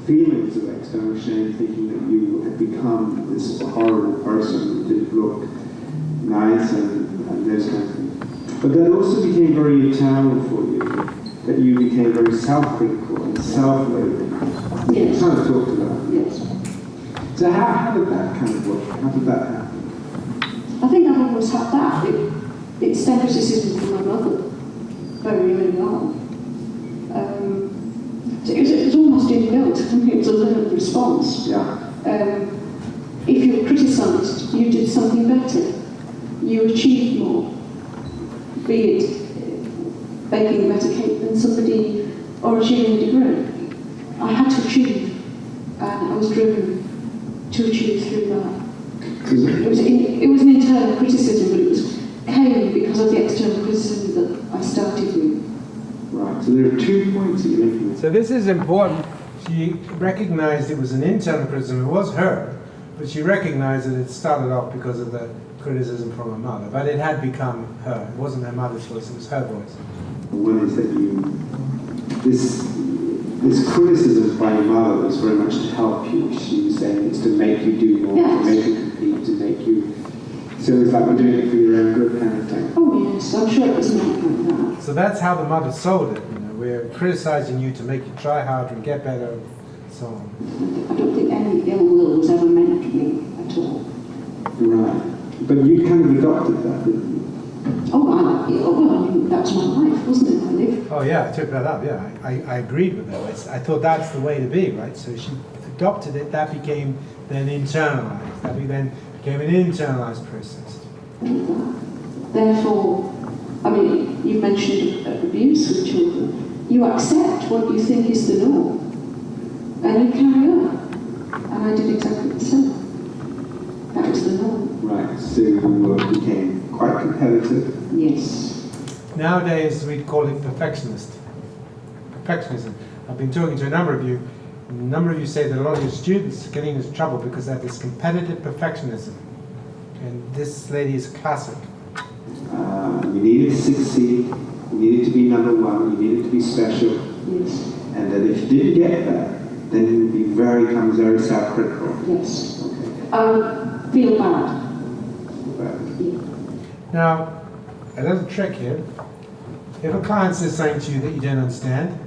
feelings of external shame, thinking that you had become this horrible person who didn't look nice and those kinds of things. But that also became very internal for you, that you became very self-critical and self-loathing. Yes. Kind of talked about. Yes. So how did that kind of work? How did that happen? I think I've always had that. It's stem criticism from my mother, very early on. So it was almost inbuilt. It was a learned response. Yeah. If you're criticised, you did something better. You achieved more. Be it baking a better cake than somebody or achieving a degree. I had to achieve, and I was driven to achieve through that. It was an internal criticism, but it came because of the external criticism that I started with. Right, so there are 2 points that you're making. So this is important. She recognized it was an internal criticism. It was her, but she recognized that it started off because of the criticism from her mother. But it had become her. It wasn't her mother's voice, it was her voice. One is that this criticism by your mother was very much to help you. She was saying it's to make you do more, Yes. to make you compete, to make you... So it's like we're doing it for your own good kind of thing. Oh yes, I'm sure it was not like that. So that's how the mother sold it. We're criticizing you to make you try harder and get better, and so on. I don't think any ill will was ever meant to me at all. Right. But you kind of adopted that, didn't you? Well, that's my life, wasn't it? I lived. Oh yeah, I took that up, yeah. I agreed with that. I thought that's the way to be, right? So she adopted it, that became then internalized. That then became an internalized process. Therefore, I mean, you mentioned abuse with children. You accept what you think is the norm, and you carry on. And I did exactly the same. That was the norm. Right, so you became quite competitive. Yes. Nowadays, we'd call it perfectionism. I've been talking to a number of you. A number of you say that a lot of your students are getting into trouble because they have this competitive perfectionism. And this lady is classic. You needed to succeed, you needed to be number one, you needed to be special. Yes. And that if you didn't get that, then you would be become very self-critical. Yes. Okay. Feel bad. Now, a little trick here. If a client says something to you that you don't understand,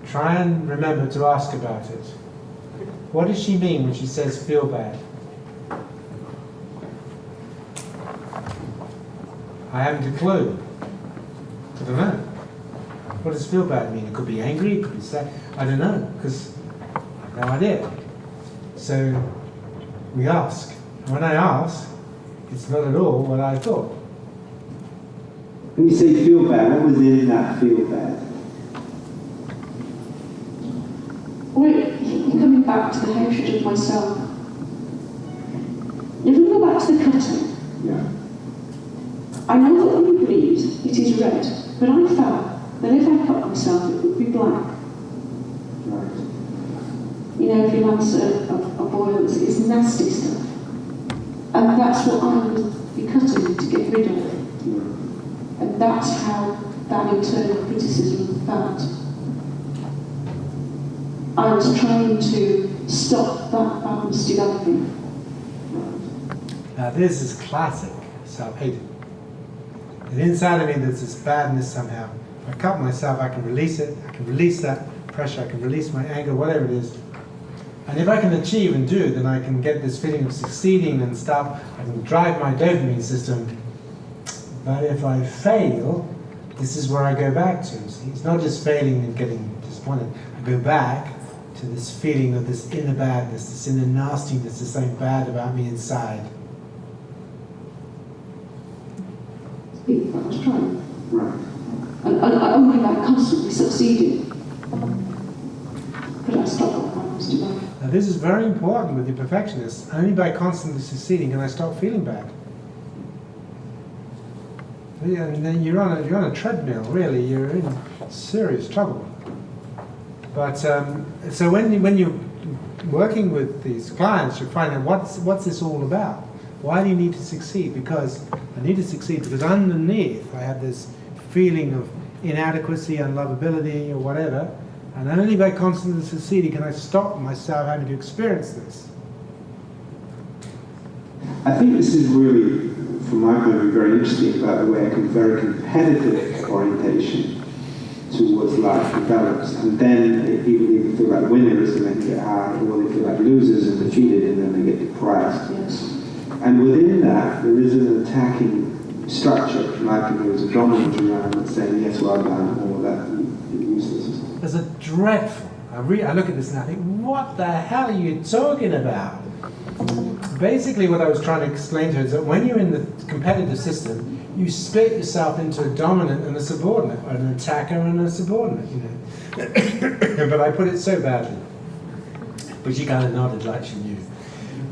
try and remember to ask about it. What does she mean when she says feel bad? I haven't a clue. I don't know. What does feel bad mean? It could be angry, it could be sad. I don't know, because I have no idea. So we ask. And when I ask, it's not at all what I thought. When you say feel bad, what was in that feel bad? Well, you're coming back to the hatred of myself. If we go back to the cutting, Yeah. I know that when you bleed, it is red, but I felt that if I cut myself, it would be black. Right. You know, if you lance a boil, it's nasty stuff. And that's what I would be cutting to get rid of. And that's how that internal criticism felt. I was trying to stop that balance developing. Now this is classic self-hatred. And inside of me there's this badness somehow. If I cut myself, I can release it, I can release that pressure, I can release my anger, whatever it is. And if I can achieve and do, then I can get this feeling of succeeding and stuff. I can drive my dopamine system. But if I fail, this is where I go back to. See, it's not just failing and getting disappointed. I go back to this feeling of this inner badness, this inner nastiness, there's something bad about me inside. I was trying. Right. And only by constantly succeeding could I stop that balance developing. Now this is very important with the perfectionists. Only by constantly succeeding can I stop feeling bad. Yeah, and then you're on a treadmill. Really, you're in serious trouble. But so when you're working with these clients, you find out what's this all about. Why do you need to succeed? Because I need to succeed because underneath I have this feeling of inadequacy, unlovability, or whatever. And only by constantly succeeding can I stop myself having to experience this. I think this is really, from my point of view, very interesting about the way a very competitive orientation towards life develops. And then people either feel like winners and then get hard, or they feel like losers and defeated and then they get depressed. Yes. And within that, there is an attacking structure, like there is a dominant around that's saying, yes, well done, or that you're useless. There's a dreadful, I look at this now and think, what the hell are you talking about? Basically what I was trying to explain to her is that when you're in the competitive system, you split yourself into a dominant and a subordinate, or an attacker and a subordinate, you know. But I put it so badly. But she kind of nodded like she knew.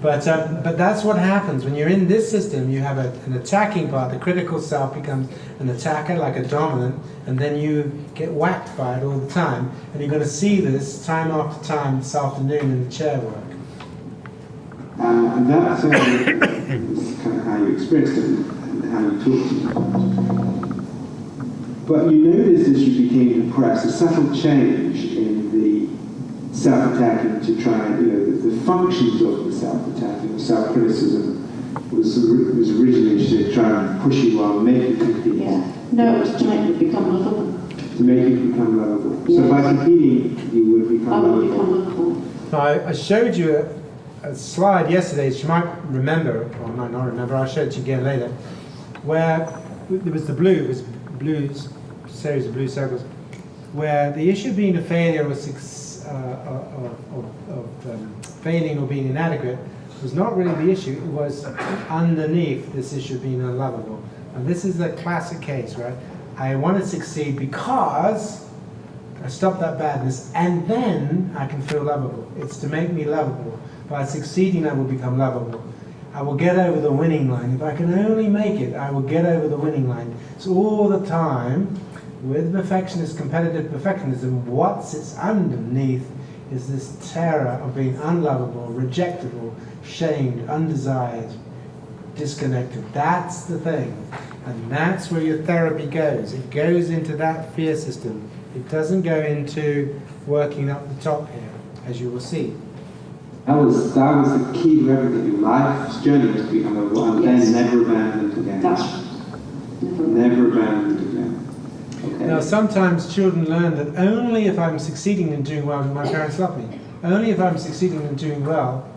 But that's what happens. When you're in this system, you have an attacking part. The critical self becomes an attacker, like a dominant, and then you get whacked by it all the time. And you're going to see this time after time this afternoon in the chair work. And that's kind of how you experienced it and how you talked to it. But you noticed as you became depressed, a subtle change in the self-attacking to try and, you know, the functions of the self-attacking, self-criticism was originally to try and push you on, make you compete. Yeah. No, it was to make me become lovable. To make you become lovable. Yes. So by competing, you would become I would lovable. become lovable. Now, I showed you a slide yesterday, which you might remember, or might not remember, I'll show it to you again later, where there was blue series of blue circles, where the issue being a failure was failing or being inadequate was not really the issue. It was underneath this issue of being unlovable. And this is a classic case, right? I want to succeed because I stop that badness, and then I can feel lovable. It's to make me lovable. By succeeding, I will become lovable. I will get over the winning line. If I can only make it, I will get over the winning line. So all the time, with perfectionist, competitive perfectionism, what sits underneath is this terror of being unlovable, rejectable, shamed, undesired, disconnected. That's the thing. And that's where your therapy goes. It goes into that fear system. It doesn't go into working up the top here, as you will see. That was the key to everything. Your life's journey was to become a one, then never abandoned again. Never abandoned again. Okay. Now, sometimes children learn that only if I'm succeeding and doing well, my parents love me. Only if I'm succeeding and doing well,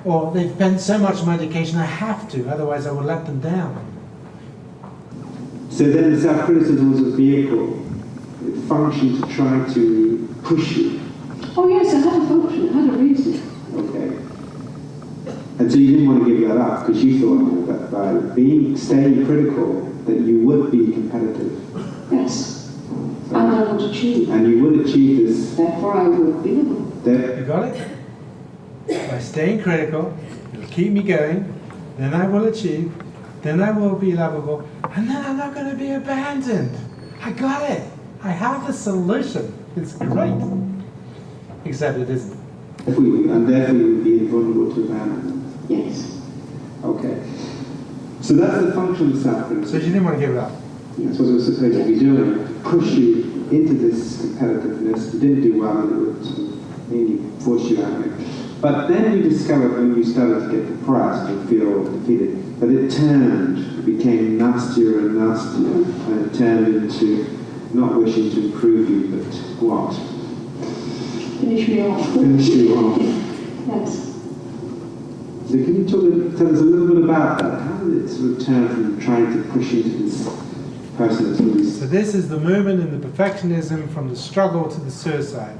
or they've spent so much on my education, I have to, otherwise I will let them down. So then the self-criticism was a vehicle. It functioned to try to push you. Oh yes, it had a function, it had a reason. Okay. And so you didn't want to give that up because you thought that by staying critical that you would be competitive. Yes. And I would achieve. And you would achieve this. Therefore I would be lovable. You got it? By staying critical, it'll keep me going, then I will achieve, then I will be lovable, and then I'm not going to be abandoned. I got it. I have the solution. It's great. Except it isn't. And therefore you would be invulnerable to abandonment. Yes. Okay. So that's the function of self-criticism. So you didn't want to give it up? That's what it was supposed to be doing, to push you into this competitiveness. You didn't do well, and it would sort of maybe force you out of it. But then you discovered when you started to get depressed and feel defeated, that it turned, it became nastier and nastier, and it turned into not wishing to improve you, but what? Finish me off. Finish you off. Yes. So can you tell us a little bit about that? How did it sort of turn from trying to push you to this person that's really... So this is the movement in the perfectionism from the struggle to the suicide.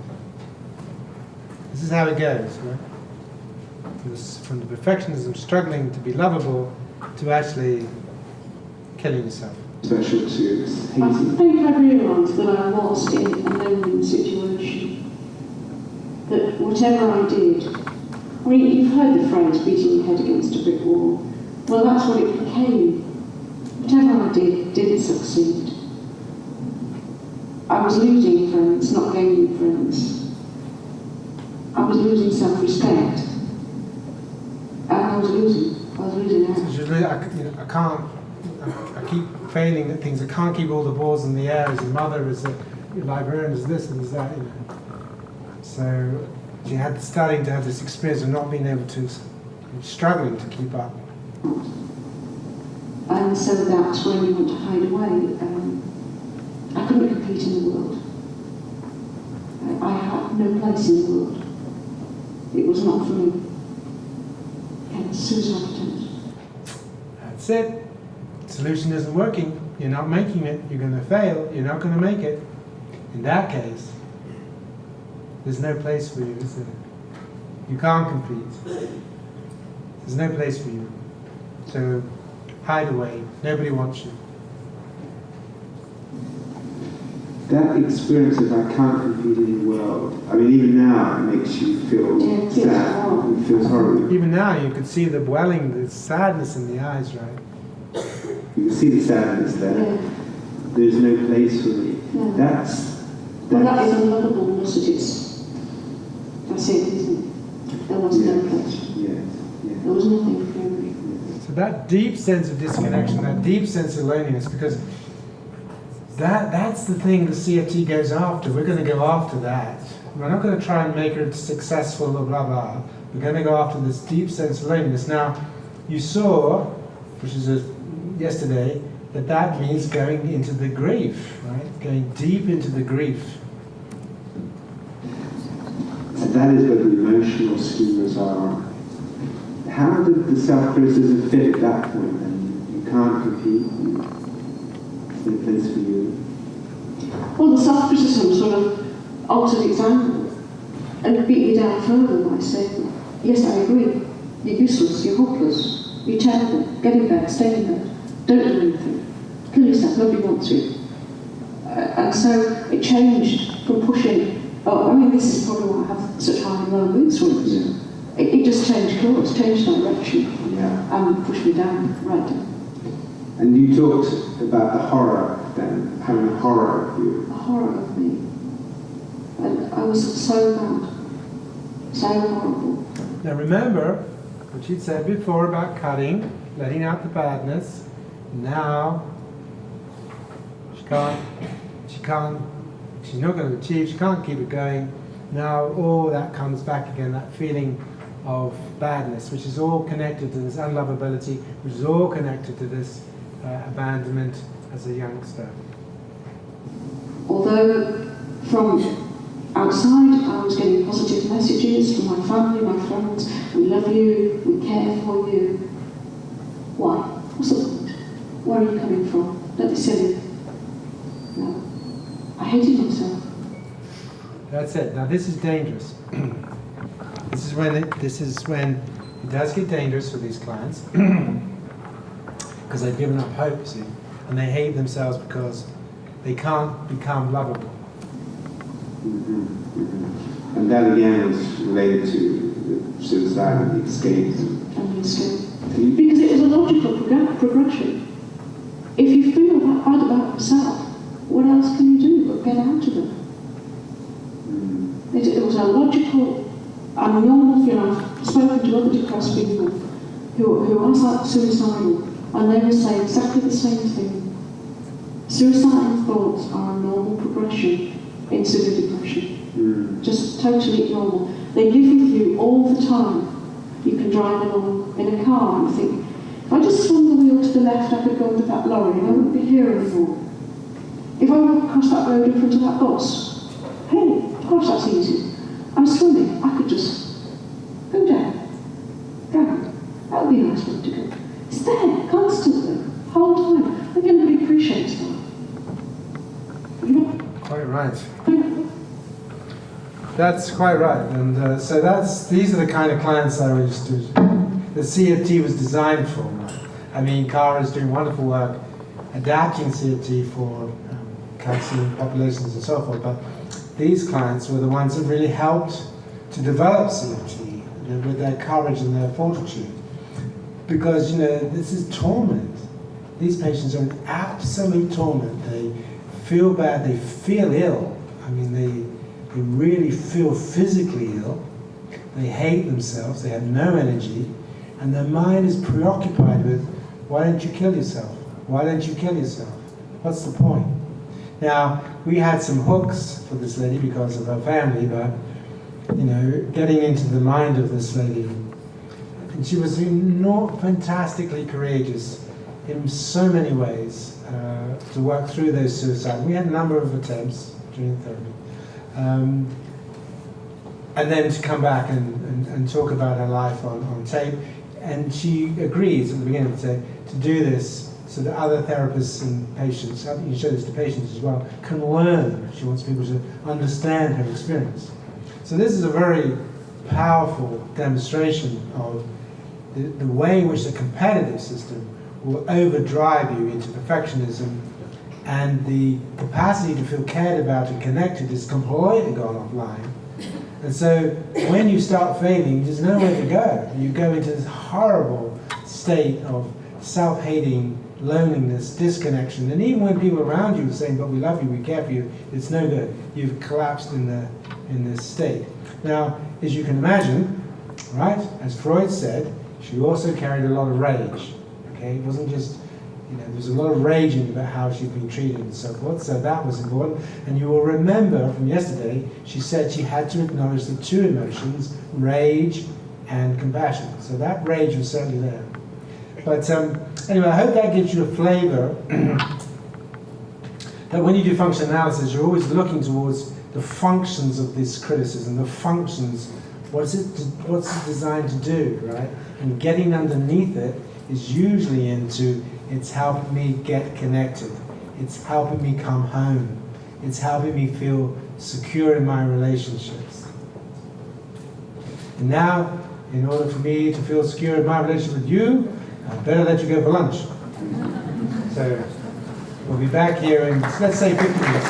This is how it goes, right? From the perfectionism struggling to be lovable to actually killing yourself. Special to I think I realised that I was in a lonely situation. That whatever I did, I mean, you've heard the phrase beating your head against a brick wall. Well, that's what it became. Whatever I did didn't succeed. I was losing friends, not gaining friends. I was losing self-respect. And I was losing out. I keep failing at things. I can't keep all the balls in the air as a mother, as a librarian, as this and as that. You know. So she had starting to have this experience of not being able to, struggling to keep up. And so that's when you want to hide away. I couldn't compete in the world. I had no place in the world. It was not for me. And suicide attempts. That's it. Solution isn't working. You're not making it. You're going to fail. You're not going to make it. In that case, there's no place for you, is there? You can't compete. There's no place for you. So hide away, nobody wants you. That experience of I can't compete in the world, I mean, even now it makes you feel sad. It feels horrible. Even now you can see the welling, the sadness in the eyes, right? You can see the sadness there. There's no place for me. That's well, that is unlovableness at its. That's it, isn't it? There was no place. Yes. There was nothing for me. So that deep sense of disconnection, that deep sense of loneliness, because that's the thing the CFT goes after. We're going to go after that. We're not going to try and make her successful or blah blah. We're going to go after this deep sense of loneliness. Now, you saw, which is yesterday, that means going into the grief, right? Going deep into the grief. So that is where the emotional schemas are. How did the self-criticism fit at that point? And you can't compete. There's no place for you. Well, the self-criticism sort of altered its angle and beat me down further by saying, yes, I agree. You're useless, you're hopeless, you're terrible. Get in bed, stay in bed. Don't do anything. Kill yourself, nobody wants you. And so it changed from pushing, I mean, this is probably why I have such high and low mood swings. Yeah. It just changed course, changed direction, Yeah. and pushed me down, right down. And you talked about the horror then, having a horror of you. A horror of me. And I was so bad, so horrible. Now remember what you'd said before about cutting, letting out the badness. Now she's not going to achieve, she can't keep it going. Now all that comes back again, that feeling of badness, which is all connected to this unlovability, which is all connected to this abandonment as a youngster. Although from outside I was getting positive messages from my family, my friends, we love you, we care for you. Why? What's the point? Where are you coming from? Don't be silly. No. I hated myself. That's it. Now this is dangerous. This is when it does get dangerous for these clients because they've given up hope, see, and they hate themselves because they can't become lovable. Mm-hmm. Mm-hmm. And that again is related to the suicide and the escape. And the escape. Because it was a logical progression. If you feel that bad about yourself, what else can you do but get out of it? It was a logical and normal feeling. I've spoken to other depressed people who are suicidal, and they will say exactly the same thing. Suicidal thoughts are a normal progression in severe depression. Just totally normal. They live with you all the time. You can drive along in a car and think, if I just swung the wheel to the left, I could go into that lorry and I wouldn't be here anymore. If I walk across that road in front of that bus, hey, of course that's easy. I'm swimming, I could just go down. That would be a nice way to go. It's there, constantly, whole time. I think everybody appreciates that. Quite right. That's quite right, and so these are the kind of clients I registered. The CFT was designed for. I mean, Cara is doing wonderful work adapting CFT for counselling populations and so forth, but these clients were the ones that really helped to develop CFT with their courage and their fortitude. Because, this is torment. These patients are in absolute torment. They feel bad, they feel ill. I mean, they really feel physically ill. They hate themselves, they have no energy, and their mind is preoccupied with, why don't you kill yourself? Why don't you kill yourself? What's the point? Now, we had some hooks for this lady because of her family, but, getting into the mind of this lady, and she was not fantastically courageous in so many ways to work through those suicides. We had a number of attempts during therapy. And then to come back and talk about her life on tape. And she agrees at the beginning to do this so that other therapists and patients, you can show this to patients as well, can learn. She wants people to understand her experience. So this is a very powerful demonstration of the way in which the competitive system will overdrive you into perfectionism, and the capacity to feel cared about and connected is completely gone offline. And so when you start failing, there's nowhere to go. You go into this horrible state of self-hating, loneliness, disconnection, and even when people around you are saying, but we love you, we care for you, it's no good. You've collapsed in this state. Now, as you can imagine, right, as Freud said, she also carried a lot of rage. Okay, it wasn't just, there was a lot of raging about how she'd been treated and so forth, so that was important. And you will remember from yesterday, she said she had to acknowledge the two emotions, rage and compassion. So that rage was certainly there. But anyway, I hope that gives you a flavor that when you do function analysis, you're always looking towards the functions of this criticism, the functions, what's it designed to do, right? And getting underneath it is usually into, it's helping me get connected, it's helping me come home, it's helping me feel secure in my relationships. And now, in order for me to feel secure in my relationship with you, I better let you go for lunch. So, we'll be back here in, let's say, 50 minutes.